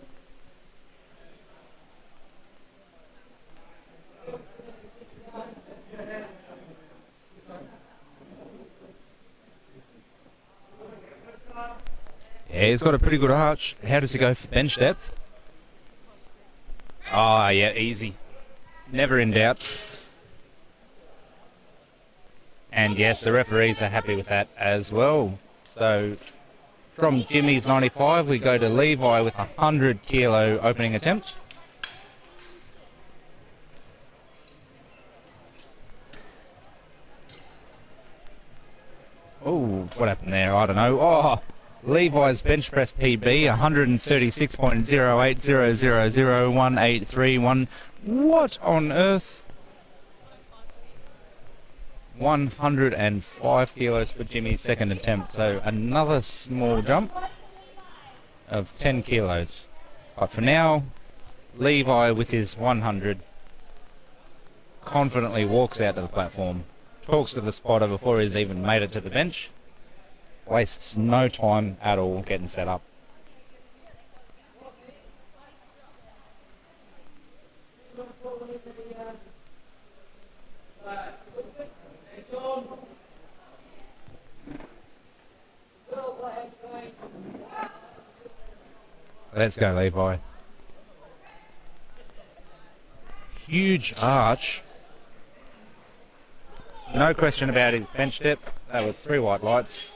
Yeah, he's got a pretty good arch. How does he go for bench depth? Oh, yeah, easy. Never in doubt. And yes, the referees are happy with that as well. So from Jimmy's 95, we go to Levi with a 100 kilo opening attempt. Oh, what happened there? I don't know. Oh, Levi's bench press PB, 136.08000183. What on earth? 105 kilos for Jimmy's second attempt. So another small jump of 10 kilos. But for now, Levi with his 100 confidently walks out to the platform, talks to the spotter before he's even made it to the bench, wastes no time at all getting set up. Let's go, Levi. Huge arch. No question about his bench depth. That was 3 white lights.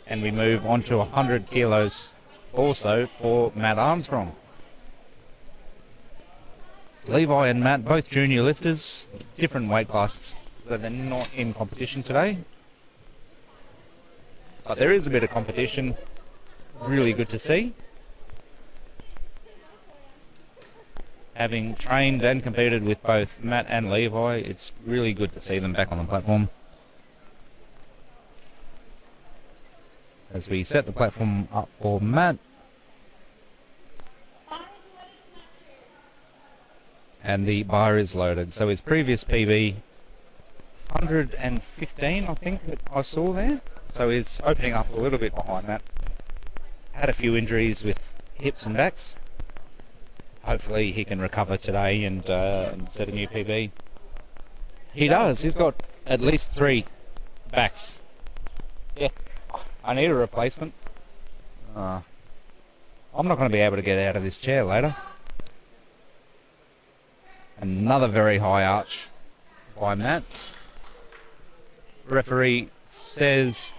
And we move on to 100 kilos also for Matt Armstrong. Levi and Matt, both junior lifters, different weight classes, so they're not in competition today. But there is a bit of competition. Really good to see. Having trained and competed with both Matt and Levi, it's really good to see them back on the platform. As we set the platform up for Matt. And the bar is loaded. So his previous PB, 115, I think that I saw there. So he's opening up a little bit behind that. Had a few injuries with hips and backs. Hopefully he can recover today and set a new PB. He does. He's got at least 3 backs. Yeah, I need a replacement. I'm not going to be able to get out of this chair later. Another very high arch by Matt. Referee says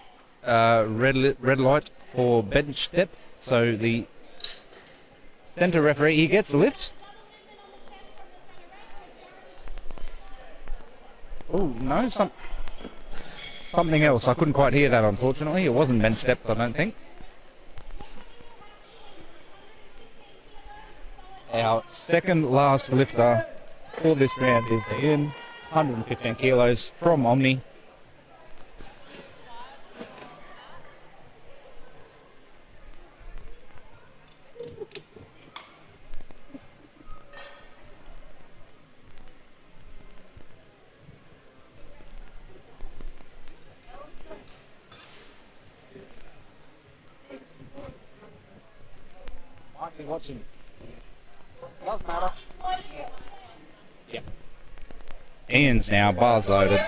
red light for bench depth. So the centre referee, he gets the lift. Oh, no, something else. I couldn't quite hear that, unfortunately. It wasn't bench depth, I don't think. Our second last lifter for this round is Ian, 115 kilos from Omni. Might be watching. Does matter. Yeah. Ian's now, bars loaded.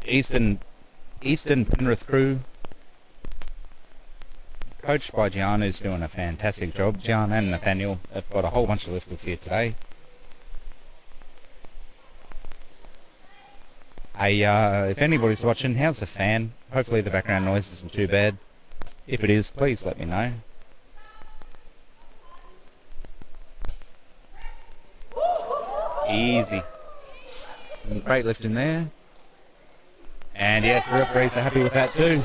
Eastern Penrith crew, coached by Gian, who's doing a fantastic job. Gian and Nathaniel have got a whole bunch of lifters here today. If anybody's watching, how's the fan? Hopefully the background noise isn't too bad. If it is, please let me know. Easy. Some great lifting there. And yes, the referees are happy with that too.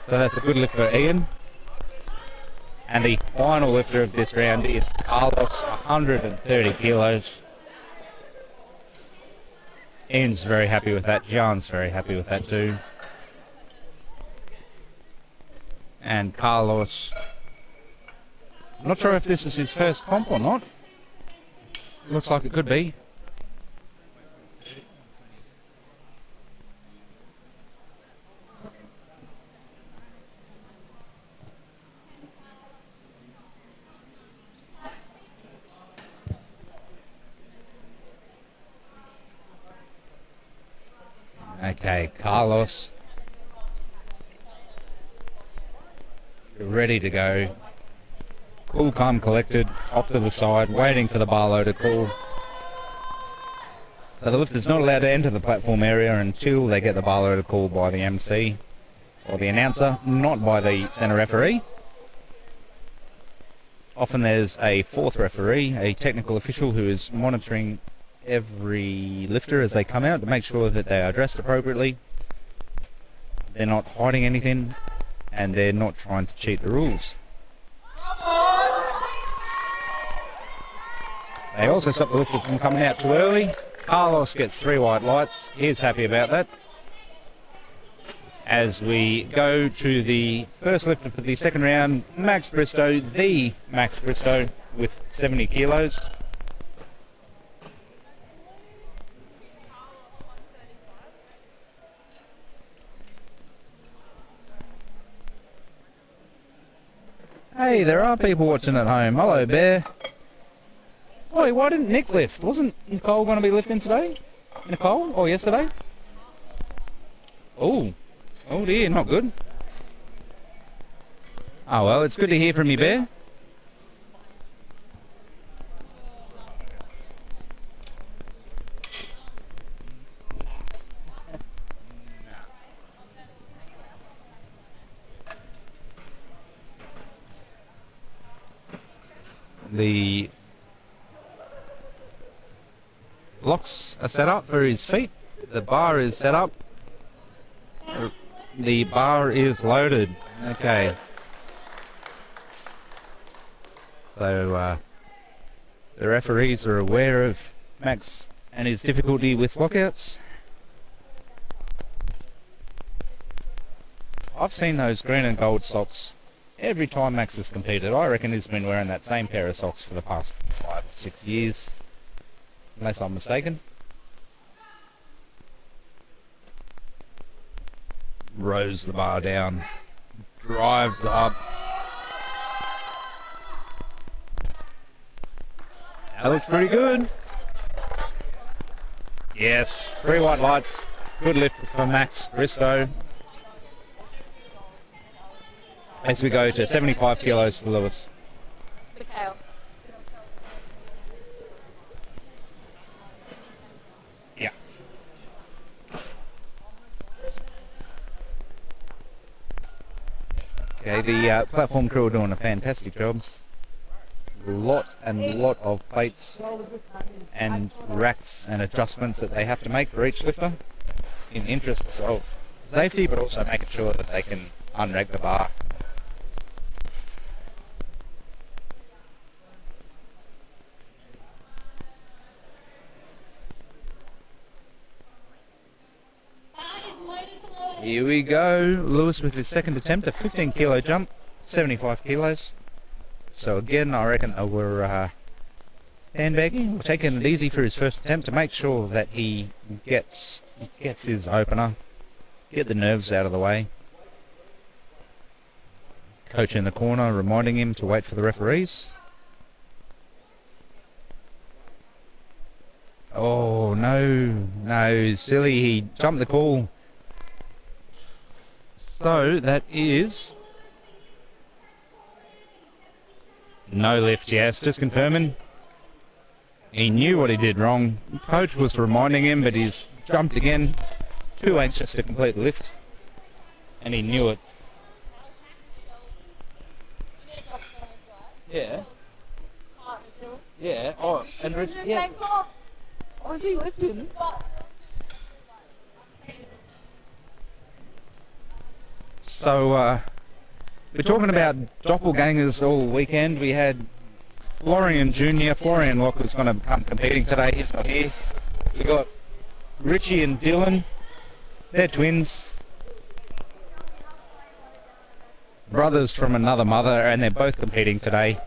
So that's a good lift for Ian. And the final lifter of this round is Carlos, 130 kilos. Ian's very happy with that. John's very happy with that too. And Carlos, I'm not sure if this is his first comp or not. Looks like it could be. Okay, Carlos, ready to go. Cool, calm, collected, off to the side, waiting for the bar load to cool. So the lifter's not allowed to enter the platform area until they get the bar load called by the MC or the announcer, not by the centre referee. Often there's a fourth referee, a technical official who is monitoring every lifter as they come out to make sure that they are dressed appropriately, they're not hiding anything, and they're not trying to cheat the rules. They also stop the lifter from coming out too early. Carlos gets 3 white lights. He's happy about that. As we go to the first lifter for the second round, Max Bristow, the Max Bristow, with 70 kilos. Hey, there are people watching at home. Hello, Bear. Oi, why didn't Nick lift? Wasn't Nicole going to be lifting today? Nicole? Or yesterday? Oh. Oh dear, not good. Oh well, it's good to hear from you, Bear. The blocks are set up for his feet. The bar is set up. The bar is loaded. Okay. So the referees are aware of Max and his difficulty with lockouts. I've seen those green and gold socks every time Max has competed. I reckon he's been wearing that same pair of socks for the past 5 or 6 years, unless I'm mistaken. Rows the bar down, drives up. That looks pretty good. Yes, 3 white lights. Good lift for Max Bristow. As we go to 75 kilos for Lewis. Mikhail. Yeah. Okay, the platform crew are doing a fantastic job. Lot of plates and racks and adjustments that they have to make for each lifter in interests of safety, but also making sure that they can unreg the bar. Here we go, Lewis with his second attempt, a 15 kilo jump, 75 kilos. So again, I reckon they were sandbagging, or taking it easy for his first attempt to make sure that he gets his opener, get the nerves out of the way. Coach in the corner reminding him to wait for the referees. Oh no, silly, he jumped the call. So that is no lift, yes, just confirming. He knew what he did wrong. Coach was reminding him, but he's jumped again. Too anxious to complete the lift. And he knew it. Yeah. Yeah. Oh, and Rich, yeah. Oh, is he lifting? So, we're talking about doppelgangers all weekend. We had Florian Jr., Florian Locke was going to come competing today. He's not here. We got Richie and Dylan. They're twins. Brothers from another mother, and they're both competing today.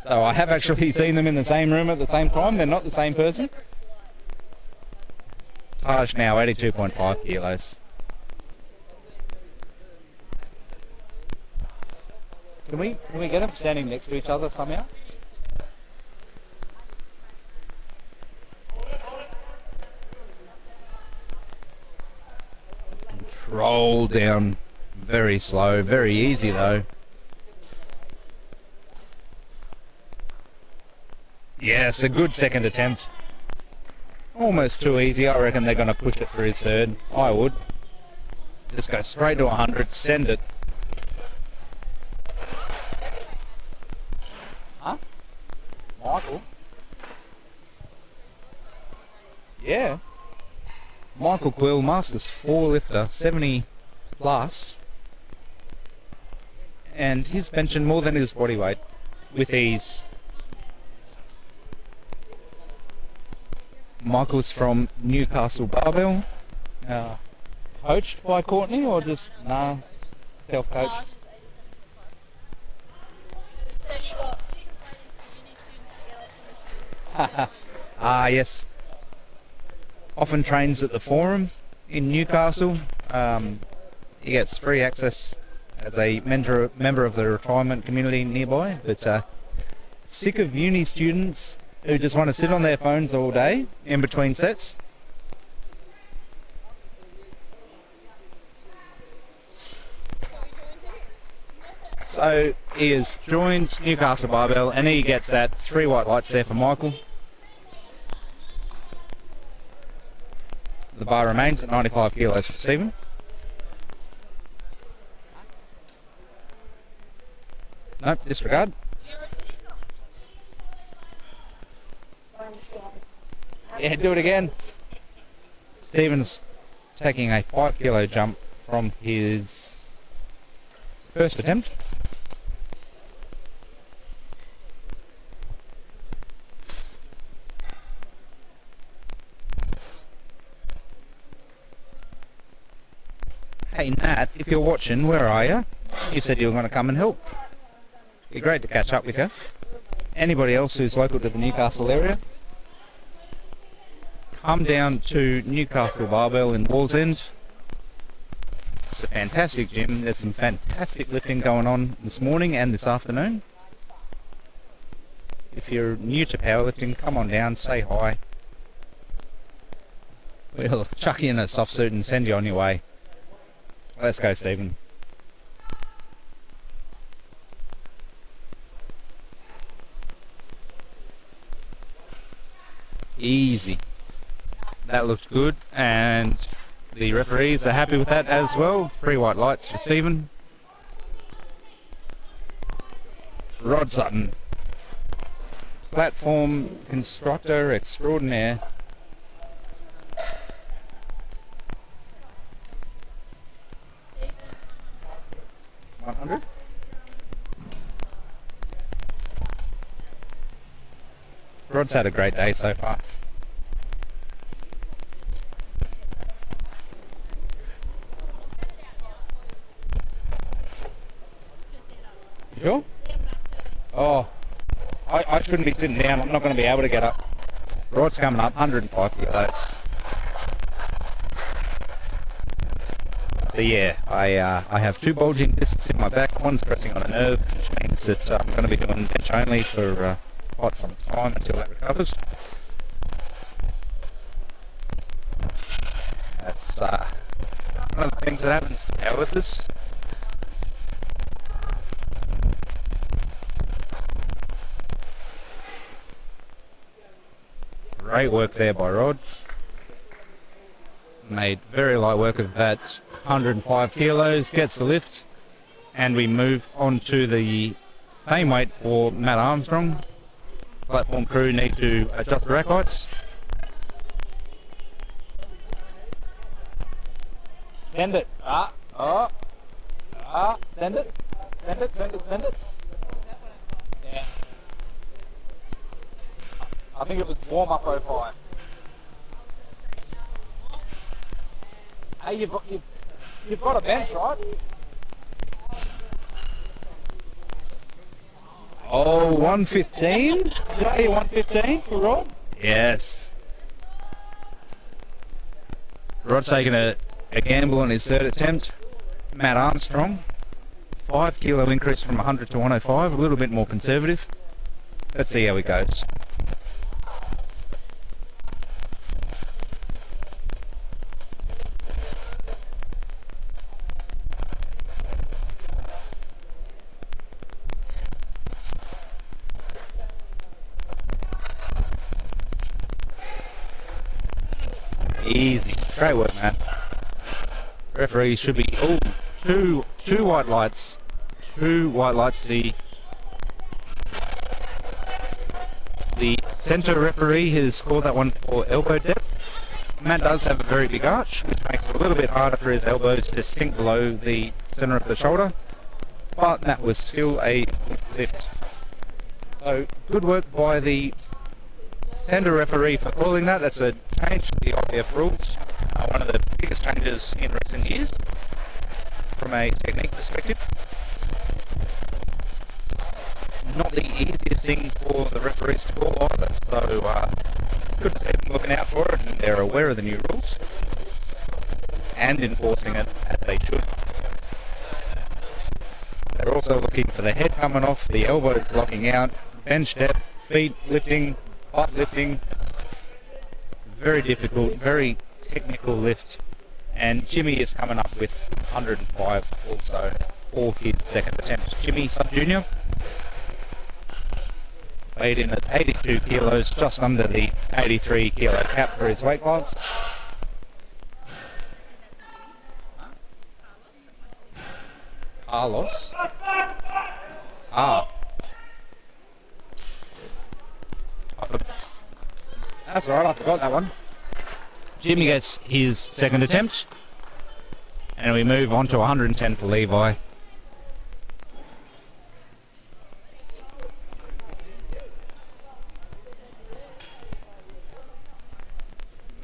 So I have actually seen them in the same room at the same time. They're not the same person. Taj now 82.5 kilos. Can we get them standing next to each other somehow? Control down, very slow, very easy though. Yes, a good second attempt. Almost too easy. I reckon they're going to push it for his third. I would. Just go straight to 100, send it. Huh? Michael? Yeah. Michael Quill, Masters 4 lifter, 70 plus. And he's benching more than his body weight with ease. Michael's from Newcastle Barbell. Coached by Courtney or just, nah, self-coached? So you got secret uni students to get us permission. Ah, yes. Often trains at the Forum in Newcastle. He gets free access as a member of the retirement community nearby. But sick of uni students who just want to sit on their phones all day in between sets. So he has joined Newcastle Barbell and he gets that 3 white lights there for Michael. The bar remains at 95 kilos for Stephen. Nope, disregard. Yeah, do it again. Stephen's taking a 5 kilo jump from his first attempt. Hey Nat, if you're watching, where are you? You said you were going to come and help. It'd be great to catch up with you. Anybody else who's local to the Newcastle area, come down to Newcastle Barbell in Wallsend. It's a fantastic gym. There's some fantastic lifting going on this morning and this afternoon. If you're new to powerlifting, come on down, say hi. We'll chuck you in a soft suit and send you on your way. Let's go, Stephen. Easy. That looks good, and the referees are happy with that as well. 3 white lights for Stephen. Rod Sutton, platform constructor extraordinaire. $100. Rod's had a great day so far. Sure? Oh, I shouldn't be sitting down. I'm not going to be able to get up. Rod's coming up, 105 kilos. So yeah, I have 2 bulging discs in my back. One's pressing on a nerve, which means that I'm going to be doing bench only for quite some time until that recovers. That's one of the things that happens to powerlifters. Great work there by Rod. Made very light work of that 105 kilos, gets the lift, and we move on to the same weight for Matt Armstrong. Platform crew need to adjust the rack heights. Send it. Send it. Send it, send it, send it. Yeah. I think it was warm up 05. Hey, you've got a bench, right? Oh, 115? Did I hear 115 for Rod? Yes. Rod's taking a gamble on his third attempt. Matt Armstrong. 5 kilo increase from 100 to 105, a little bit more conservative. Let's see how it goes. Easy. Great work, man. Referee should be... Oh, two white lights. 2 white lights. The centre referee has scored that one for elbow depth. Matt does have a very big arch, which makes it a little bit harder for his elbows to sink below the centre of the shoulder. But that was still a lift. So, good work by the centre referee for calling that. That's a change to the IBF rules. One of the biggest changes in recent years from a technique perspective. Not the easiest thing for the referees to call either, so it's good to see them looking out for it, and they're aware of the new rules and enforcing it as they should. They're also looking for the head coming off, the elbows locking out, bench depth, feet lifting, butt lifting. Very difficult, very technical lift, and Jimmy is coming up with 105 also for his second attempt. Jimmy, sub-junior, weighed in at 82 kilos, just under the 83 kilo cap for his weight class. Carlos? That's alright, I forgot that one. Jimmy gets his second attempt, and we move on to 110 for Levi.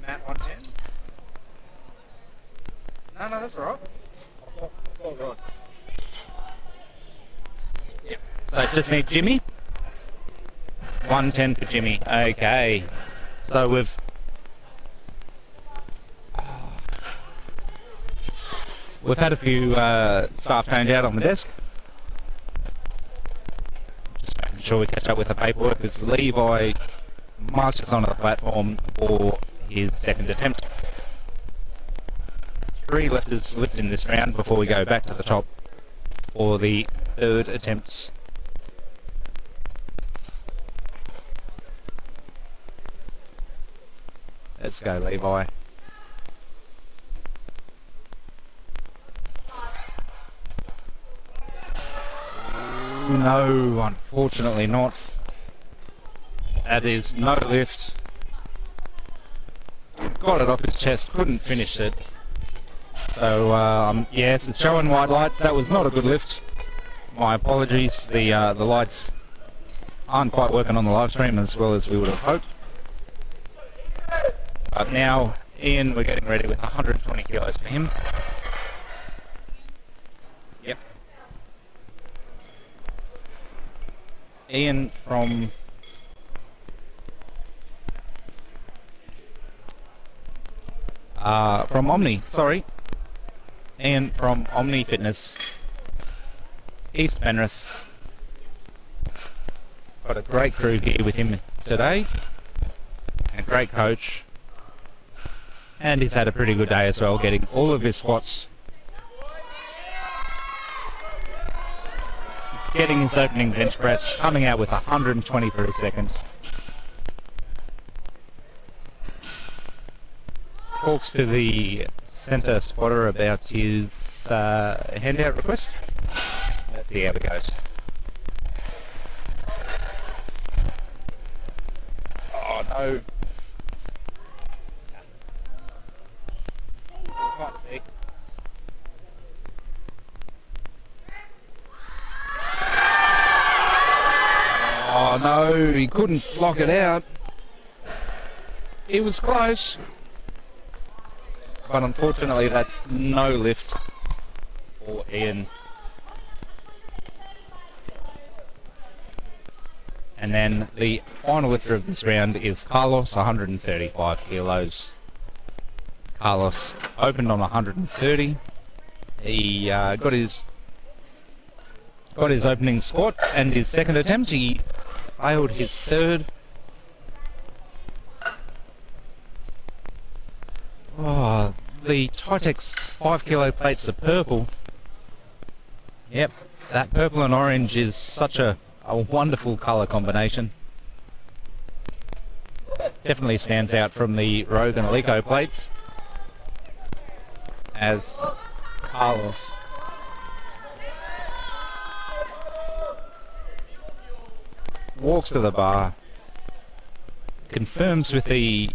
Matt, 110. No, that's alright. Oh, God. Yep. So just need Jimmy. 110 for Jimmy. Okay. So we've had a few staff turned out on the desk. Just making sure we catch up with the paperwork as Levi marches onto the platform for his second attempt. 3 lifters lift in this round before we go back to the top for the third attempt. Let's go, Levi. No, unfortunately not. That is no lift. Got it off his chest, couldn't finish it. So, yes, it's showing white lights. That was not a good lift. My apologies. The lights aren't quite working on the live stream as well as we would have hoped. But now, Ian, we're getting ready with 120 kilos for him. Yep. Ian from Omni, sorry. Ian from Omni Fitness, East Penrith. Got a great crew here with him today. A great coach. And he's had a pretty good day as well, getting all of his squats. Getting his opening bench press, coming out with 120 for his second. Talks to the centre spotter about his handout request. Let's see how it goes. Oh no. Can't see. no, he couldn't block it out. He was close. But unfortunately, that's no lift for Ian. And then the final lifter of this round is Carlos, 135 kilos. Carlos opened on 130. He got his opening squat and his second attempt. He failed his third. Oh, the Titex 5 kilo plates are purple. Yep, that purple and orange is such a wonderful colour combination. Definitely stands out from the Rogue and Alico plates. As Carlos walks to the bar, confirms with the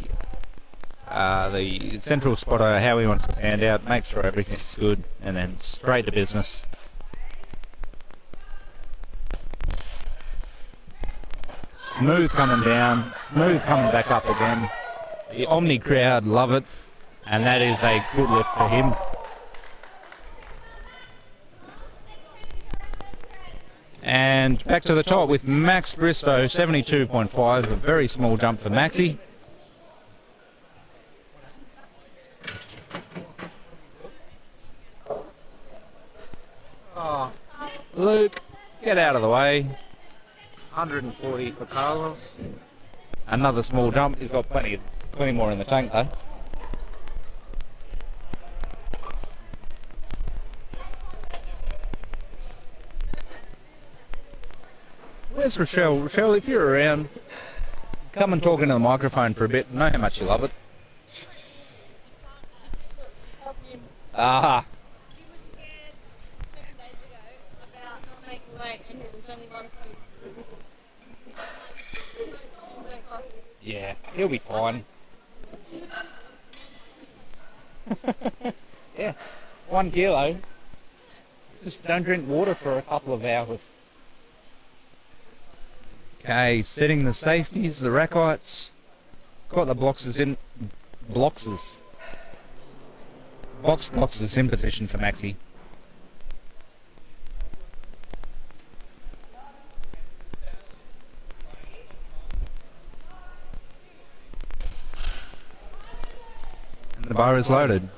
central spotter how he wants to stand out, makes sure everything's good, and then straight to business. Smooth coming down, smooth coming back up again. The Omni crowd love it, and that is a good lift for him. And back to the top with Max Bristow, 72.5, a very small jump for Maxi. Oh, Luke, get out of the way. 140 for Carlos. Another small jump. He's got plenty more in the tank though. Where's Rochelle? Rochelle, if you're around, come and talk into the microphone for a bit. I know how much you love it. Ah. He was scared 7 days ago about not making weight, and it was only 1 food. Yeah, he'll be fine. Yeah, 1 kilo. Just don't drink water for a couple of hours. Okay, setting the safeties, the rack heights. Got the boxes in. Boxes in position for Maxi. And the bar is loaded.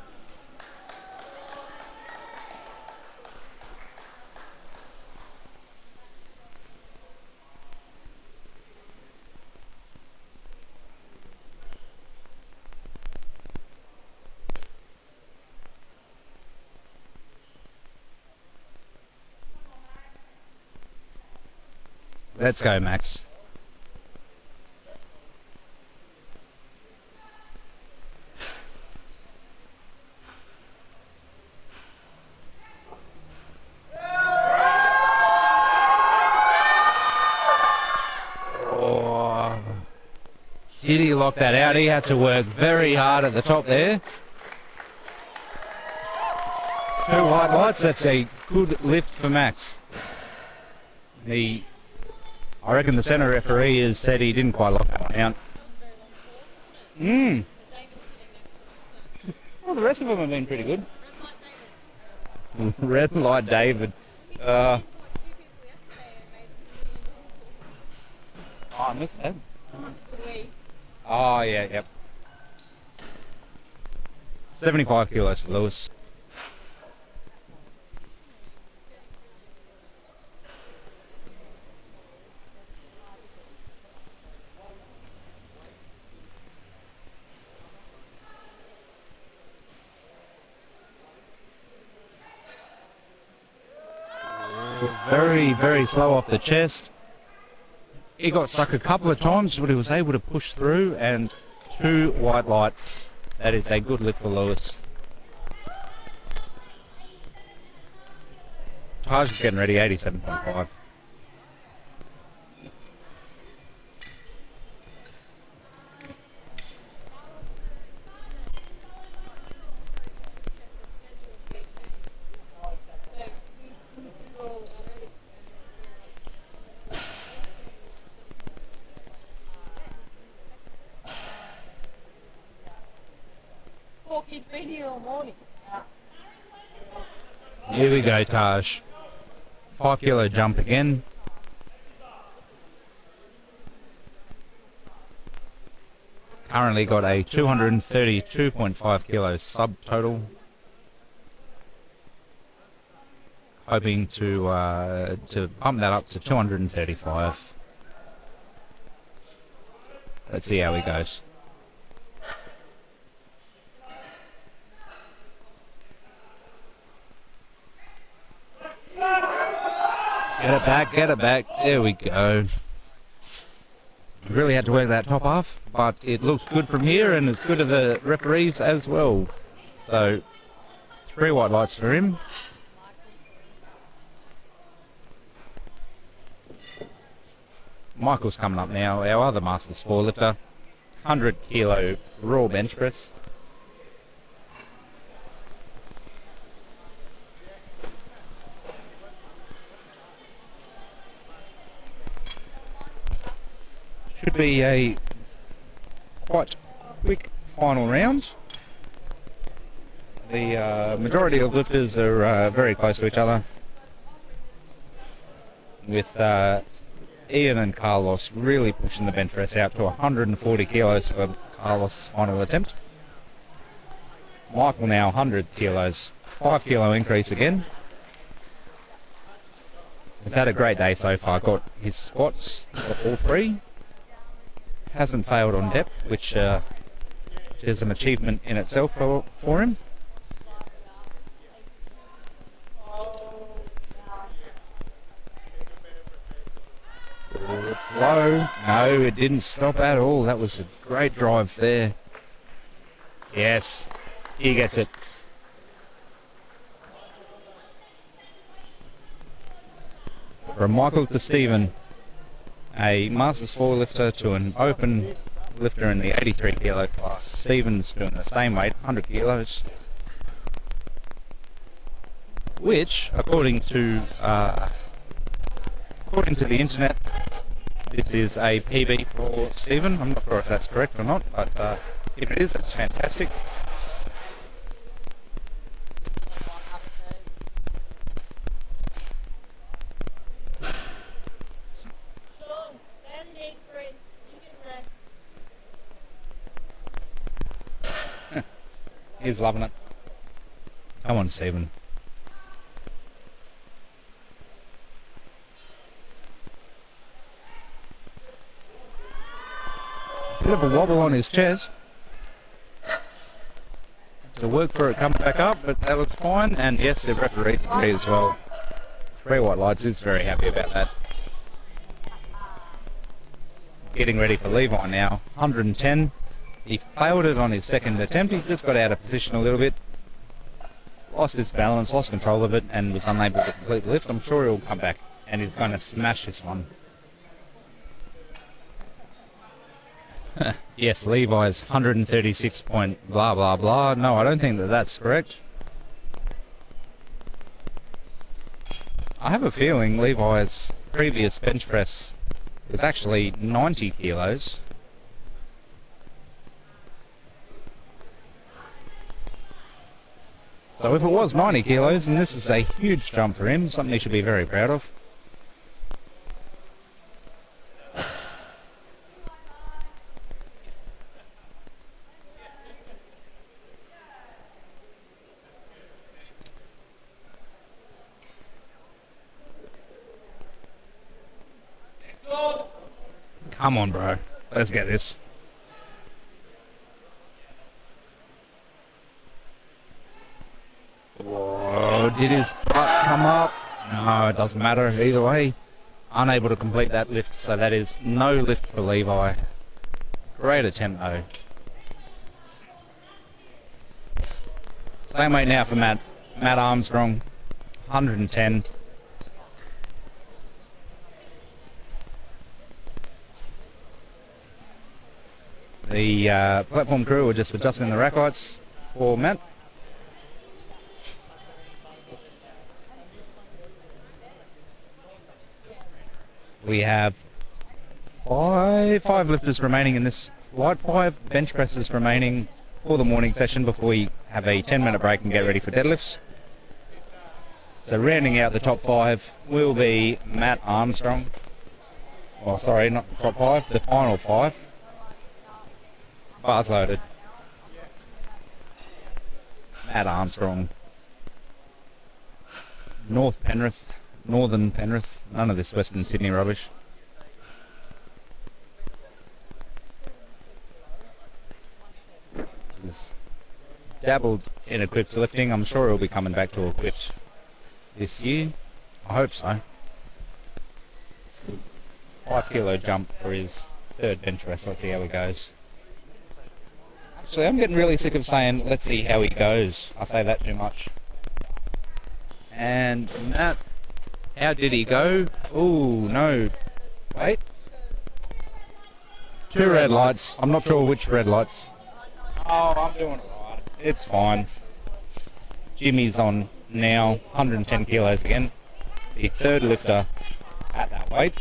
Let's go, Max. Oh. Did he lock that out? He had to work very hard at the top there. 2 white lights. That's a good lift for Max. I reckon the centre referee has said he didn't quite lock that one out. Well, the rest of them have been pretty good. Red Light David. Oh, I missed that. Oh, yeah, yep. 75 kilos for Lewis. Very, very slow off the chest. He got stuck a couple of times, but he was able to push through, and 2 white lights. That is a good lift for Lewis. Taj is getting ready, 87.5. poor kid's been here all morning. Here we go, Taj. 5 kilo jump again. Currently got a 232.5 kilo subtotal. Hoping to pump that up to 235. Let's see how he goes. Get it back, get it back. There we go. Really had to work that top off, but it looks good from here and it's good to the referees as well. So, 3 white lights for him. Michael's coming up now, our other Masters 4 lifter. 100 kilo raw bench press. Should be a quite quick final round. The majority of lifters are very close to each other, with Ian and Carlos really pushing the bench press out to 140 kilos for Carlos' final attempt. Michael now 100 kilos, 5 kilo increase again. He's had a great day so far, got his squats, got all 3. Hasn't failed on depth, which is an achievement in itself for him. Slow. No, it didn't stop at all. That was a great drive there. Yes, he gets it. From Michael to Stephen. A Masters 4 lifter to an open lifter in the 83 kilo class. Stephen's doing the same weight, 100 kilos. Which, according to the internet, this is a PB for Stephen. I'm not sure if that's correct or not, but if it is, that's fantastic. He's loving it. Come on, Stephen. Bit of a wobble on his chest. To work for it coming back up, but that looks fine. And yes, the referees agree as well. 3 white lights, is very happy about that. Getting ready for Levi now. 110. He failed it on his second attempt. He just got out of position a little bit. Lost his balance, lost control of it, and was unable to complete the lift. I'm sure he'll come back and he's going to smash this one. Yes, Levi's 136 point blah blah blah. No, I don't think that that's correct. I have a feeling Levi's previous bench press was actually 90 kilos. So if it was 90 kilos, and this is a huge jump for him, something he should be very proud of. Come on, bro. Let's get this. Whoa, did his butt come up? No, it doesn't matter either way. Unable to complete that lift, so that is no lift for Levi. Great attempt though. Same weight now for Matt Armstrong, 110. The platform crew are just adjusting the rack heights for Matt. We have five lifters remaining in this flight, 5 bench presses remaining for the morning session before we have a 10-minute break and get ready for deadlifts. So rounding out the top 5 will be Matt Armstrong. Oh, sorry, not the top 5, the final 5. Bars loaded. Matt Armstrong. Northern Penrith, none of this Western Sydney rubbish. He's dabbled in equipped lifting. I'm sure he'll be coming back to equipped this year. I hope so. 5 kilo jump for his 3rd bench press. Let's see how he goes. Actually, I'm getting really sick of saying, let's see how he goes. I say that too much. And Matt, how did he go? Oh, no. Wait. 2 red lights. I'm not sure which red lights. Oh, I'm doing it right. It's fine. Jimmy's on now, 110 kilos again. The 3rd lifter at that weight.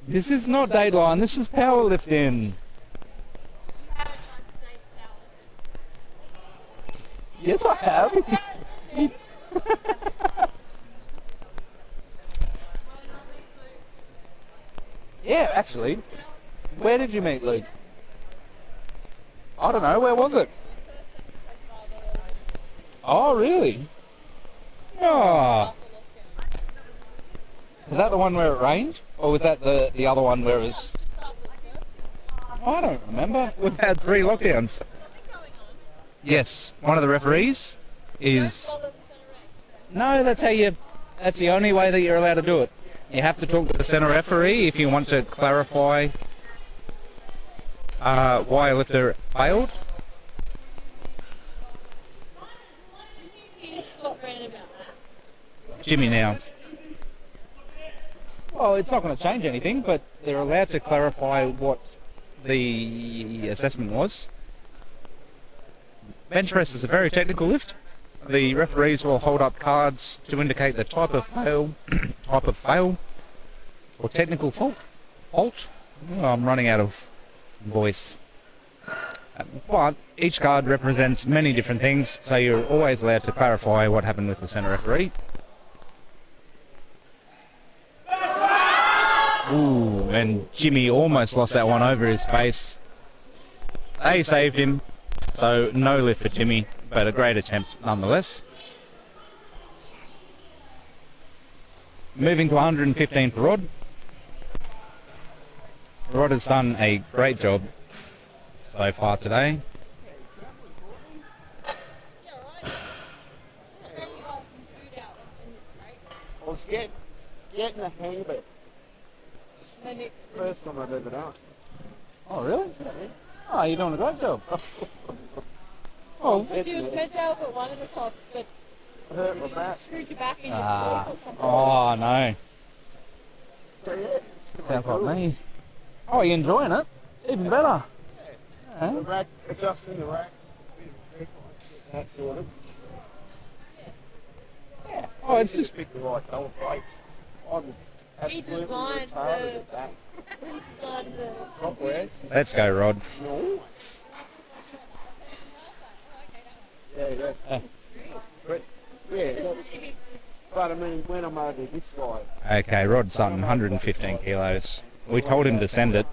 This is not Dateline, this is powerlifting. Yes, I have. Yeah, actually. Where did you meet Luke? I don't know, where was it? Oh, really? Oh. Was that the one where it rained? Or was that the other one where it was... I don't remember. We've had 3 lockdowns. Yes, one of the referees is... No, that's the only way that you're allowed to do it. You have to talk to the centre referee if you want to clarify why a lifter failed. Jimmy now. Well, it's not going to change anything, but they're allowed to clarify what the assessment was. Bench press is a very technical lift. The referees will hold up cards to indicate the type of fail, or technical fault. Oh, I'm running out of voice. But each card represents many different things, so you're always allowed to clarify what happened with the centre referee. Ooh, and Jimmy almost lost that one over his face. They saved him, so no lift for Jimmy, but a great attempt nonetheless. Moving to 115 for Rod. Rod has done a great job so far today. I was getting the hang of it. First time I've ever done. Oh, really? Oh, you're doing a great job. Oh, She was meant to help at one of the cops, but I hurt my back. screwed you back in your sleep or something. oh no. So yeah, Sounds like me. Oh, you enjoying it? Even better. the rack, adjusting the rack. That sort of. Yeah. Oh, it's just... pick the right color plates. I'm He absolutely designed retarded at that. the Software. Let's go, Rod. No. Yeah. But yeah, but I mean, when I'm over this side, Okay, Rod Sutton, 115 kilos. We told him to send it.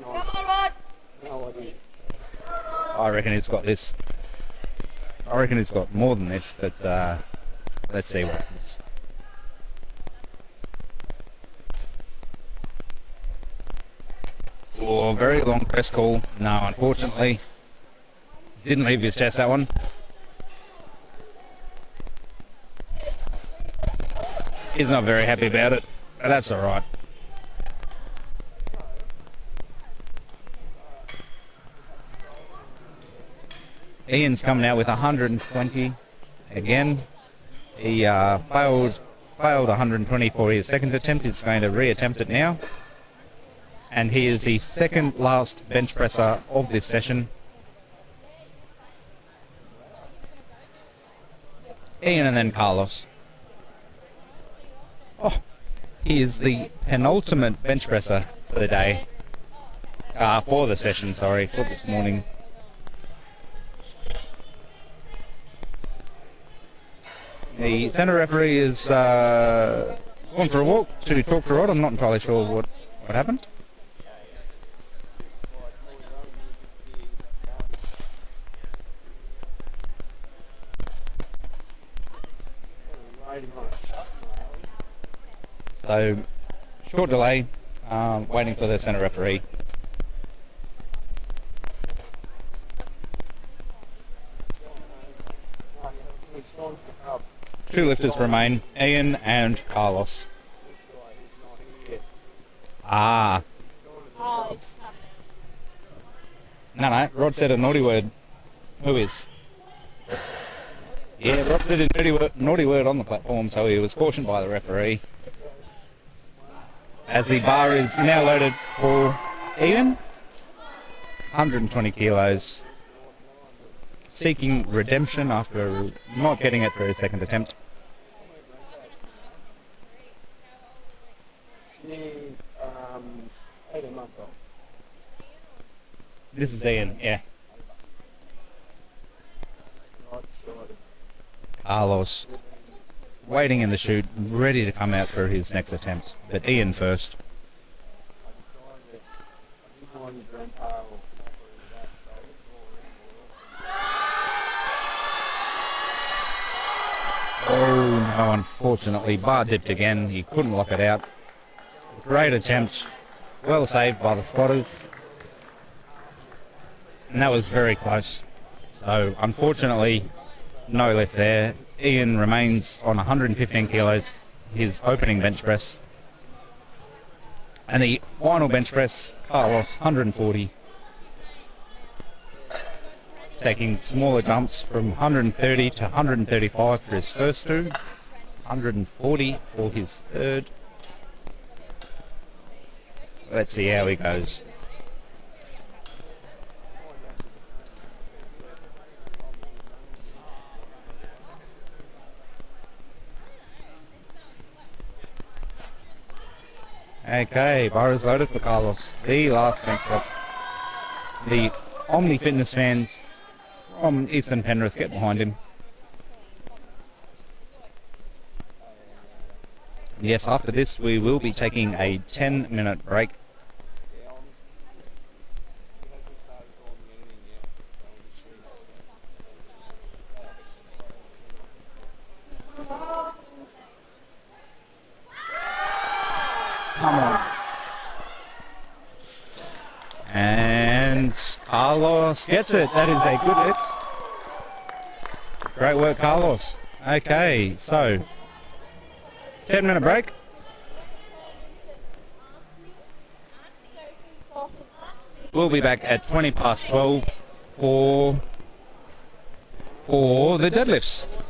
Come on, Rod! no idea. I reckon it's got this. I reckon it's got more than this, but let's see what happens. Oh, very long press call. No, unfortunately. Didn't leave his chest, that one. He's not very happy about it, but that's alright. Ian's coming out with 120 again. He failed 120 for his 2nd attempt. He's going to re-attempt it now. And he is the 2nd last bench presser of this session. Ian and then Carlos. Oh, he is the penultimate bench presser for the day. For the session, sorry, for this morning. The centre referee is gone for a walk to talk to Rod. I'm not entirely sure what happened. So, short delay, waiting for the centre referee. Two lifters remain, Ian and Carlos. Ah. Oh, it's No, Rod said a naughty word. Who is? Yeah, Rod said a naughty word on the platform, so he was cautioned by the referee. As the bar is now loaded for Ian, 120 kilos, seeking redemption after not getting it for his second attempt. She's 18 months old. This is Ian, yeah. Not sure. Carlos, waiting in the chute, ready to come out for his next attempt, but Ian first. Oh no, unfortunately, bar dipped again. He couldn't lock it out. Great attempt. Well saved by the spotters. And that was very close. So, unfortunately, no lift there. Ian remains on 115 kilos, his opening bench press. And the final bench press, Carlos, 140. Taking smaller jumps from 130 to 135 for his first two, 140 for his third. Let's see how he goes. Okay, bar is loaded for Carlos. The last bench press. The Omni Fitness fans from Eastern Penrith get behind him. Yes, after this we will be taking a 10-minute break. Come on. And Carlos gets it. That is a good lift. Great work, Carlos. Okay, so 10-minute break. We'll be back at 20 past 12 for the deadlifts.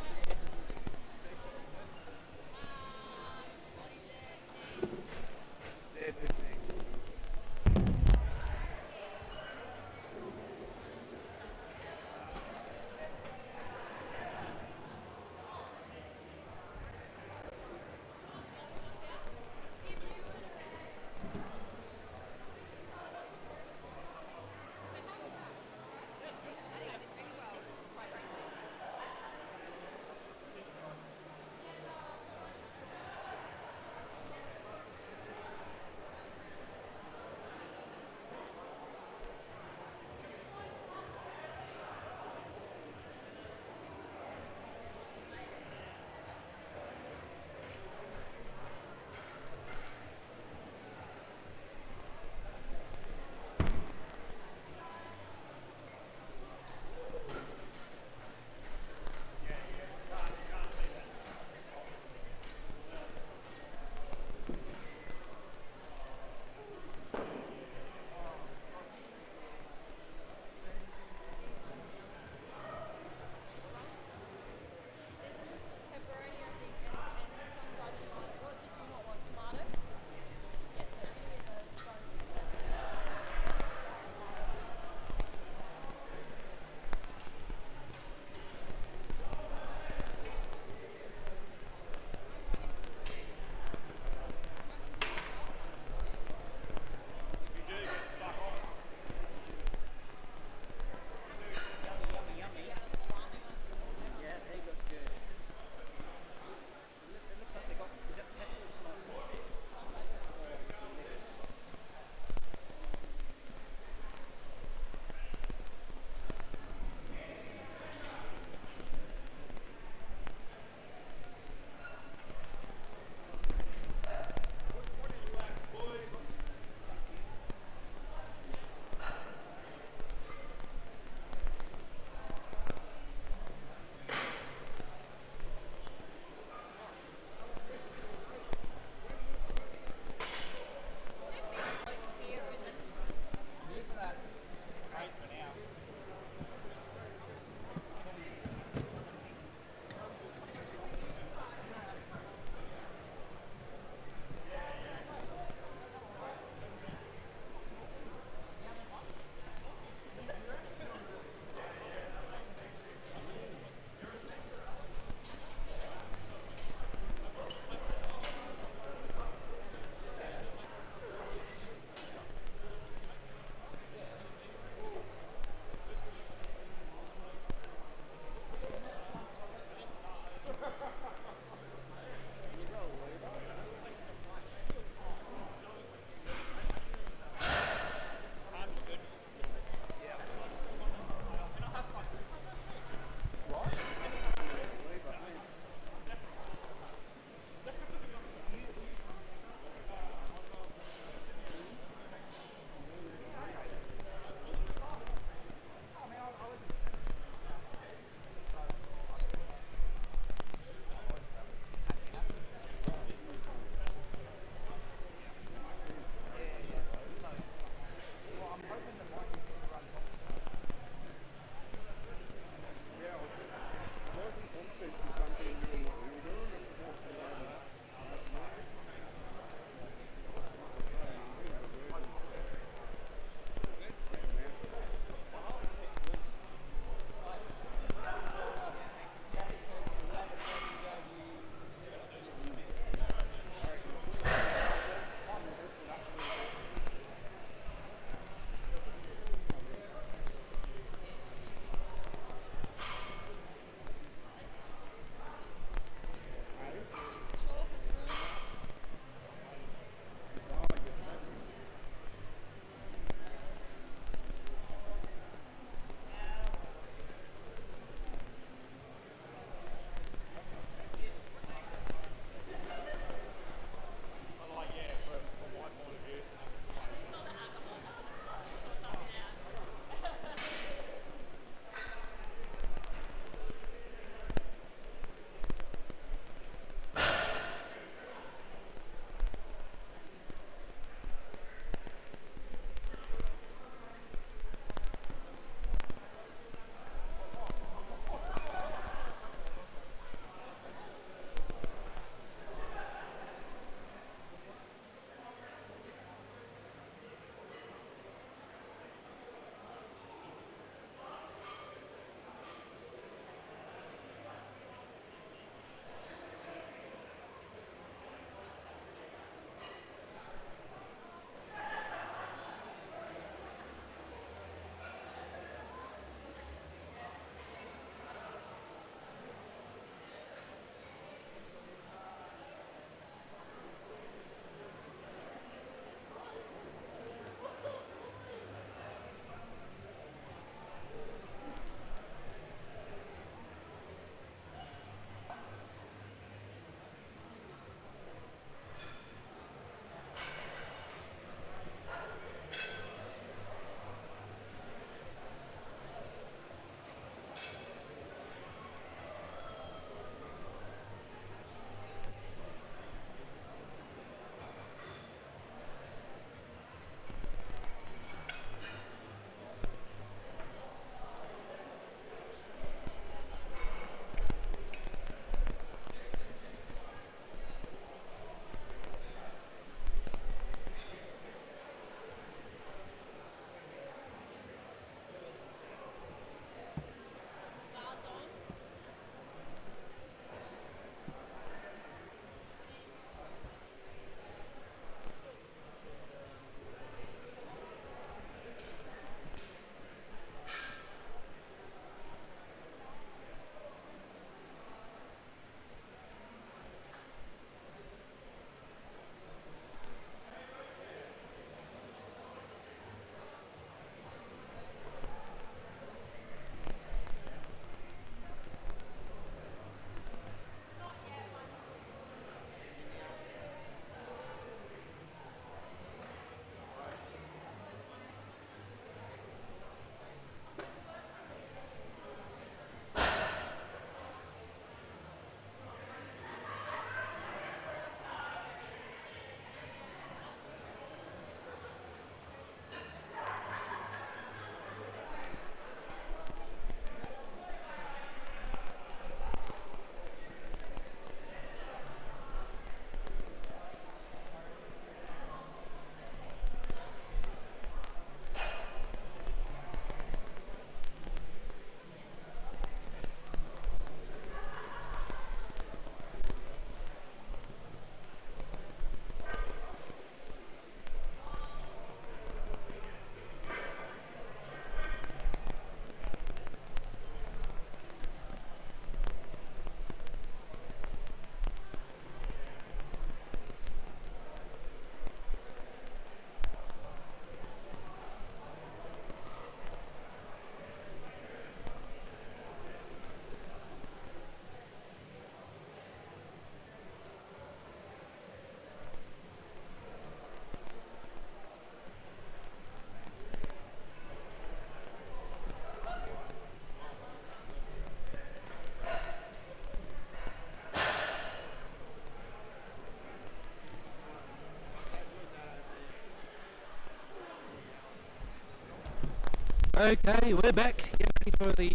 Okay, we're back. Getting ready for the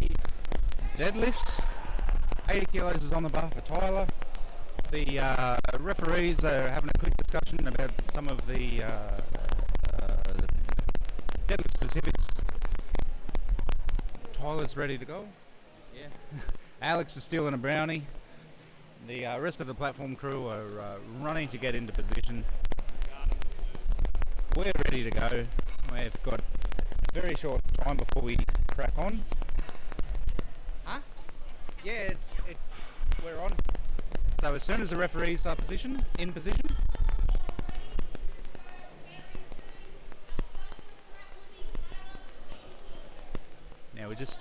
deadlift. 80 kilos is on the bar for Tyler. The referees are having a quick discussion about some of the deadlift specifics. Tyler's ready to go. Yeah. Alex is still in a brownie. The rest of the platform crew are running to get into position. We're ready to go. We've got a very short time before we crack on. Huh? Yeah, we're on. So as soon as the referees are in position. Now we're just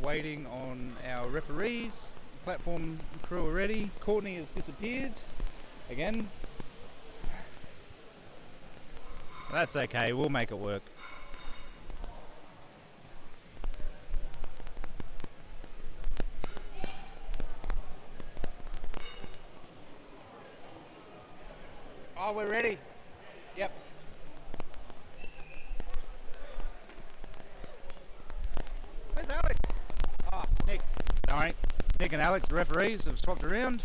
waiting on our referees. Platform crew are ready. Courtney has disappeared again. That's okay, we'll make it work. Oh, we're ready. Yep. Where's Alex? Oh, Nick. Alright. Nick and Alex, the referees, have swapped around.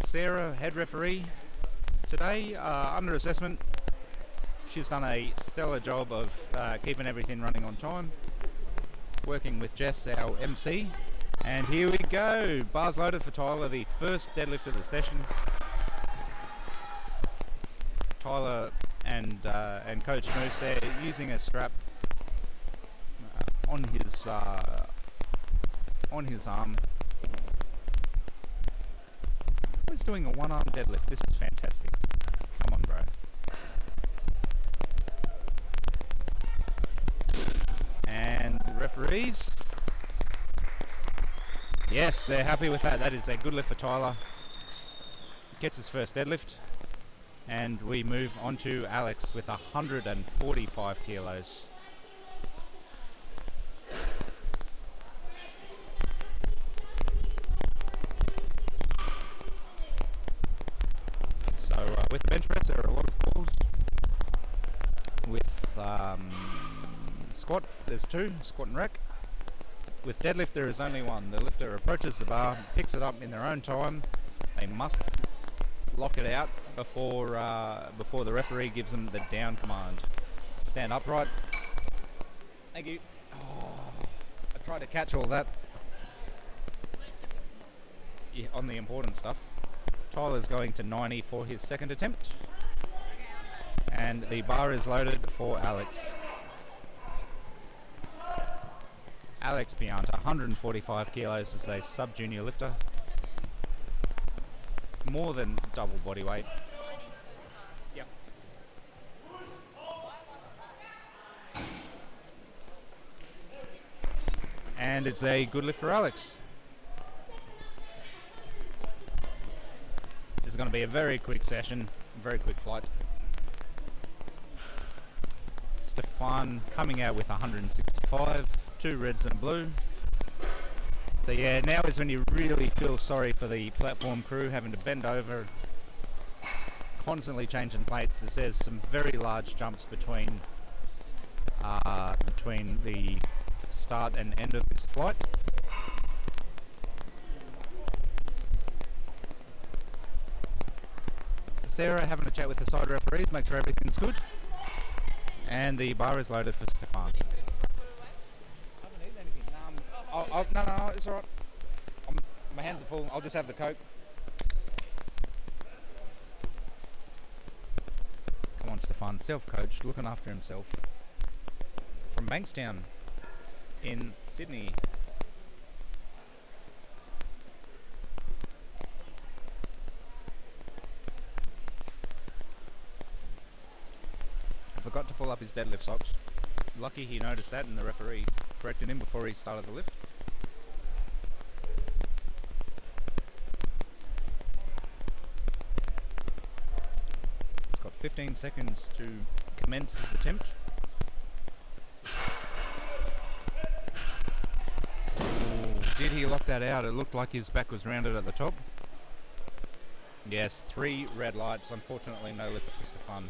Sarah, head referee today, under assessment. She's done a stellar job of keeping everything running on time. Working with Jess, our MC. And here we go. Bars loaded for Tyler, the first deadlift of the session. Tyler and Coach Moose there using a strap on his arm. He's doing a one-arm deadlift. This is fantastic. Come on, bro. And the referees. Yes, they're happy with that. That is a good lift for Tyler. Gets his first deadlift. And we move on to Alex with 145 kilos. So with bench press there are a lot of calls. With squat there's two, squat and rack. With deadlift there is only one. The lifter approaches the bar, picks it up in their own time. They must lock it out before the referee gives them the down command. Stand upright. Thank you. Oh, I tried to catch all that. Yeah, on the important stuff. Tyler's going to 90 for his second attempt. And the bar is loaded for Alex. Alex Pianta, 145 kilos as a sub-junior lifter. More than double body weight. Yep. And it's a good lift for Alex. This is going to be a very quick session, very quick flight. Stefan coming out with 165, 2 reds and a blue. So yeah, now is when you really feel sorry for the platform crew having to bend over, constantly changing plates. There's some very large jumps between the start and end of this flight. Sarah having a chat with the side referees, make sure everything's good. And the bar is loaded for Stefan. No, it's alright. My hands are full. I'll just have the Coke. Come on, Stefan. Self-coached, looking after himself. From Bankstown in Sydney. I forgot to pull up his deadlift socks. Lucky he noticed that and the referee corrected him before he started the lift. He's got 15 seconds to commence his attempt. Ooh, did he lock that out? It looked like his back was rounded at the top. Yes, 3 red lights. Unfortunately, no lift for Stefan.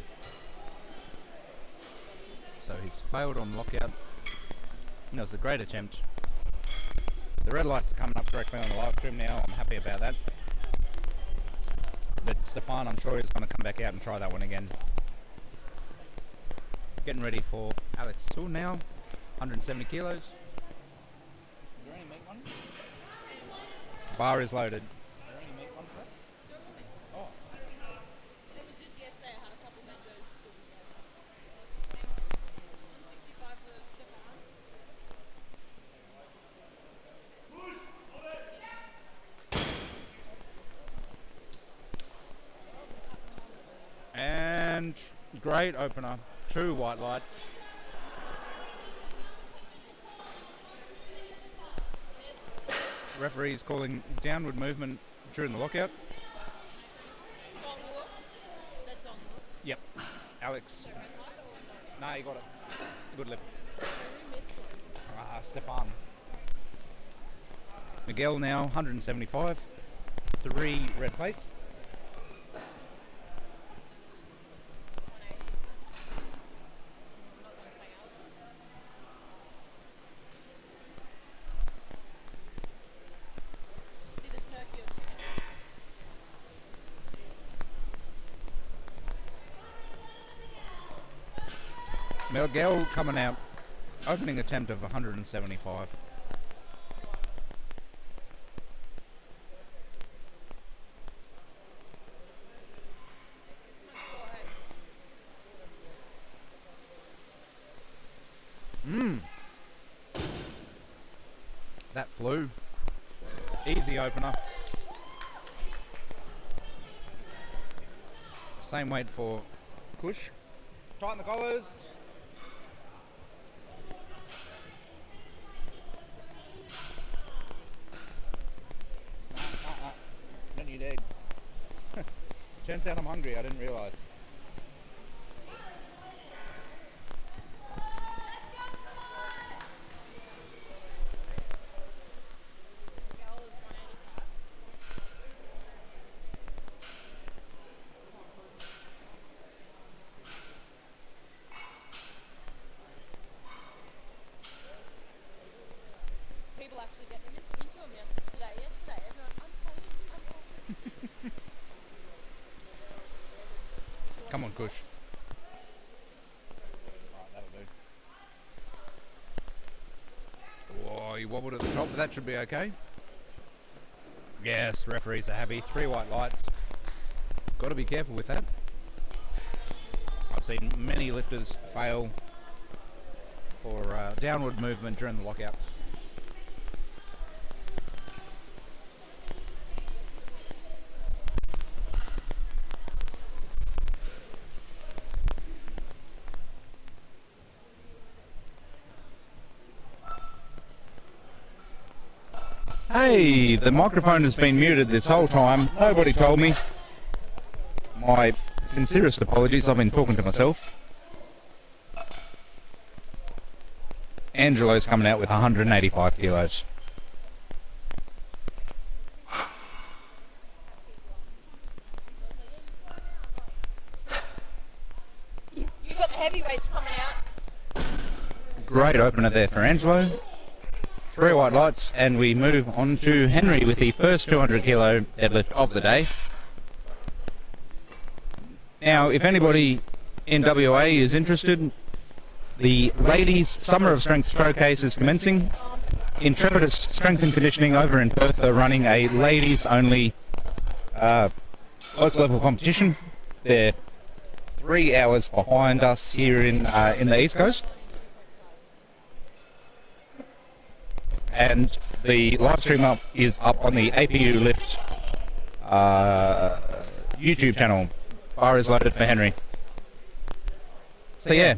so he's failed on lockout. And that was a great attempt. The red lights are coming up correctly on the live stream now. I'm happy about that. But Stefan, I'm sure, is going to come back out and try that one again. Getting ready for Alex Tool now. 170 kilos. Is there any meat ones? Bar is loaded. Is there any meat ones left? Oh. It was just yesterday. I had a couple veggies. 165 for Stefan. And great opener. 2 white lights. Referee's calling downward movement during the lockout. Yep. Alex. Nah, you got it. Good lift. Stefan. Miguel now 175. 3 red plates. Miguel coming out, opening attempt of 175. That flew. Easy opener. Same weight for Kush. Tighten the collars. Don't need egg. Turns out I'm hungry, I didn't realise. People actually get into them yesterday. Everyone, I'm coming. Come on, Kush. Right, that'll do. Oh, you wobbled at the top, but that should be okay. Yes, referees are happy. 3 white lights. Got to be careful with that. I've seen many lifters fail for downward movement during the lockout. Hey, the microphone has been muted this whole time. Nobody told me. My sincerest apologies, I've been talking to myself. Angelo's coming out with 185 kilos. You've got the heavyweights coming out. Great opener there for Angelo. 3 white lights, and we move on to Henry with the first 200 kilo deadlift of the day. Now, if anybody in WA is interested, the Ladies Summer of Strength Showcase is commencing. Intrepidus Strength and Conditioning over in Perth are running a ladies only local level competition. They're 3 hours behind us here in the East Coast. And the live stream is up on the APU Lift YouTube channel. Bar is loaded for Henry. So yeah,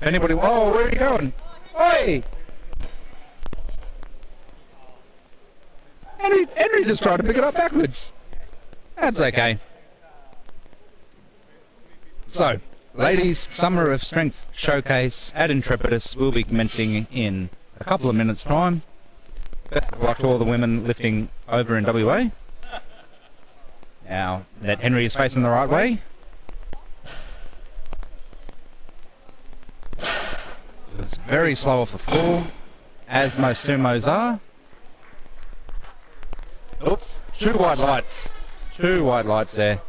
if anybody, oh, where are you going? Oi! Henry just tried to pick it up backwards. That's okay. So, Ladies Summer of Strength Showcase at Intrepidus will be commencing in a couple of minutes' time. Best of luck to all the women lifting over in WA. Now that Henry is facing the right way. It's very slow off the floor, as most sumos are. Oh, two white lights. Two white lights there,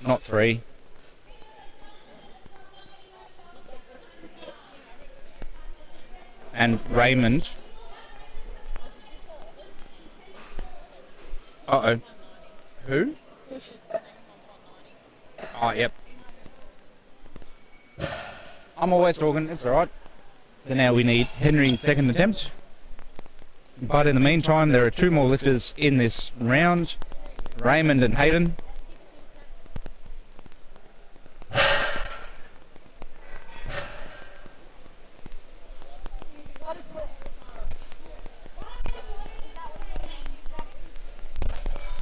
not three. And Raymond. Uh-oh. Who? Oh, yep. I'm always talking, it's alright. So now we need Henry's second attempt. But in the meantime, there are two more lifters in this round. Raymond and Hayden.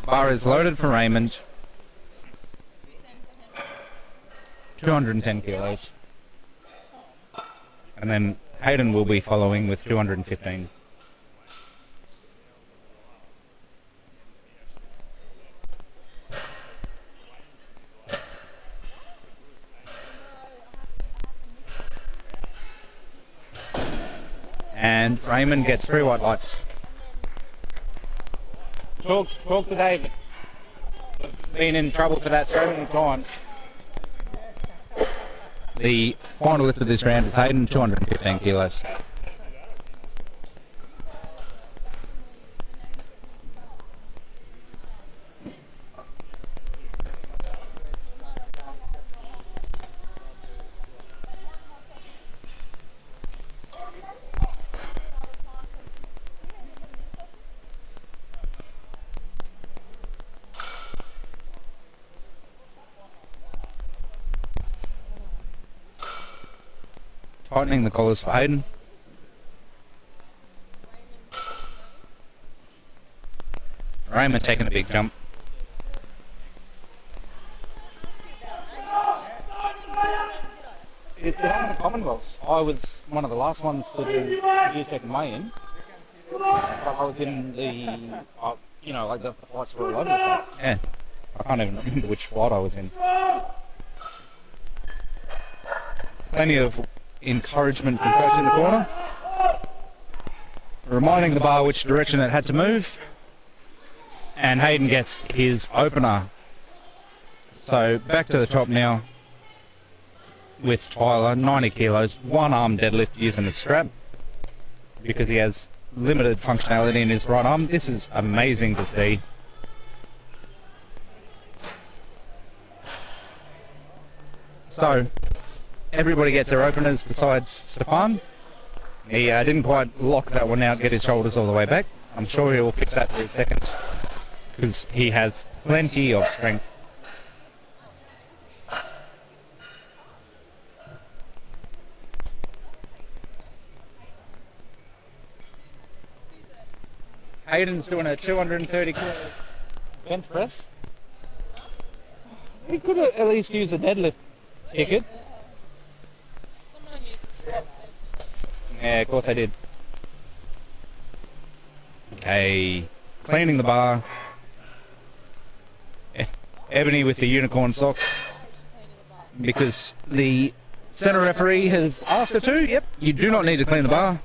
Bar is loaded for Raymond. 210 kilos. And then Hayden will be following with 215. And Raymond gets 3 white lights. Talk to David. Been in trouble for that so many times. The final lift of this round is Hayden, 215 kilos. Tightening the collars for Hayden. Raymond taking a big jump. It happened at Commonwealth. I was one of the last ones to do geotech and weigh-in. But I was in the, like the flights were all over the place. Yeah. I can't even remember which flight I was in. Plenty of encouragement from coach in the corner, reminding the bar which direction it had to move, and Hayden gets his opener. So back to the top now with Tyler, 90 kilos, one arm deadlift using a strap because he has limited functionality in his right arm. This is amazing to see. So everybody gets their openers besides Stefan. He didn't quite lock that one out, get his shoulders all the way back. I'm sure he will fix that for a second because he has plenty of strength. Hayden's doing a 230 kilo bench press. He could have at least used a deadlift ticket. Yeah, of course I did. Okay, cleaning the bar. Ebony with the unicorn socks because the centre referee has asked her to. Yep, you do not need to clean the bar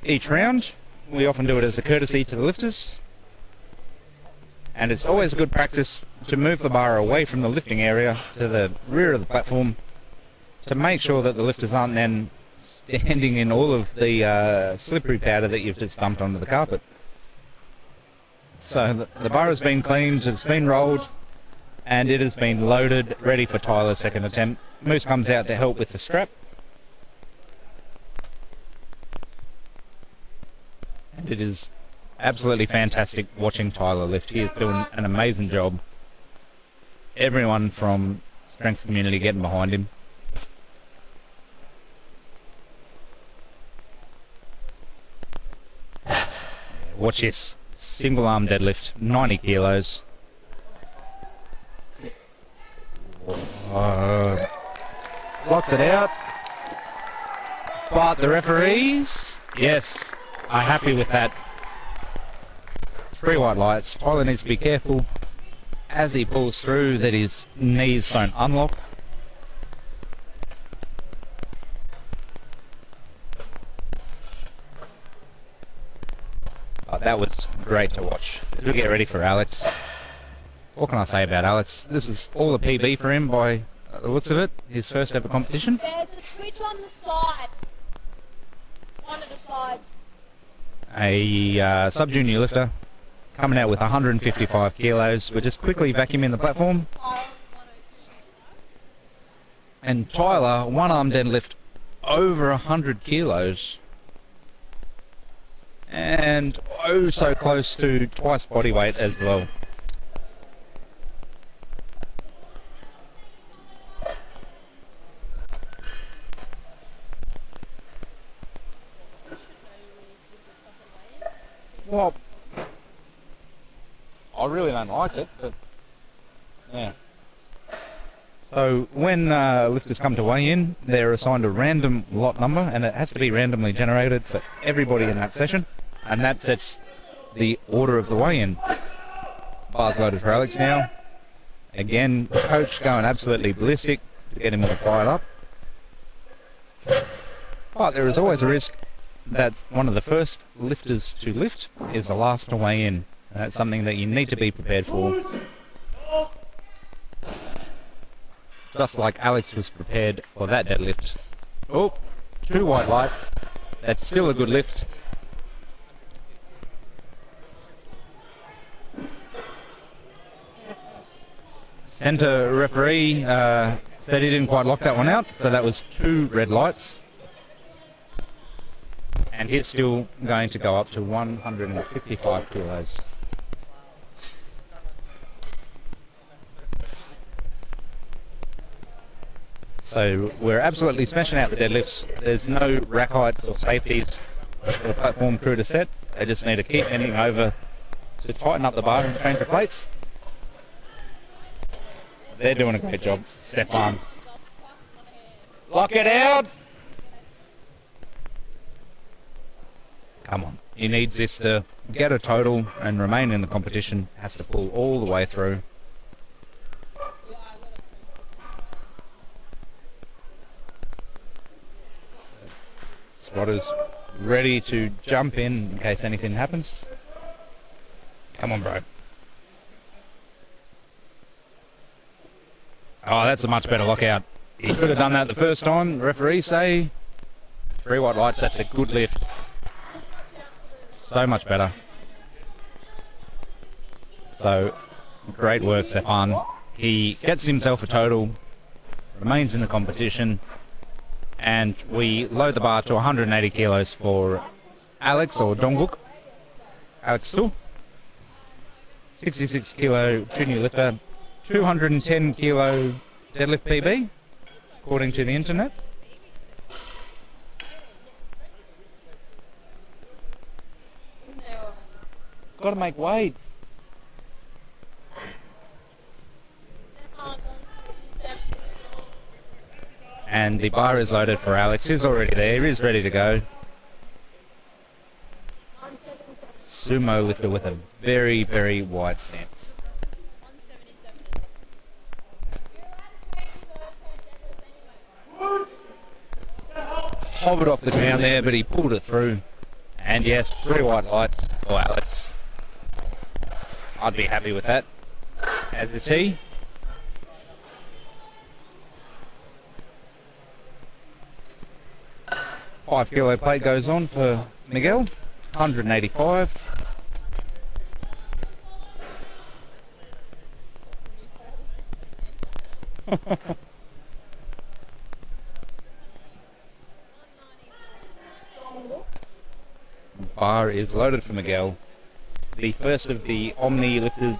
each round. We often do it as a courtesy to the lifters. And it's always good practice to move the bar away from the lifting area to the rear of the platform to make sure that the lifters aren't then standing in all of the slippery powder that you've just dumped onto the carpet. So the bar has been cleaned, it's been rolled, and it has been loaded, ready for Tyler's second attempt. Moose comes out to help with the strap. And it is absolutely fantastic watching Tyler lift. He is doing an amazing job. Everyone from Strength Community getting behind him. Watch this single arm deadlift, 90 kilos. Locks it out. But the referees, yes, are happy with that. 3 white lights. Tyler needs to be careful as he pulls through that his knees don't unlock. that was great to watch. As we get ready for Alex. What can I say about Alex? This is all a PB for him by the looks of it. His first ever competition. There's a switch on the side. One of the sides. A sub-junior lifter coming out with 155 kilos. We're just quickly vacuuming the platform. And Tyler, one-arm deadlift over 100 kilos. And oh so close to twice body weight as well. Well, I really don't like it, but yeah. So when lifters come to weigh in, they're assigned a random lot number, and it has to be randomly generated for everybody in that session, and that sets the order of the weigh-in. Bars loaded for Alex now. Again, the coach going absolutely ballistic to get him all fired up. But there is always a risk that one of the first lifters to lift is the last to weigh in. And that's something that you need to be prepared for. Just like Alex was prepared for that deadlift. Oh, 2 white lights. That's still a good lift. Centre referee said he didn't quite lock that one out, so that was 2 red lights. And he's still going to go up to 155 kilos. So we're absolutely smashing out the deadlifts. There's no rack heights or safeties for the platform crew to set. They just need to keep bending over to tighten up the bar and change the plates. They're doing a great job. Stefan. Lock it out! Come on. He needs this to get a total and remain in the competition. Has to pull all the way through. Spotters ready to jump in case anything happens. Come on, bro. Oh, that's a much better lockout. He could have done that the first time. Referees say 3 white lights, that's a good lift. So much better. So, great work, Stefan. He gets himself a total, remains in the competition, and we load the bar to 180 kilos for Alex or Dongbuk. Alex still. 66 kilo junior lifter, 210 kilo deadlift PB, according to the internet. Got to make weight. And the bar is loaded for Alex. He's already there. He's ready to go. Sumo lifter with a very, very wide stance. 177. Hovered off the ground there, but he pulled it through. And yes, 3 white lights for Alex. I'd be happy with that. As is he. $5 kilo plate goes on for Miguel. 185. Bar is loaded for Miguel. The first of the Omni lifters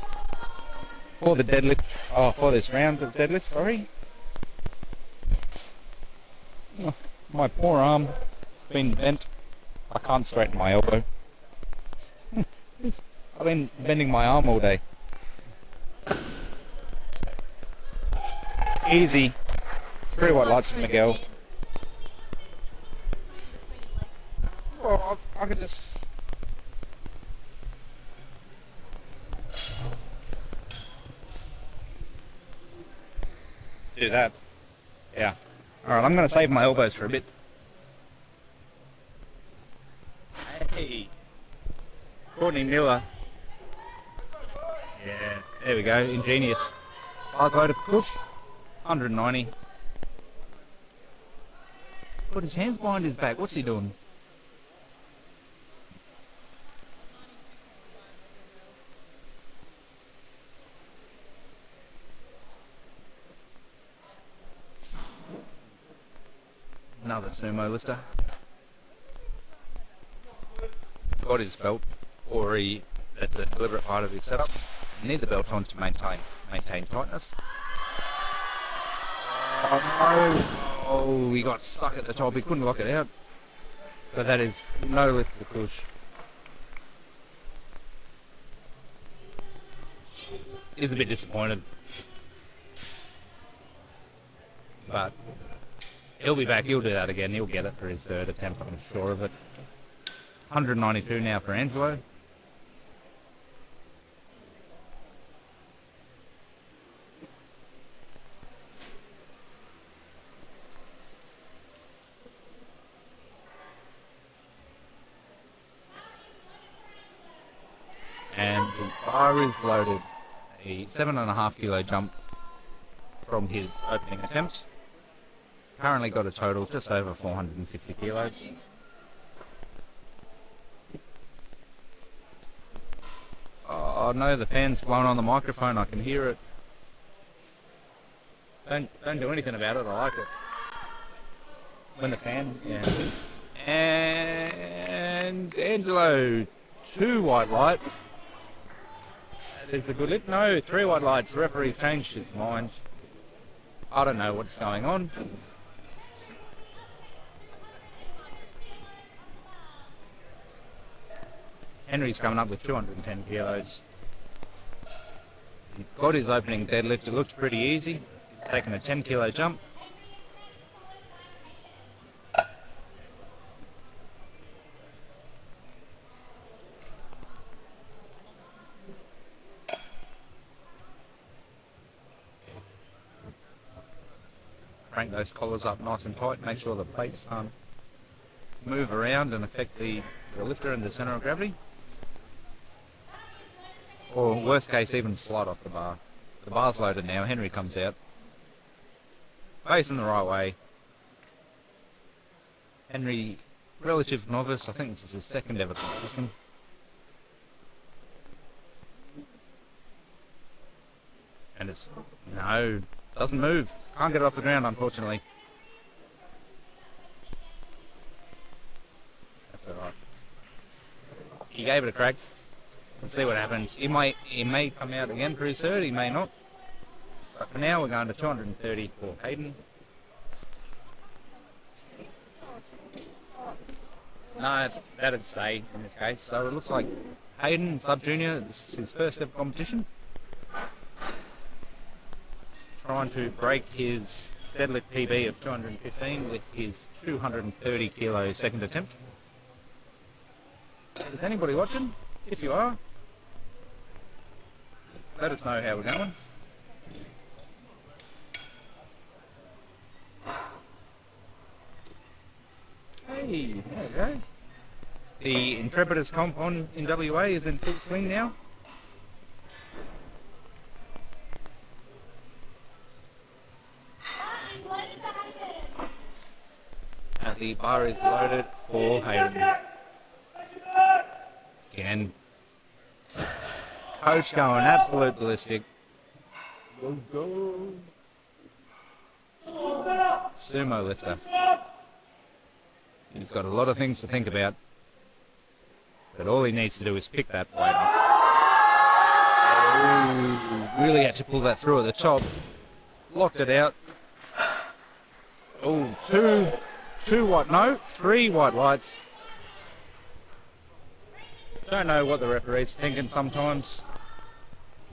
for the deadlift. Oh, for this round of deadlift, sorry. Oh, my poor arm. It's been bent. I can't straighten my elbow. I've been bending my arm all day. Easy. 3 white lights for Miguel. Well, I could just... do that. Yeah. Alright, I'm going to save my elbows for a bit. Hey. Courtney Miller. Yeah, there we go. Ingenious. Bars loaded push. 190. Put his hands behind his back. What's he doing? Another sumo lifter. Got his belt, or that's a deliberate part of his setup. You need the belt on to maintain tightness. Oh no! Oh, he got stuck at the top. He couldn't lock it out. So that is no lift for push. He's a bit disappointed, but he'll be back. He'll do that again. He'll get it for his third attempt. I'm sure of it. 192 now for Angelo. And the bar is loaded. A 7.5 kilo jump from his opening attempt. Currently got a total just over 450 kilos. Oh no, the fan's blowing on the microphone. I can hear it. Don't do anything about it. I like it. When the fan, yeah. And Angelo, 2 white lights. That is a good lift. No, 3 white lights. The referee changed his mind. I don't know what's going on. Henry's coming up with 210 kilos. He got his opening deadlift. It looked pretty easy. He's taken a 10 kilo jump. Crank those collars up nice and tight. Make sure the plates move around and affect the lifter and the center of gravity. Or worst case, even slide off the bar. The bar's loaded now. Henry comes out. Facing the right way. Henry, relative novice. I think this is his second ever competition. And it's, no, doesn't move. Can't get it off the ground, unfortunately. That's alright. He gave it a crack. Let's see what happens. He may come out again for his third, he may not. But for now, we're going to 230 for Hayden. No, that'd stay in this case. So it looks like Hayden, sub-junior, this is his first ever competition. Trying to break his deadlift PB of 215 with his 230 kilo second attempt. Is anybody watching? If you are, let us know how we're going. Hey, there we go. The Intrepidus comp in WA is in full swing now. And the bar is loaded for Hayden. Again, coach going absolute ballistic. Go, go. Sumo lifter. He's got a lot of things to think about, but all he needs to do is pick that weight up. Oh, really had to pull that through at the top. Locked it out. Oh, three white lights. Don't know what the referee's thinking sometimes,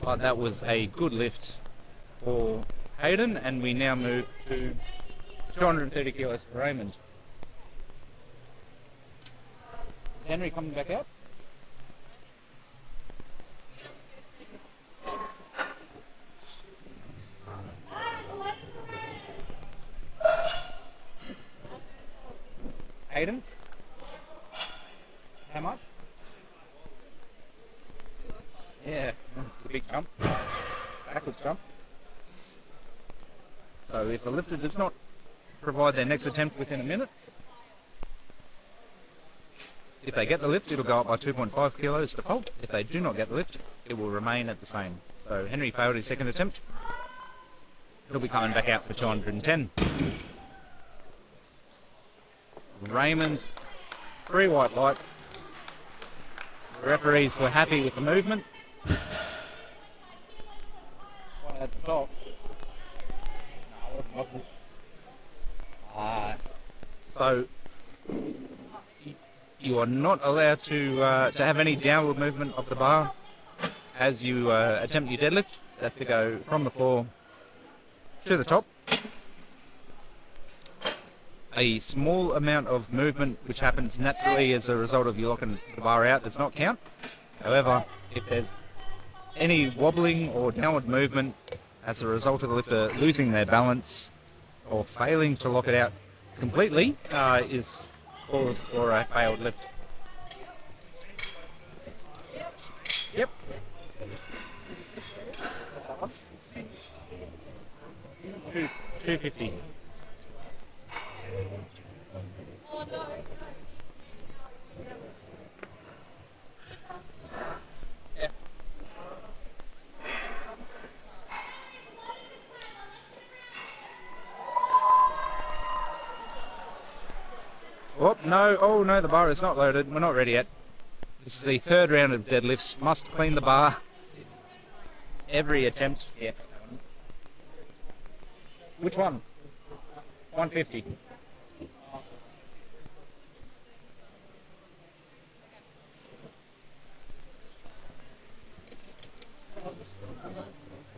but that was a good lift for Hayden, and we now move to 230 kilos for Raymond. Is Henry coming back out? Hayden? How much? Yeah, it's a big jump. Backwards jump. So if the lifter does not provide their next attempt within a minute, if they get the lift, it'll go up by 2.5 kilos default. If they do not get the lift, it will remain at the same. So Henry failed his second attempt. He'll be coming back out for 210. Raymond, 3 white lights. The referees were happy with the movement. One at the top. So you are not allowed to have any downward movement of the bar as you attempt your deadlift. That's to go from the floor to the top. A small amount of movement which happens naturally as a result of you locking the bar out does not count. However, if there's any wobbling or downward movement as a result of the lifter losing their balance or failing to lock it out completely, is cause for a failed lift. Yep. 250. Yeah. Oh no, the bar is not loaded. We're not ready yet. This is the third round of deadlifts. Must clean the bar every attempt. Yes. Which one? 150.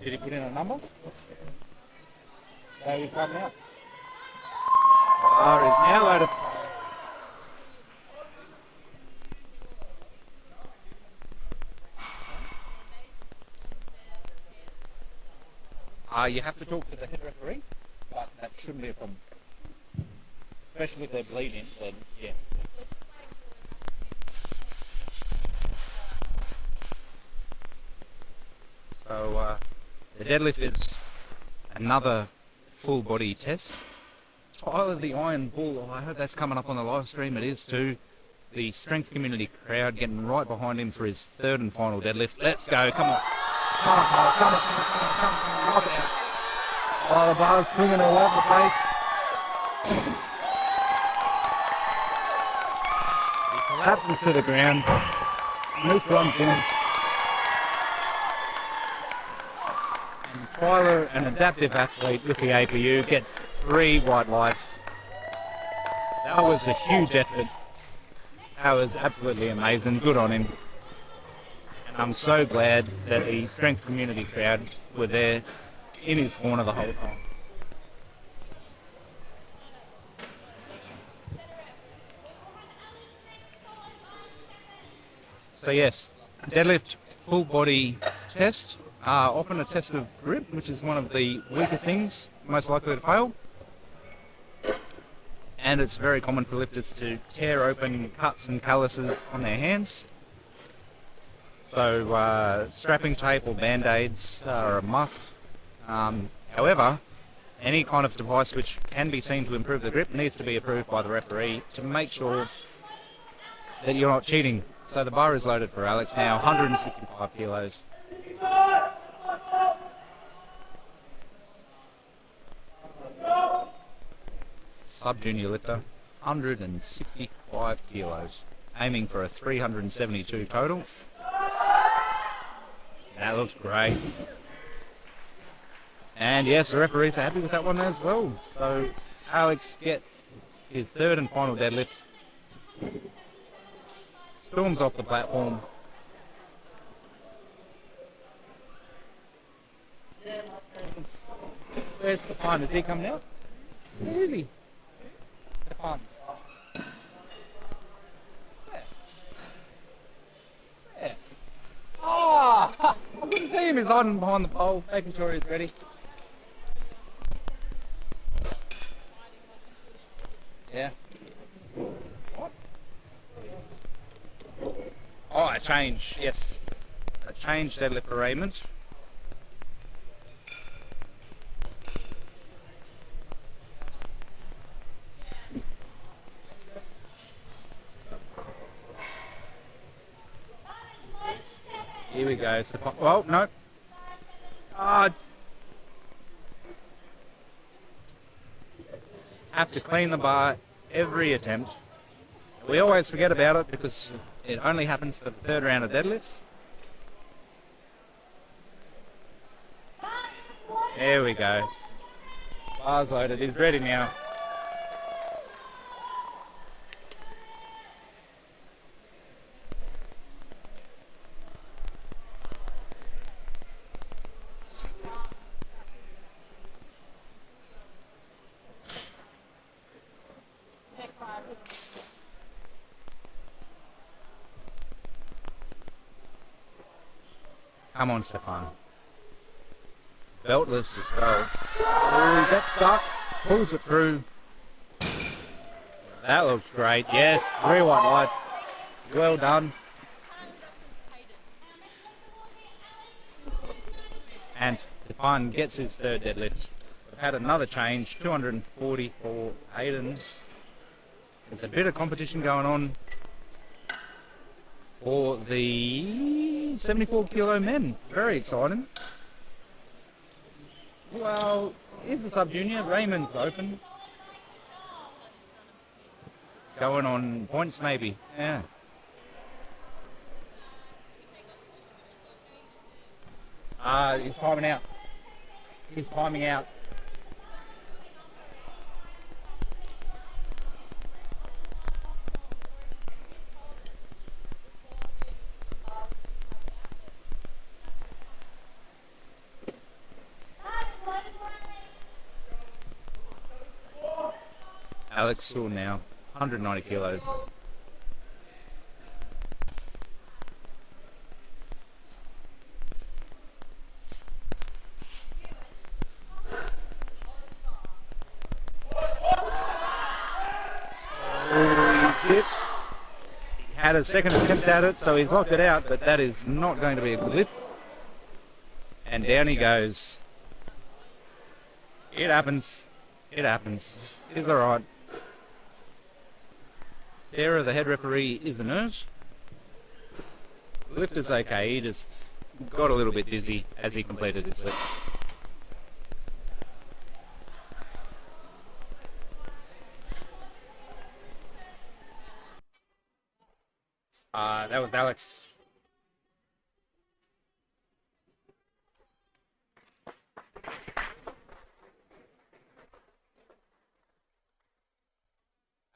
Did he put in a number? So he's coming out. The bar is now loaded. You have to talk to the head referee, but that shouldn't be a problem. Especially if they're bleeding, then yeah. So the deadlift is another full body test. Tyler the Iron Bull, I hope that's coming up on the live stream. It is too. The strength community crowd getting right behind him for his third and final deadlift. Let's go, come on. Come on, come on, come on, knock it out. Oh, the bar's swinging all over the place. He collapses to the ground. Moose runs in. And Tyler, an adaptive athlete with the APU, gets 3 white lights. That was a huge effort. That was absolutely amazing. Good on him. And I'm so glad that the strength community crowd were there in his corner the whole time. So yes, deadlift full body test, often a test of grip, which is one of the weaker things, most likely to fail. And it's very common for lifters to tear open cuts and calluses on their hands. So strapping tape or band-aids are a must. However, any kind of device which can be seen to improve the grip needs to be approved by the referee to make sure that you're not cheating. So the bar is loaded for Alex now, 165 kilos. Sub-junior lifter, 165 kilos, aiming for a 372 total. That looks great. And yes, the referees are happy with that one as well. So Alex gets his third and final deadlift. Storms off the platform. Where's Stefan? Is he coming out? Really? Stefan. Where? Oh! I couldn't see him. He's hiding behind the pole, making sure he's ready. Yeah. What? Oh, a change, yes. A change deadlift for Raymond. Here we go. Well, no. Have to clean the bar every attempt. We always forget about it because it only happens for the third round of deadlifts. There we go. Bar's loaded. He's ready now. Come on, Stefan. Beltless as well. Oh, he gets stuck. Pulls it through. That looks great. Yes, 3 white lights. Well done. And Stefan gets his third deadlift. We've had another change, 240 for Aiden. There's a bit of competition going on for the 74 kilo men. Very exciting. Well, here's the sub junior. Raymond's open. Going on points maybe. Yeah. He's timing out. He's timing out. Alex Sewell now, 190 kilos. He had a second attempt at it, so he's locked it out, but that is not going to be a good lift. And down he goes. It happens. It happens. It's alright. Sarah, the head referee, is a nurse. The lift is okay, he just got a little bit dizzy as he completed his lift. That was Alex.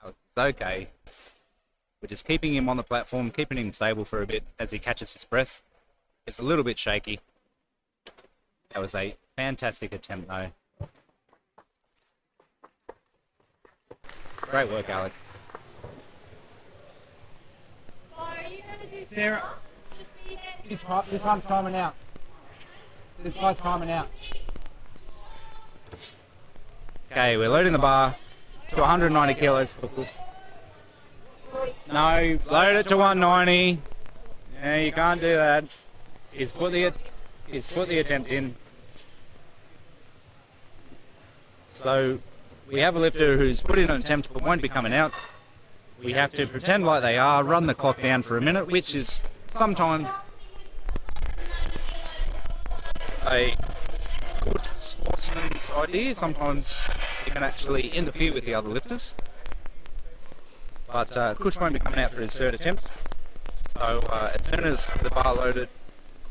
Alex is okay. We're just keeping him on the platform, keeping him stable for a bit as he catches his breath. It's a little bit shaky. That was a fantastic attempt though. Great work, Alex. Sarah, This one's timing out. This guy's timing out. Okay, we're loading the bar to 190 kilos for Cook. No, load it to 190. Yeah, you can't do that. He's put the attempt in. So we have a lifter who's put in an attempt but won't be coming out. We have to pretend like they are, run the clock down for a minute, which is sometimes a good sportsman's idea. Sometimes you can actually interfere with the other lifters. But Kush won't be coming out for his third attempt. So as soon as the bar loaded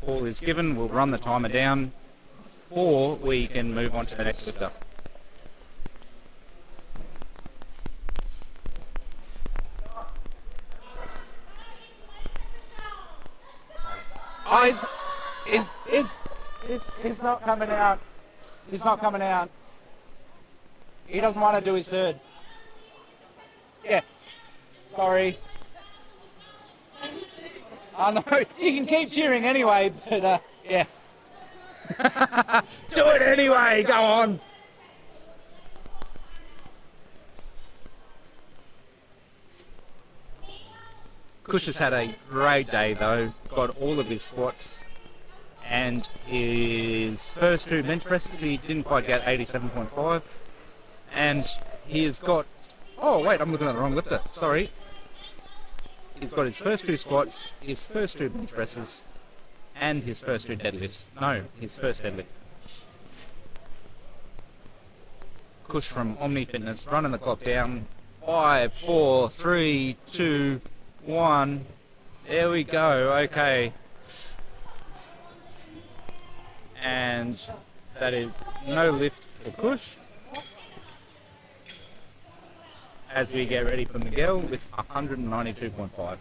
call is given, we'll run the timer down, or we can move on to the next lifter. Oh, he's not coming out. He's not coming out. He doesn't want to do his third. Yeah. Sorry. I know. You can keep cheering anyway, but yeah. Do it anyway. Go on. Kush has had a great day though. Got all of his squats And his first two bench presses, he didn't quite get 87.5. And he's got, oh wait, I'm looking at the wrong lifter, sorry. He's got his first two squats, his first two bench presses, and his first two deadlifts. No, his first deadlift. Kush from Omni Fitness, running the clock down. 5, 4, 3, 2, 1. There we go, okay. And that is no lift for Kush. As we get ready for Miguel with 192.5.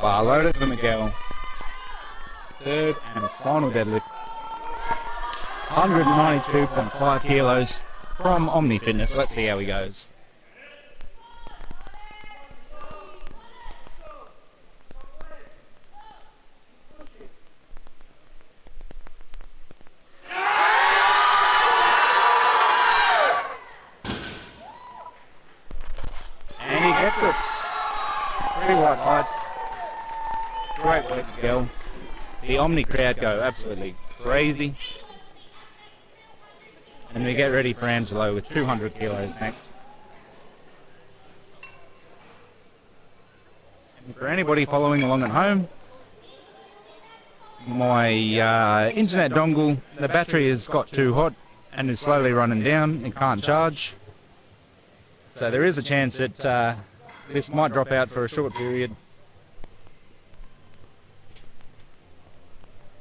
Bar loaded for Miguel. Third and final deadlift. 192.5 kilos from Omni Fitness. Let's see how he goes. And he gets it. Pretty white lights. Great work, Miguel. The Omni crowd go absolutely crazy. And we get ready for Angelo with 200 kilos next. And for anybody following along at home, my internet dongle, the battery has got too hot and is slowly running down. It can't charge. So there is a chance that this might drop out for a short period.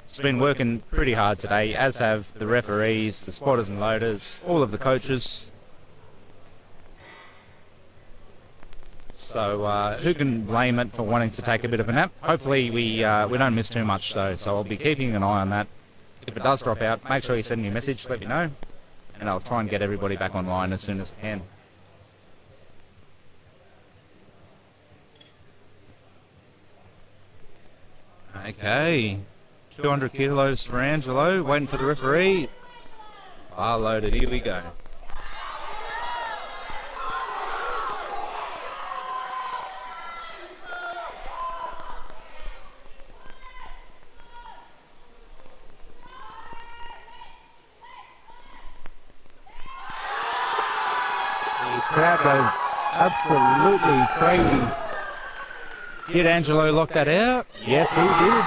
It's been working pretty hard today, as have the referees, the spotters and loaders, all of the coaches. So who can blame it for wanting to take a bit of a nap? Hopefully we don't miss too much though, so I'll be keeping an eye on that. If it does drop out, make sure you send me a message, let me know, and I'll try and get everybody back online as soon as I can. Okay. 200 kilos for Angelo, waiting for the referee. Bar loaded, here we go. The crowd goes absolutely crazy. Did Angelo lock that out? Yes, he did.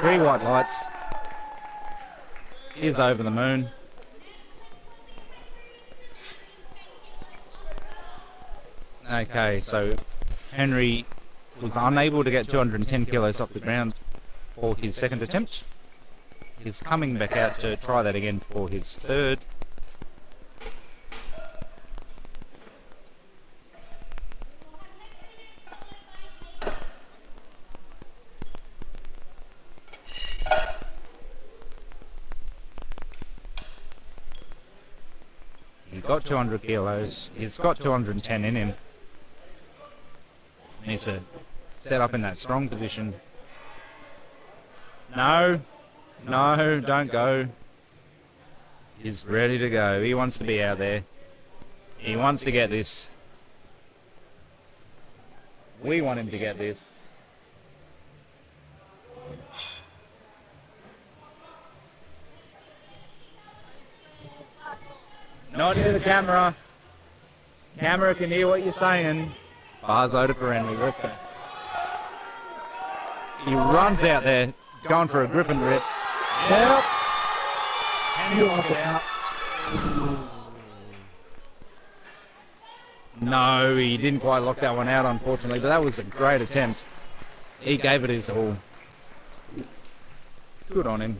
3 white lights. He's over the moon. Okay, so Henry was unable to get 210 kilos off the ground for his second attempt. He's coming back out to try that again for his third. He got 200 kilos. He's got 210 in him. Needs to set up in that strong position. No, no, don't go. He's ready to go. He wants to be out there. He wants to get this. We want him to get this. Not near the camera. Camera can hear what you're saying. Bar's loaded for Henry. Let's go. He runs out there, going for a grip and rip. Help! Henry locked it out. No, he didn't quite lock that one out, unfortunately, but that was a great attempt. He gave it his all. Good on him.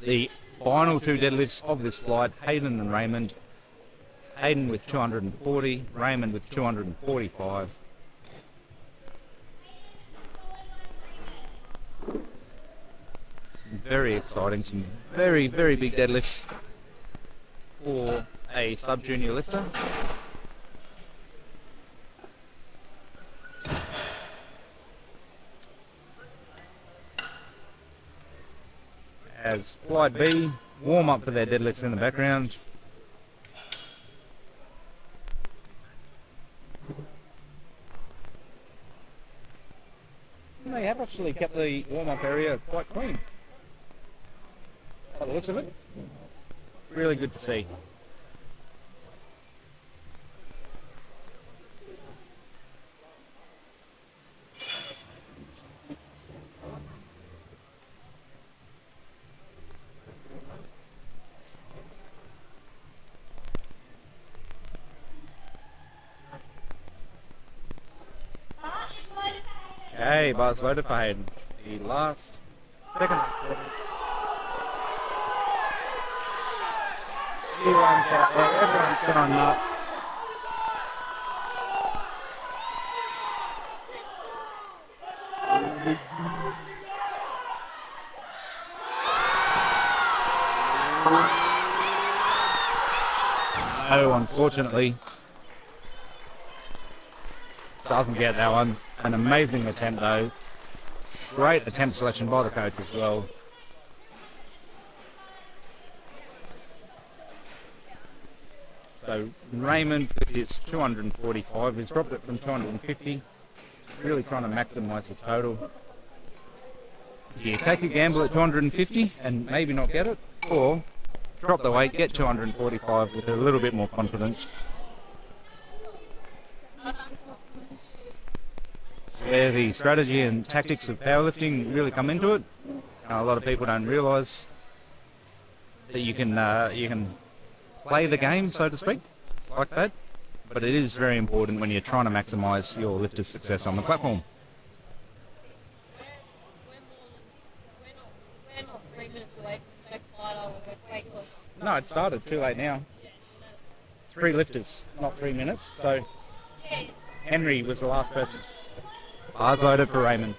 The final 2 deadlifts of this flight, Hayden and Raymond. Hayden with 240, Raymond with 245. Very exciting, some very, very big deadlifts. a sub-junior lifter. As Flight B warm up for their deadlifts in the background. They have actually kept the warm-up area quite clean. By the looks of it, really good to see. Okay, bar's loaded for Hayden. The last second. Everyone's out there, everyone's going nuts. No, unfortunately, doesn't get that one. An amazing attempt though. Great attempt selection by the coach as well. So Raymond with his 245, he's dropped it from 250. Really trying to maximise his total. Do you take a gamble at 250 and maybe not get it? Or drop the weight, get 245 with a little bit more confidence. Where the strategy and tactics of powerlifting really come into it. A lot of people don't realise that you can play the game, so to speak, like that. But it is very important when you're trying to maximise your lifter's success on the platform. We're not 3 minutes away from the second final. We're way closer. No, it started too late now. 3 lifters, not 3 minutes. So Henry was the last person. Bars loaded for Raymond.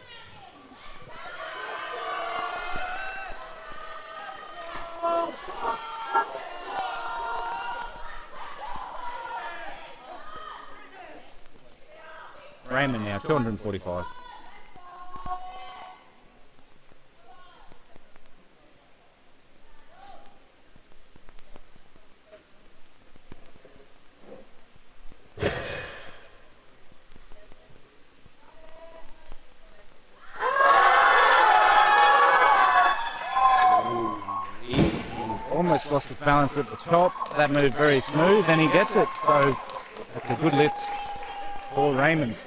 Raymond now, 245. Almost lost his balance at the top. That moved very smooth, and he gets it. So that's a good lift for Raymond.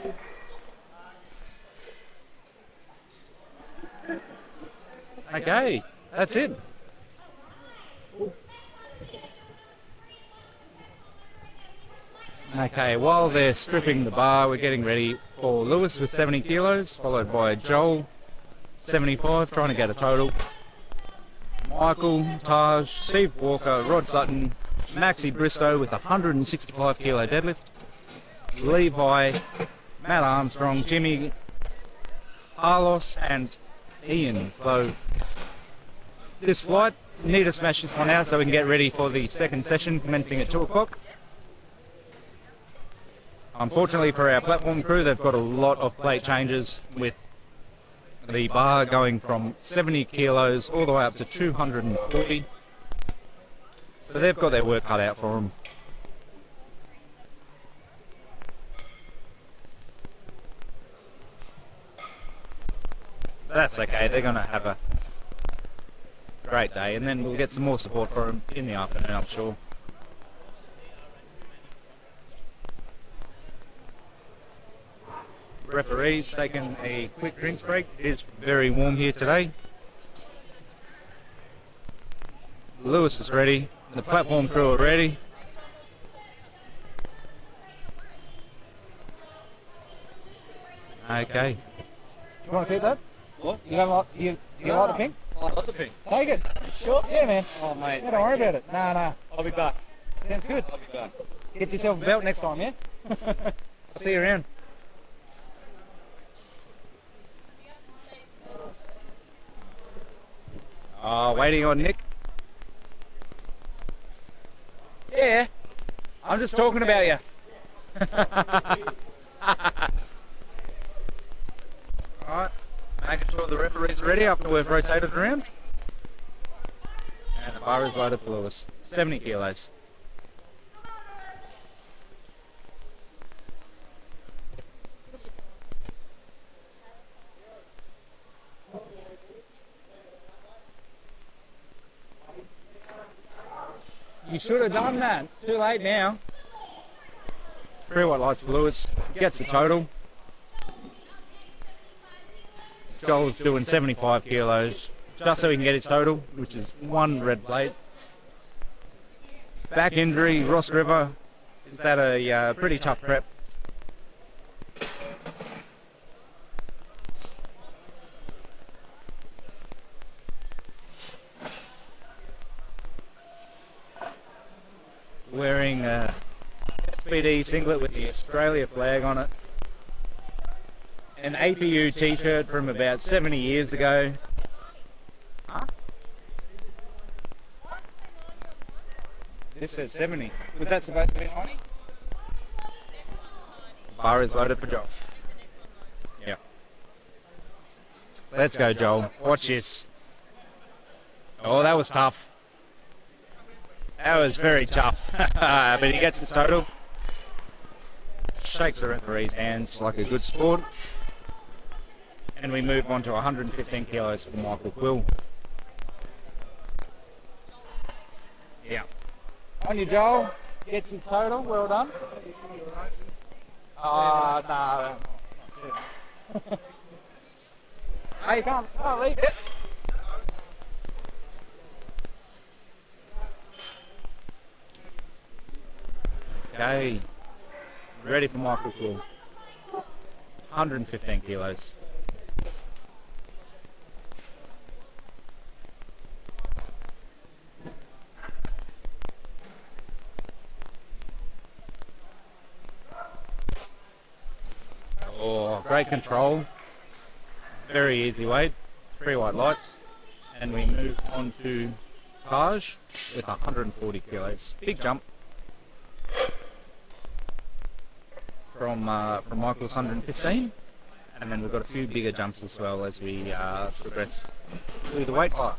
Okay, that's it. Okay, while they're stripping the bar, we're getting ready for Lewis with 70 kilos, followed by Joel, 75, trying to get a total. Michael, Taj, Steve Walker, Rod Sutton, Maxi Bristow with 165 kilo deadlift. Levi, Matt Armstrong, Jimmy, Carlos and Ian. So this flight, need to smash this one out so we can get ready for the second session commencing at 2 o'clock. Unfortunately for our platform crew, they've got a lot of plate changes with the bar going from 70 kilos all the way up to 240. So they've got their work cut out for them. But that's okay, they're going to have a great day, and then we'll get some more support for them in the afternoon, I'm sure. Referees taking a quick drinks break. It is very warm here today. Lewis is ready. The platform crew are ready. Okay. Do you want to keep that? What? You don't like, do you like the pink? I love the pink. Take it. Sure? Yeah, man. Oh, mate. Yeah, don't worry about it. Nah. I'll be back. Sounds good. I'll be back. Get yourself a belt next time, yeah? I'll see you around. Oh, waiting on Nick. Yeah, I'm just talking about you. Alright, making sure the referee's ready after we've rotated around. And the bar is loaded for Lewis. 70 kilos. You should have done that. It's too late now. 3 white lights for Lewis. Gets the total. Joel's doing 75 kilos. Just so he can get his total, which is 1 red plate. Back injury, Ross River. Is that a pretty tough prep? Wearing a SPD singlet with the Australia flag on it. An APU t-shirt from about 70 years ago. Huh? This says 70. Was that supposed to be 90? Bar is loaded for Joel. Yeah. Let's go, Joel. Watch this. Oh, that was tough. That was very tough. But he gets his total. Shakes the referee's hands like a good sport. And we move on to 115 kilos for Michael Quill. Yeah. On you, Joel. Gets his total. Well done. Oh, no. Hey, can't leave it. Okay. Ready for Michael Quill. 115 kilos. Oh, great control. Very easy weight. 3 white lights. And we move on to Taj with 140 kilos. Big jump. From Michael's 115, and then we've got a few bigger jumps as well as we progress through the weight class.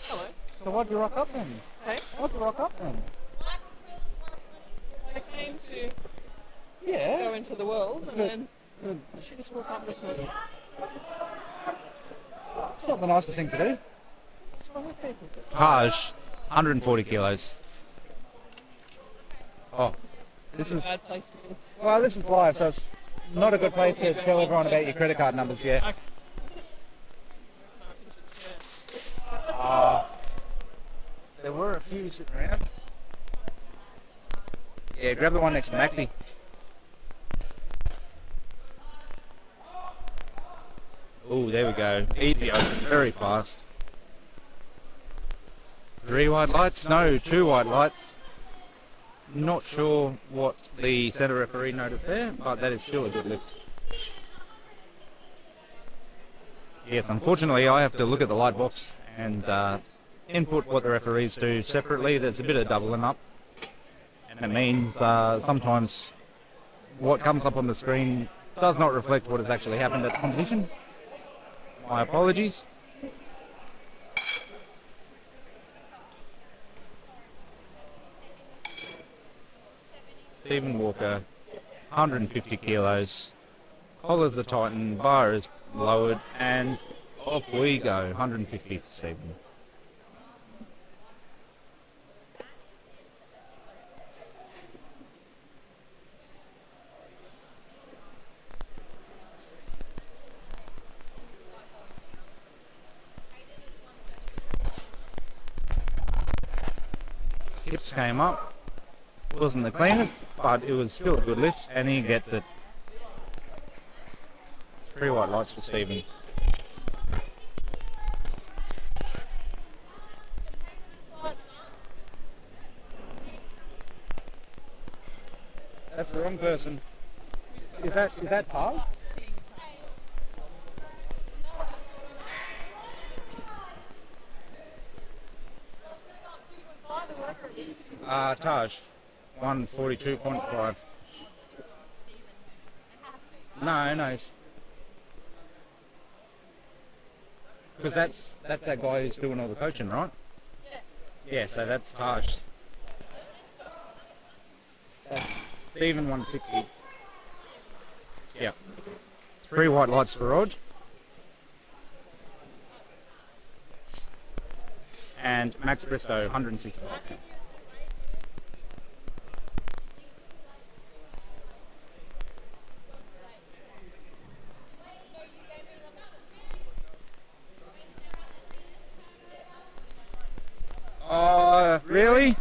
Hello. So why'd you rock up then? Hey? Why'd you rock up then? I came to Yeah. go into the world and then she just woke up this morning. It's not the nicest thing to do. What's wrong with people? Taj, 140 kilos. Oh, this is, Bad place to be. well, this is live, so it's not a good place to tell everyone about your credit card numbers yet. Okay. There were a few sitting around. Yeah, grab the one next to Maxi. Oh, there we go. Easy open, very fast. 3 white lights? No, 2 white lights. Not sure what the centre referee noticed there, but that is still a good lift. Yes, unfortunately I have to look at the light box and input what the referees do separately. There's a bit of doubling up. And it means sometimes what comes up on the screen does not reflect what has actually happened at the competition. My apologies. Stephen Walker, 150 kilos. Collars are tightened, bar is lowered, and off we go. 150 for Stephen. Hips came up. Wasn't the cleanest, but it was still a good lift, and he gets it. 3 white lights for Stephen. That's the wrong person. Is that Taj? Taj, 142.5. No. Because that's that guy who's doing all the coaching, right? Yeah, so that's Taj. That's Stephen 160. Yeah. 3 white lights for Rod. And Max Bristow, 160. Really?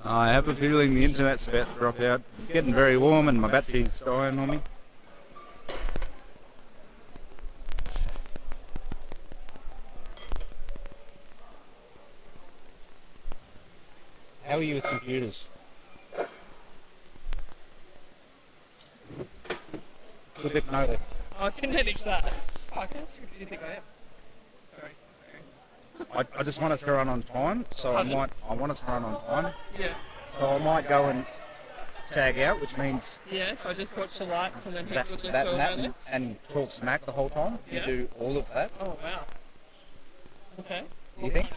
I have a feeling the internet's about to drop out. It's getting very warm and my battery's dying on me. How are you with computers? A bit no lift. Oh, I can manage that. Fuck, how stupid do you think I am? Sorry. I just want us to run on time, so I want us to run on time. Yeah. So I might go and tag out, which means Yeah, so I just watch the lights and then hit that, good lift that or and that, no and, lift. and talk smack the whole time. Yeah. You do all of that. Oh, wow. Okay. You think?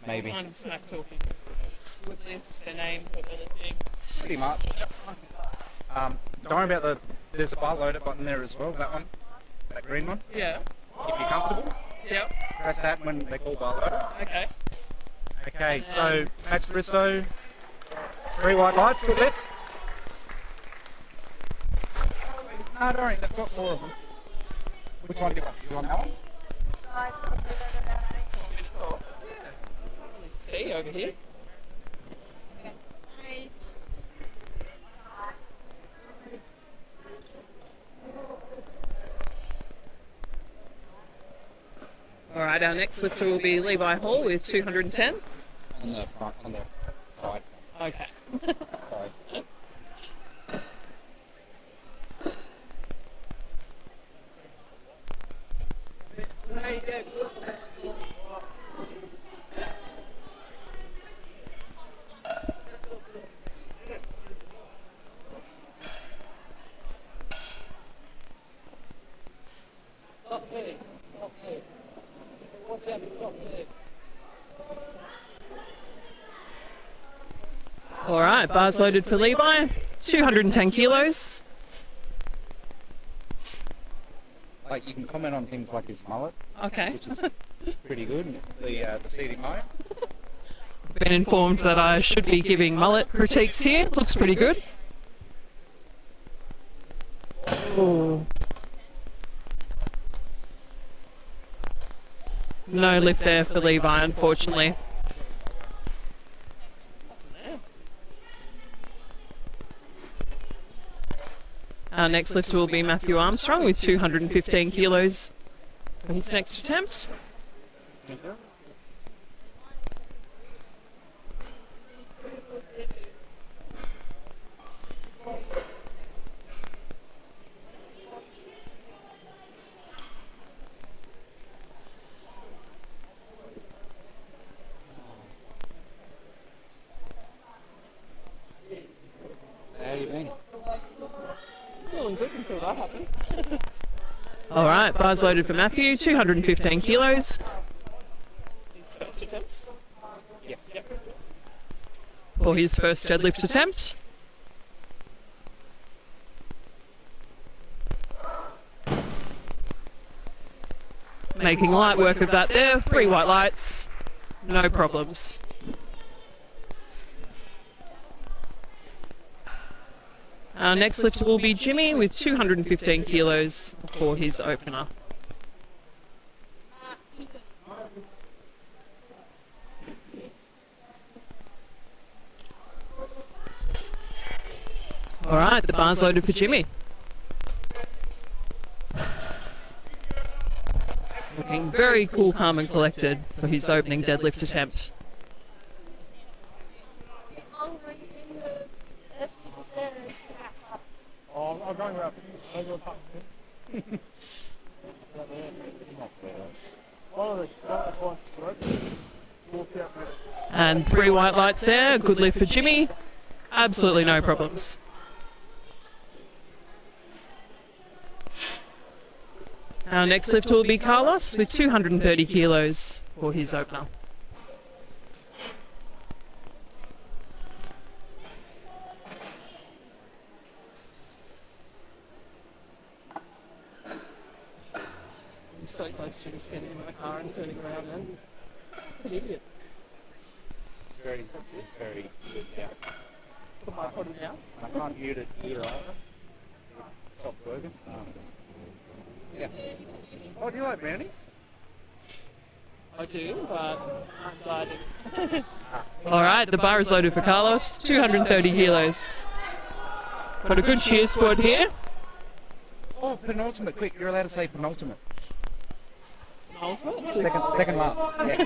Maybe. Kind of smack talking. Good lifts, their names, what they're lifting. Pretty much. Don't worry about there's a bar loader button there as well, that one. That green one. Yeah. If you're comfortable, Yep. press that when they call bar loader. Okay. Okay, so Max Bristow, 3 white lights, good lift. No, don't worry, they've got 4 of them. Which one do you want? Do you want that one? See over here. All right, our next lifter will be Levi Hall with 210. On the front, on the side. Okay. Sorry. All right, bars loaded for Levi, 210 kilos. Like, you can comment on things like his mullet, Okay. which is pretty good. The seating mode. Been informed that I should be giving mullet critiques here. Looks pretty good. Ooh. No lift there for Levi, unfortunately. Our next lifter will be Matthew Armstrong with 215 kilos for his next attempt. How you been? Feeling good until that happened. All right, bars loaded for Matthew, 215 kilos. His first attempt. Yes. Yep. For his first deadlift attempt. Making light work of that there. 3 white lights. No problems. Our next lifter will be Jimmy with 215 kilos for his opener. All right, the bar's loaded for Jimmy. Looking very cool, calm and collected for his opening deadlift attempt. Hungry in the SPSS. Oh, I'm going around. I'm going top. And 3 white lights there. Good lift for Jimmy. Absolutely no problems. Our next lifter will be Carlos with 230 kilos for his opener. So close to just getting in my car and turning around then. What an idiot. Very good. Yeah. Put my pod in now. I can't mute it here either. Stop working. Yeah. Oh, do you like brownies? I do, but I'm dieting. Alright, the bar is loaded for Carlos. 230 kilos. Got a good cheer squad here. Oh, penultimate. Quick, you're allowed to say penultimate. Ultimate? Second last. Yeah.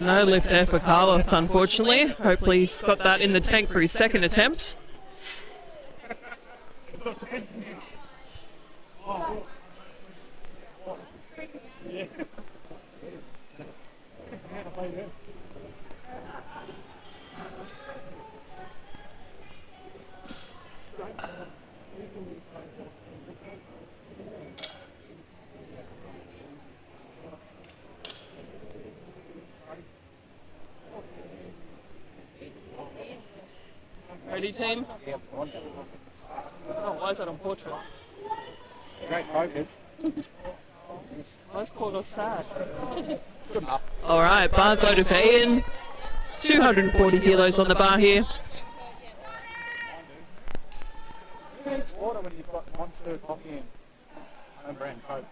No lift there for Carlos, unfortunately. Hopefully he's got that in the tank for his second attempt. Ready, team? Oh, why is that on portrait? Great focus. Why is Porter sad? Alright, bar's loaded for Ian. 240 kilos on the bar here. It's water when you've got Monster coffee and home brand Coke.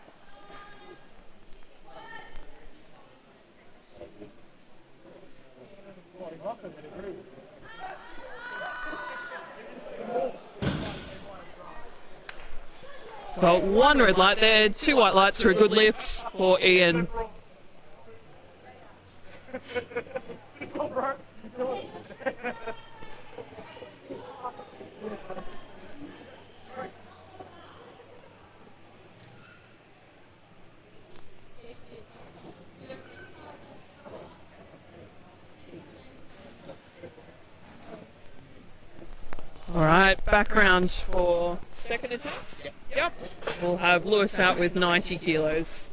Got 1 red light there, 2 white lights for a good lift for Ian. Alright, back round for second attempt. Yep. We'll have Lewis out with 90 kilos.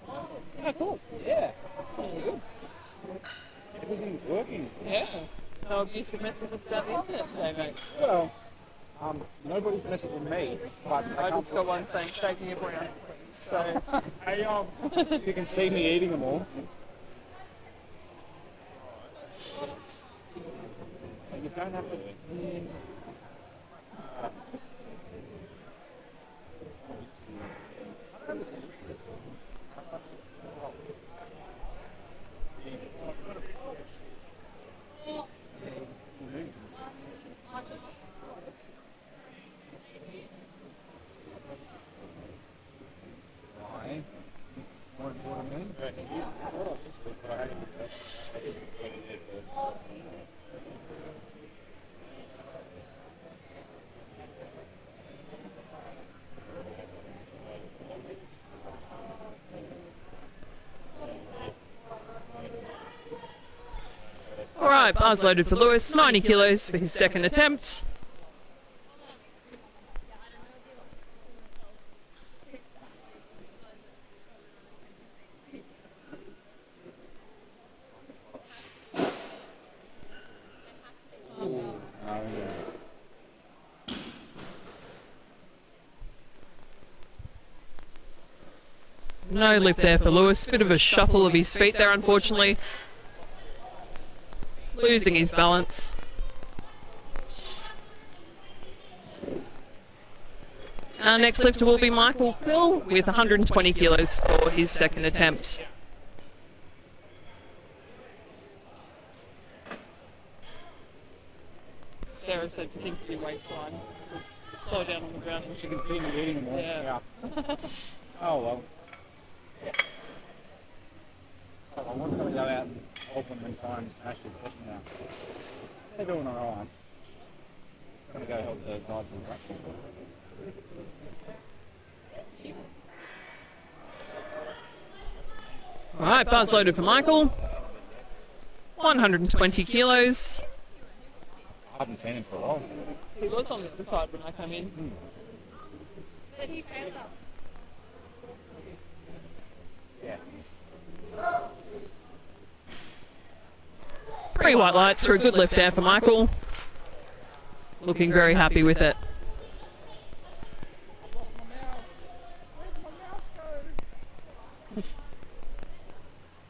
Oh, cool. Yeah. Good. Everything's working. Yeah. No abusive messages about the internet today, mate. Well, nobody's messaging me, but I just got one saying shaking your brown. So, Hey, you can see me eating them all. But you don't have to. More importantly, alright, bar's loaded for Lewis, 90 kilos for his second attempt. No lift there for Lewis. Bit of a shuffle of his feet there, unfortunately. losing his balance. Our next lifter will be Michael Quill with 120 kilos for his second attempt. Sarah said to think of your waistline. Just slow down on the ground. You can see me eating more. Yeah. Oh well. So I wasn't going to go out and open and try and smash this person now. They're doing alright. Just going to go help the guys with the rugby. Alright, bars loaded for Michael. 120 kilos. I haven't seen him for a while. He was on the other side when I came in. But he failed us. Yeah. 3 white lights for a good lift there for Michael. Looking very happy with it.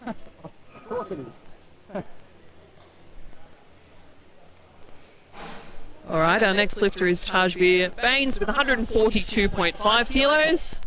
Of course it is. Alright, our next lifter is Tajveer Baines with 142.5 kilos.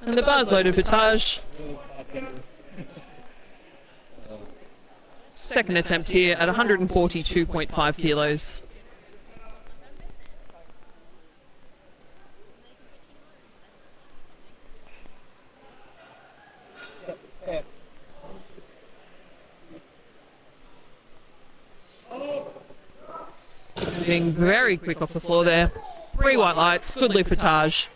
And the bar's loaded for Taj. Second attempt here at 142.5 kilos. Being very quick off the floor there. 3 white lights, good lift for Taj.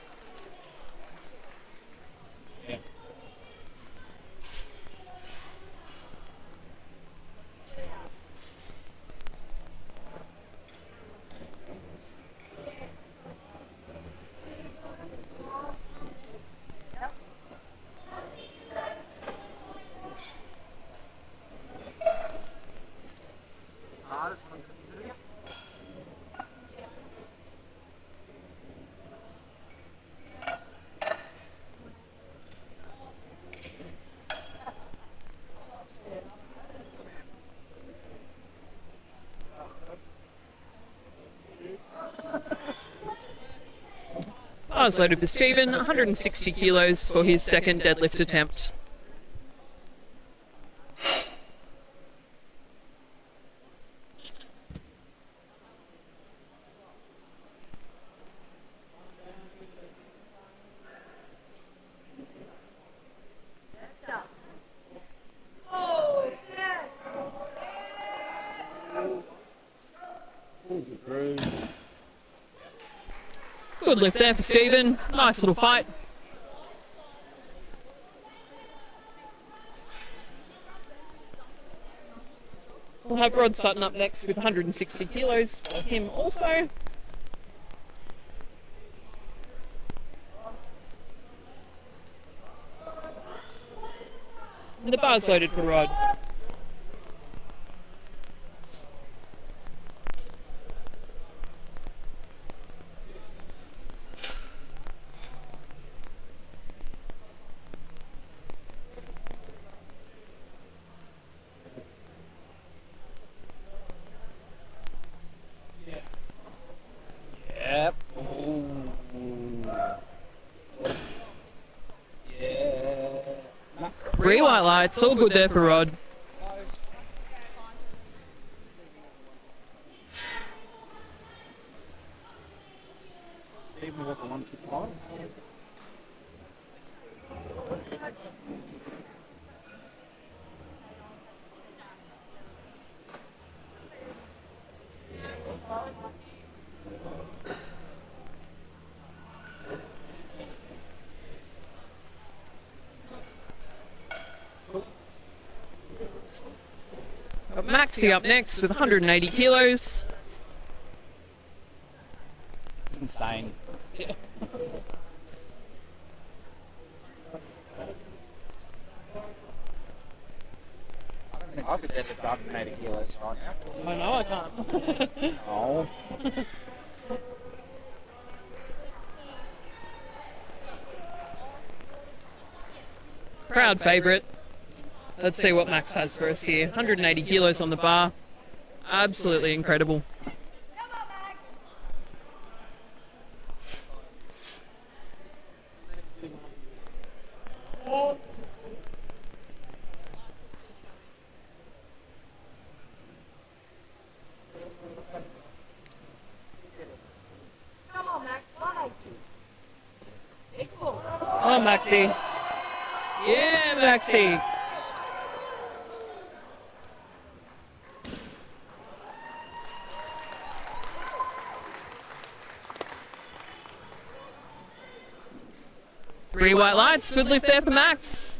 Bars loaded for Stephen, 160 kilos for his second deadlift attempt. Good lift there for Stephen. Nice little fight. We'll have Rod Sutton up next with 160 kilos for him also. And the bar's loaded for Rod. Yep. Ooh. Yeah. 3 white lights, all good there for Rod. Even with the 125. Maxi up next with 180 kilos. It's insane. I don't think I could deadlift 180 kilos right now. I know I can't. Oh. Crowd favourite. Let's see what Max has for us here. 180 kilos on the bar. Absolutely incredible. Come on, Max, 180. Equal. Oh, Maxi. Yeah, Maxi. Three white lights. Good lift there for Max.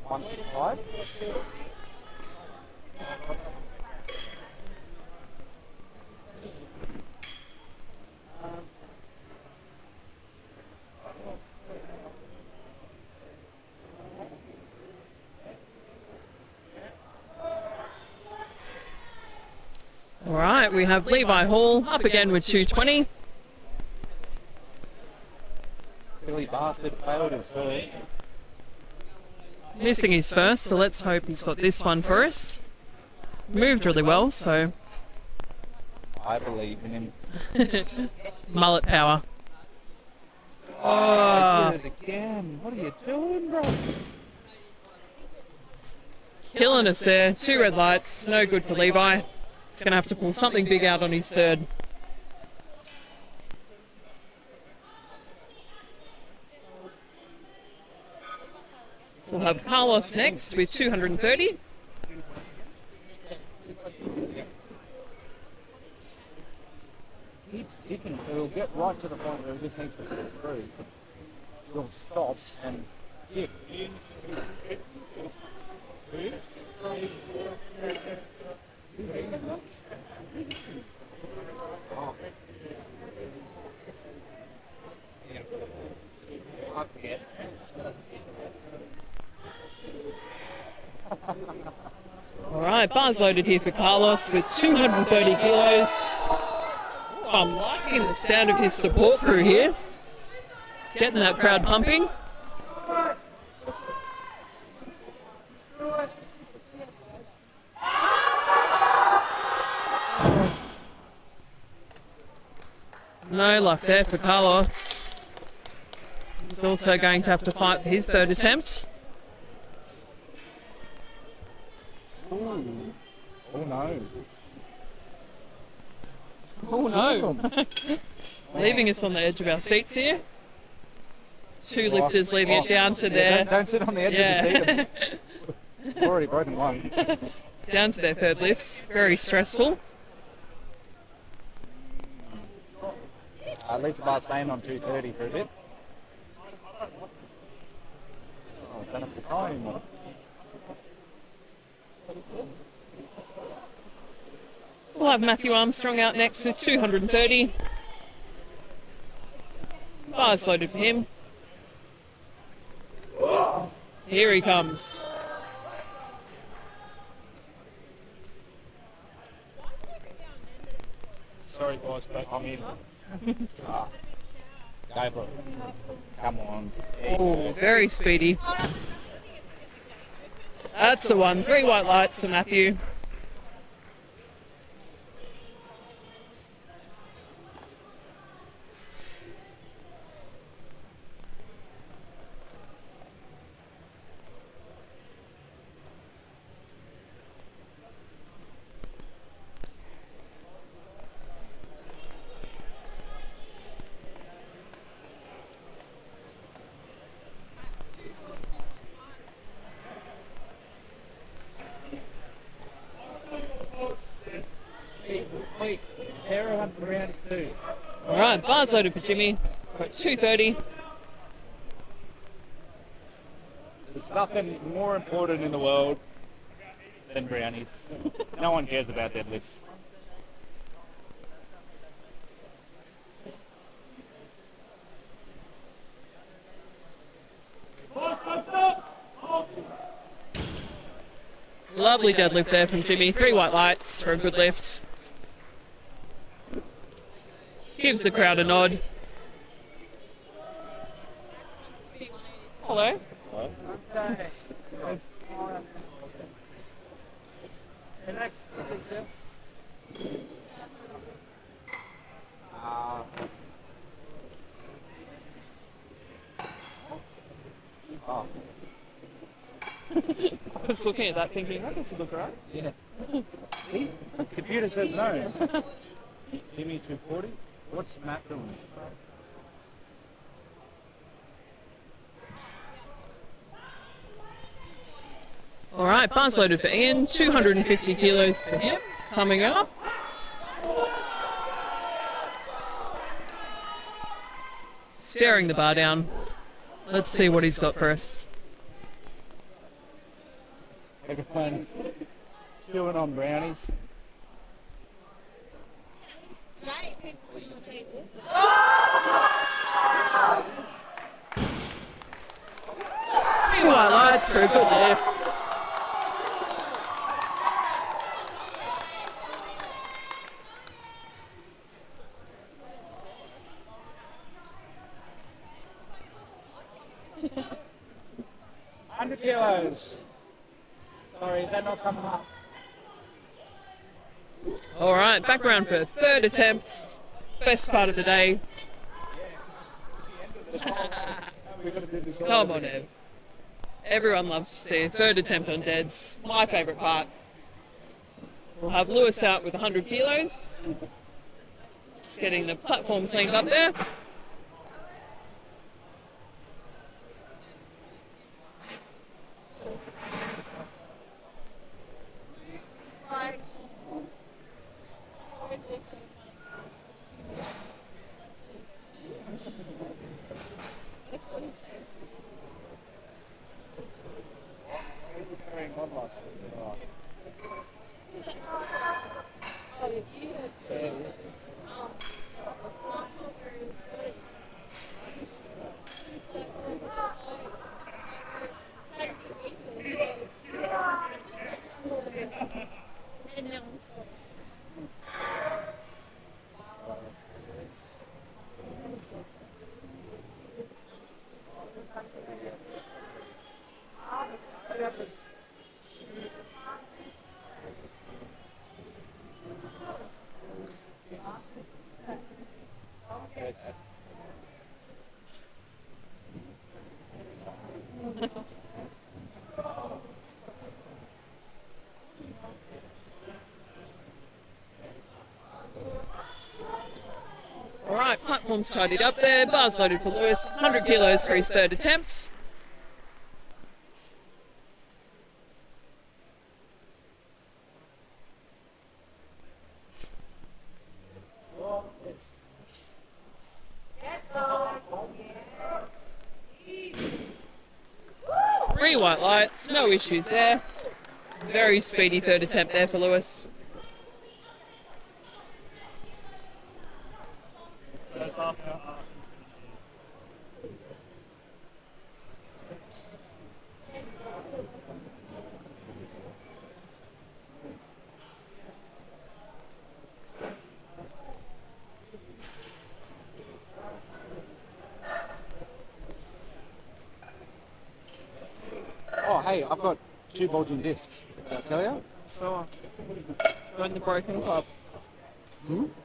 One, two, five. All right, we have Levi Hall up again with 220. Silly bastard failed his first. Missing his first, so let's hope he's got this one for us. Moved really well, so I believe in him. mullet power. I Oh, did it again. What are you doing, bro? killing us there. Two red lights, no good for Levi. He's going to have to pull something big out on his third. So we'll have Carlos next with 230. Keeps dipping, so he'll get right to the point where he just needs to pull through. He'll stop and dip. All right, bars loaded here for Carlos with 230 kilos. I'm liking the sound of his support crew here. Getting that crowd pumping. No luck there for Carlos. He's also going to have to fight for his third attempt. Oh no. Oh no. Leaving us on the edge of our seats here. Two lifters leaving it down to their Don't sit on the edge of the seat. I've already broken one. down to their third lift. Very stressful. At least about staying on 230 for a bit. Oh, don't have to try anymore. We'll have Matthew Armstrong out next with 230. Bars loaded for him. Here he comes. Sorry, boys, but I'm in. Go for it. Come on. Oh, very speedy. That's the one. Three white lights for Matthew. bars loaded for Jimmy. We're at 230. There's nothing more important in the world than brownies. No one cares about deadlifts. Lovely deadlift there from Jimmy. 3 white lights for a good lift. Gives the crowd a nod. Hello. I was looking at that thinking, that doesn't look right. Yeah. See? Computer says no. Jimmy 240. What's Matt doing? Alright, bars loaded for Ian. 250 kilos for him. Coming up. Staring the bar down. Let's see what he's got for us. Everyone's chewing on brownies. Today, people at your table. 3 white lights for a good lift. $100. Sorry, is that not coming up? Alright, back around for third attempts. Best part of the day. Come on, Ev. Everyone loves to see a third attempt on deads. My favourite part. We'll have Lewis out with 100 kilos. Just getting the platform cleaned up there. That's what it says. Oh, you had said, hamburgers, but two seconds, it's like, how do you eat it? It's just like slow. And now I'm slow. Alright, platform's tidied up there. Bars loaded for Lewis. 100 kilos for his third attempt. Yes, Lord. Yes. Easy. 3 white lights, no issues there. Very speedy third attempt there for Lewis. Oh, hey, I've got 2 bulging discs. Did I tell you? So, join the broken club.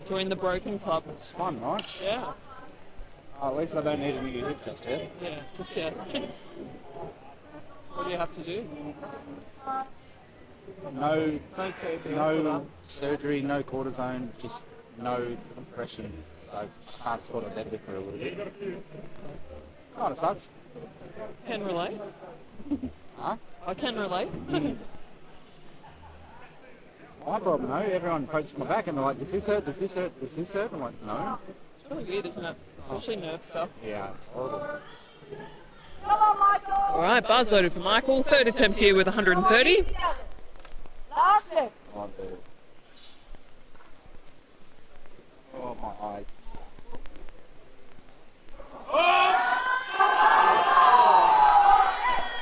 Join the broken club. It's fun, right? Yeah, At least I don't need a new hip just yet. yeah, just yeah. What do you have to do? No, No surgery. no surgery, no cortisone, just no compression. So I can't sort of deadlift for a little bit. Kind of sucks. Can relate. Huh? I can relate. My problem though, everyone approaches my back and they're like, does this hurt, does this hurt, does this hurt? I'm like, no. really weird, isn't it? Especially nerve stuff. Yeah, it's horrible. All right, bars loaded for Michael. Third attempt here with 130. Last it. Oh, dude. Oh, my eyes.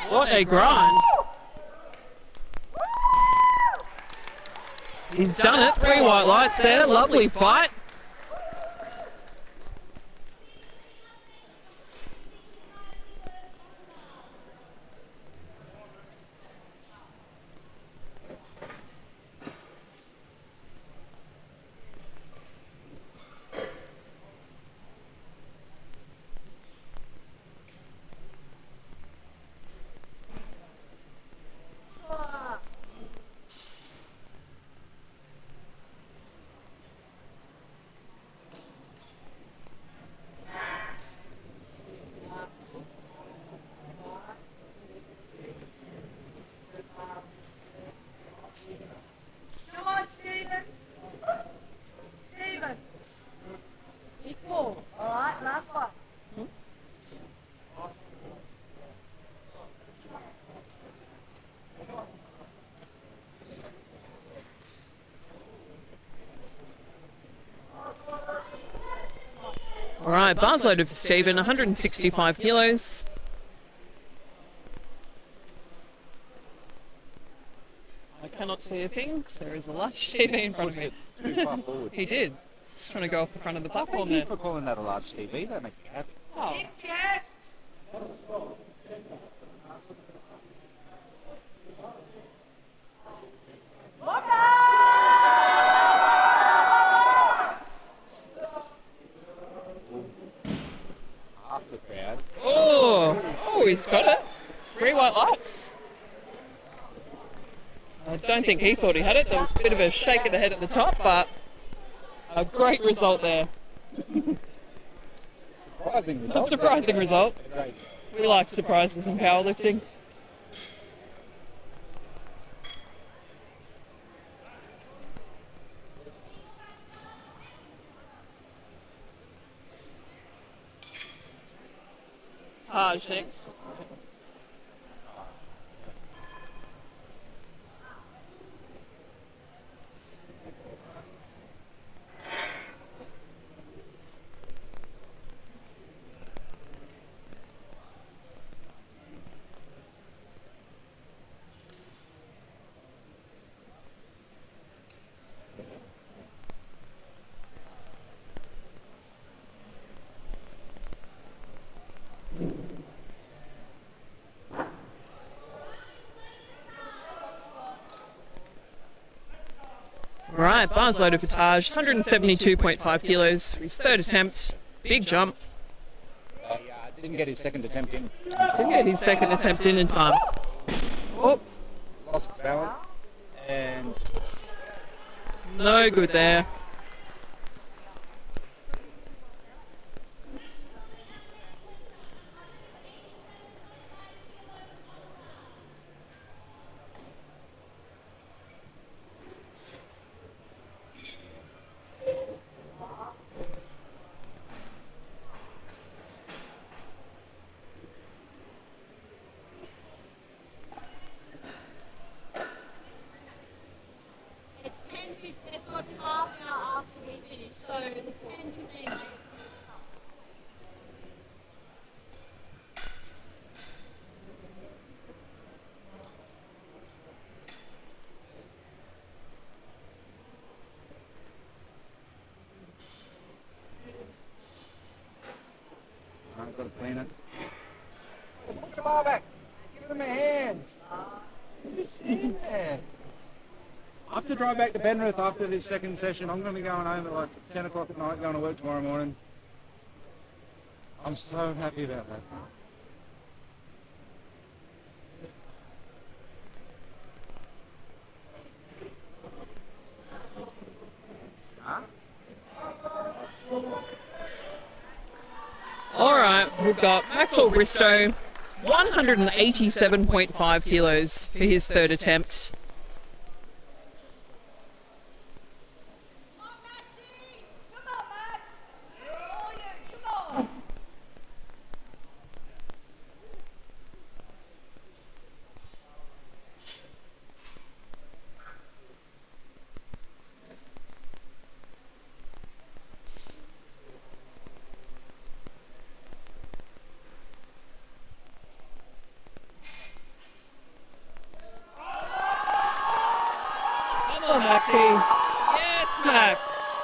What a grind. He's done it. 3 white lights there. Lovely fight. Come on, Stephen. Stephen. Equal. All right, last one. All right, bars loaded for Stephen. 165 kilos. I cannot see a thing, so there is a large TV in front of me. Too far forward. He did. He's trying to go off the front of the Thank platform you there. for calling that a large TV. That makes me happy. Oh, Big chest. Look Half the crowd. oh, he's got it. 3 white lights. I don't think he thought he had it. There was a bit of a shake of the head at the top, but a great result there. Surprising. A surprising result. Great. We like surprises in powerlifting. Taj next. Right, bars loaded for Taj, 172.5 kilos for his third attempt. Big jump. Yeah, didn't get his second attempt in. Didn't get his second attempt in time. Oh, Lost balance. And no good there. It's 10:15. It's about half an hour after we finish, so it's 10:15 later. I've got to clean it. Put the bar back. Give him a hand. Just stand there. I have to drive back to Penrith after this second session. I'm going to be going home at like 10 o'clock at night, going to work tomorrow morning. I'm so happy about that. All right, we've got Newcastle Bristow, 187.5 kilos for his third attempt. Come on, Maxie! Come on, Max! Maxie. Yes, Max.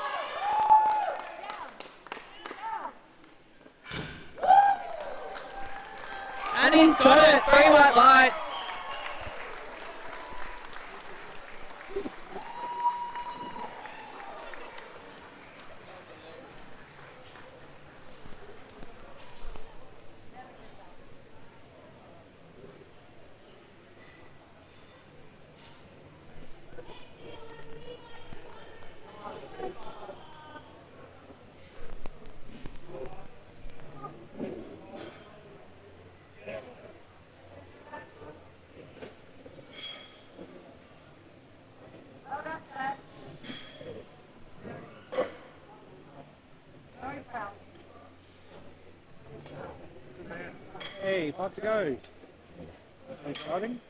And he's got it. 3 white lights. Hey, 5 to go. That's exciting.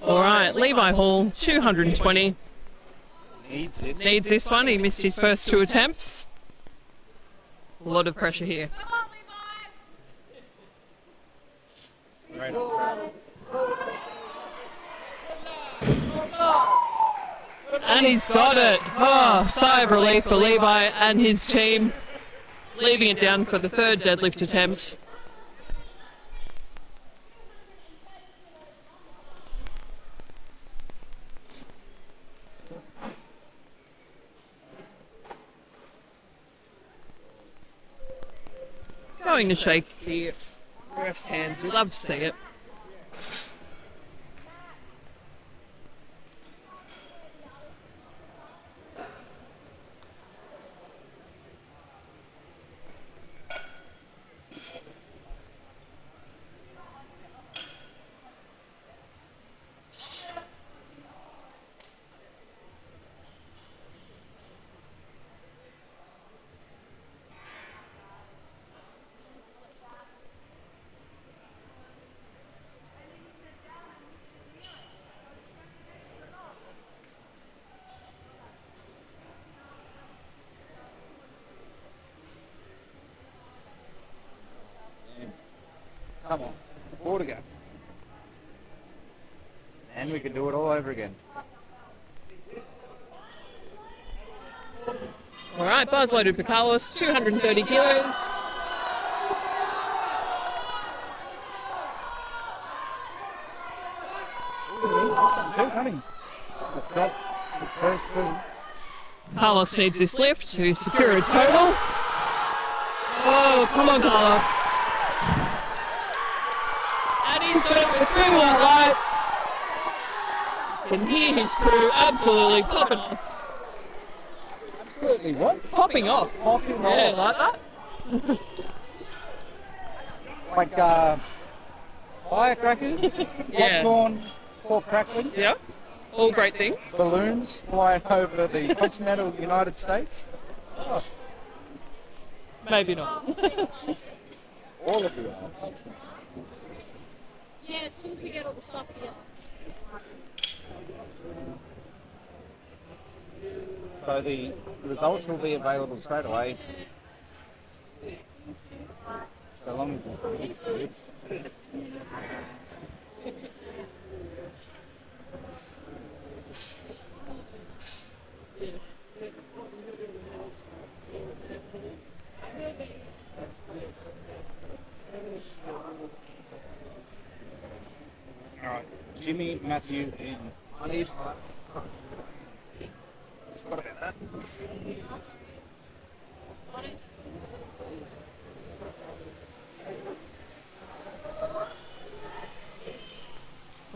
All right, Levi Hall, 220. Needs this. Needs this one. He missed his first 2 attempts. A lot of pressure here. Come on, Levi. Right. And he's got it. Oh, sigh of relief for Levi and his team. Leaving it down for the 3rd deadlift attempt. Going to shake the ref's hands. We love to see it. Come on. 4 to go. And we can do it all over again. All right, bars loaded for Carlos, 230 kilos. Still running. Drop the first 2. Carlos needs this lift to secure a total. Oh, come on, Carlos. And he's got it with 3 white lights. You can hear his crew absolutely popping off. Absolutely what? Popping off. Popping Yeah, off. like that. Like firecrackers, Yeah. popcorn, pork crackling, Yeah, all great things. balloons flying over the continental United States. Oh, Maybe not. all of you are. Yeah, as soon as we get all the stuff together. So the results will be available straight away. So long as it's good. All right, Jimmy, Matthew, and Honey. What about that?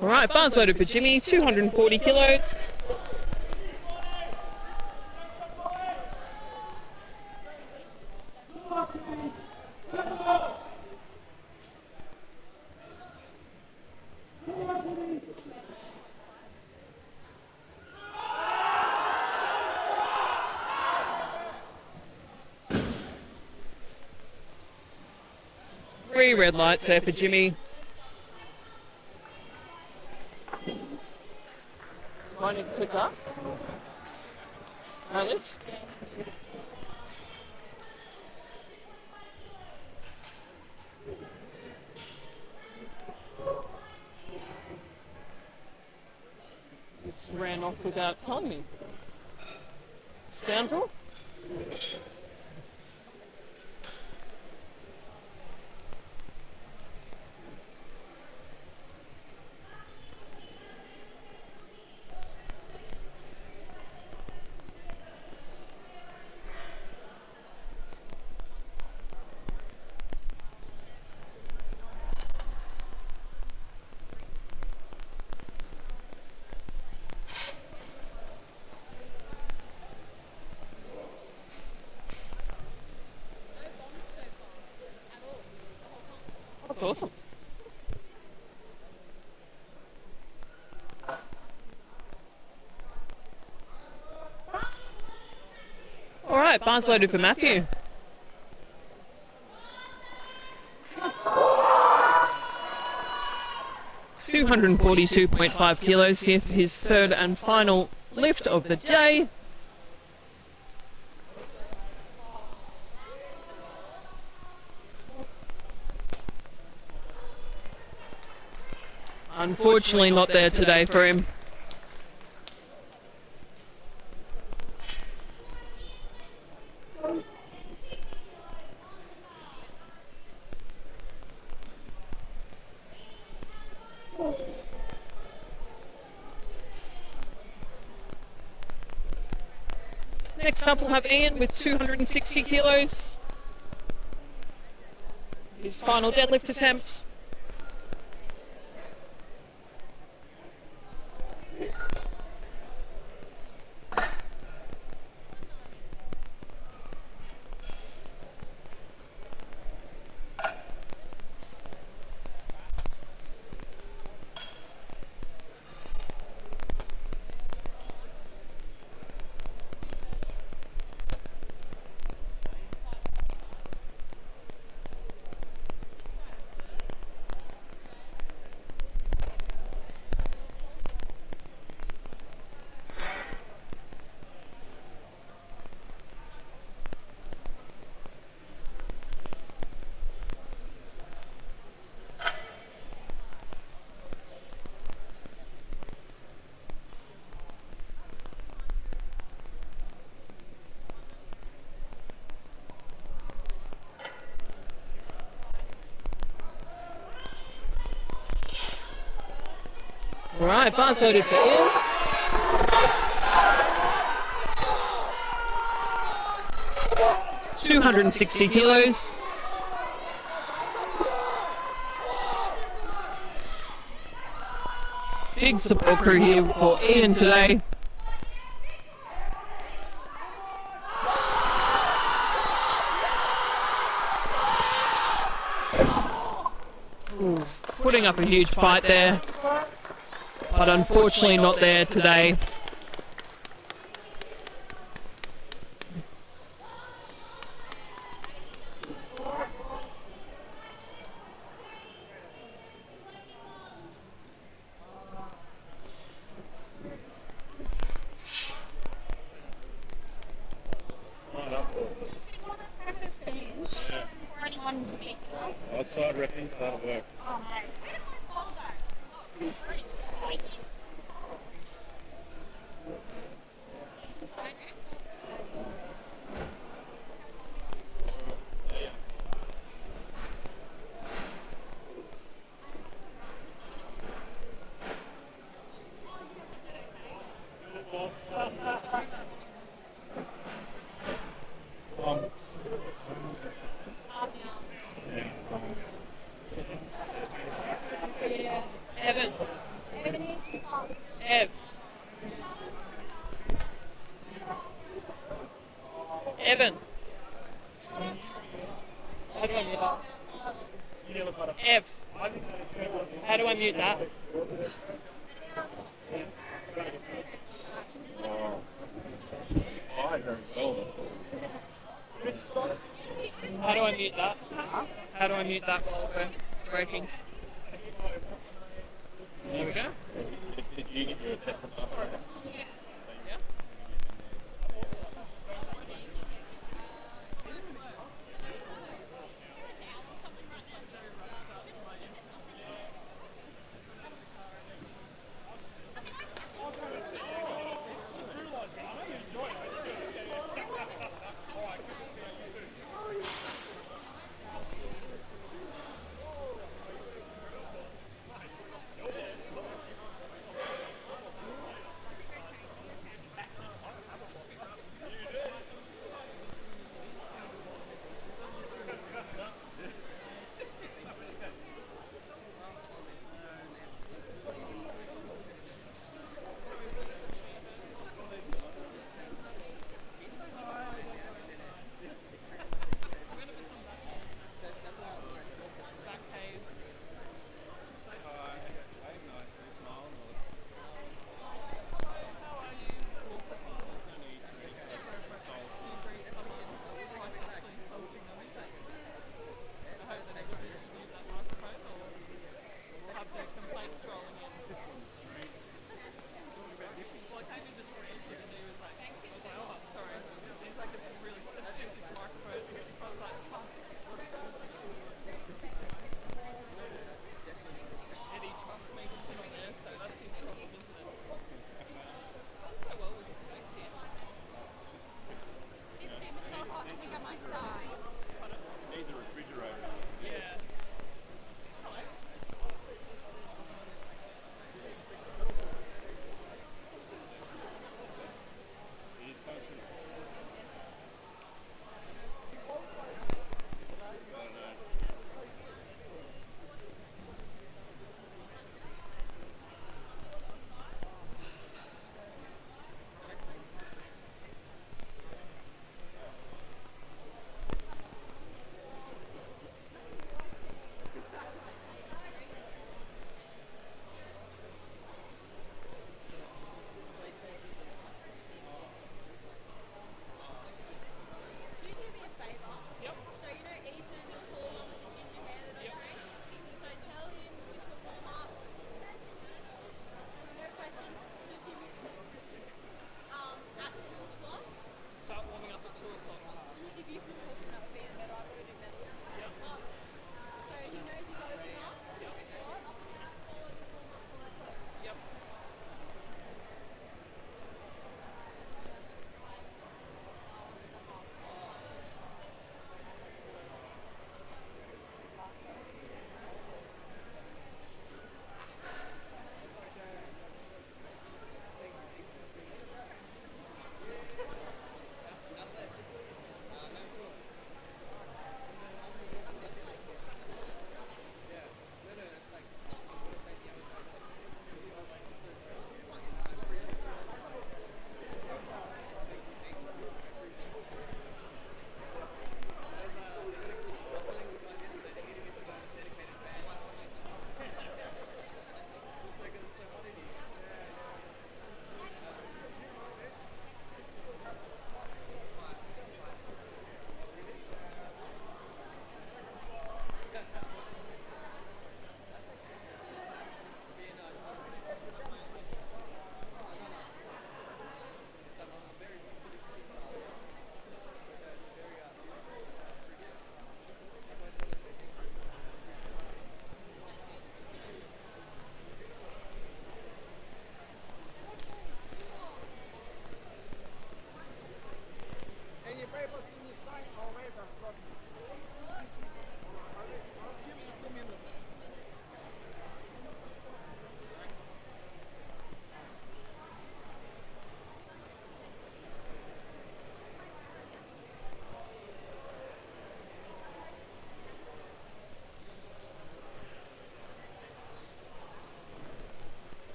All right, bars loaded for Jimmy, 240 kilos. few red lights there for Jimmy. Do I need to click up? Alex? Just ran off without telling me. Scoundrel? That's awesome. All right, bars loaded for Matthew. $242.5 kilos here for his third and final lift of the day. Unfortunately not there today for him. Next up we'll have Ian with 260 kilos. His final deadlift attempt. All right, bars loaded for Ian. $260 kilos. Big support crew here for Ian today. Ooh, putting up a huge fight there, but unfortunately not there today. Outside repping, that'll work. Evan. Ev. Evan. How do I mute that? Ev. How do I mute that? How do I mute that? How do I mute that while we're breaking?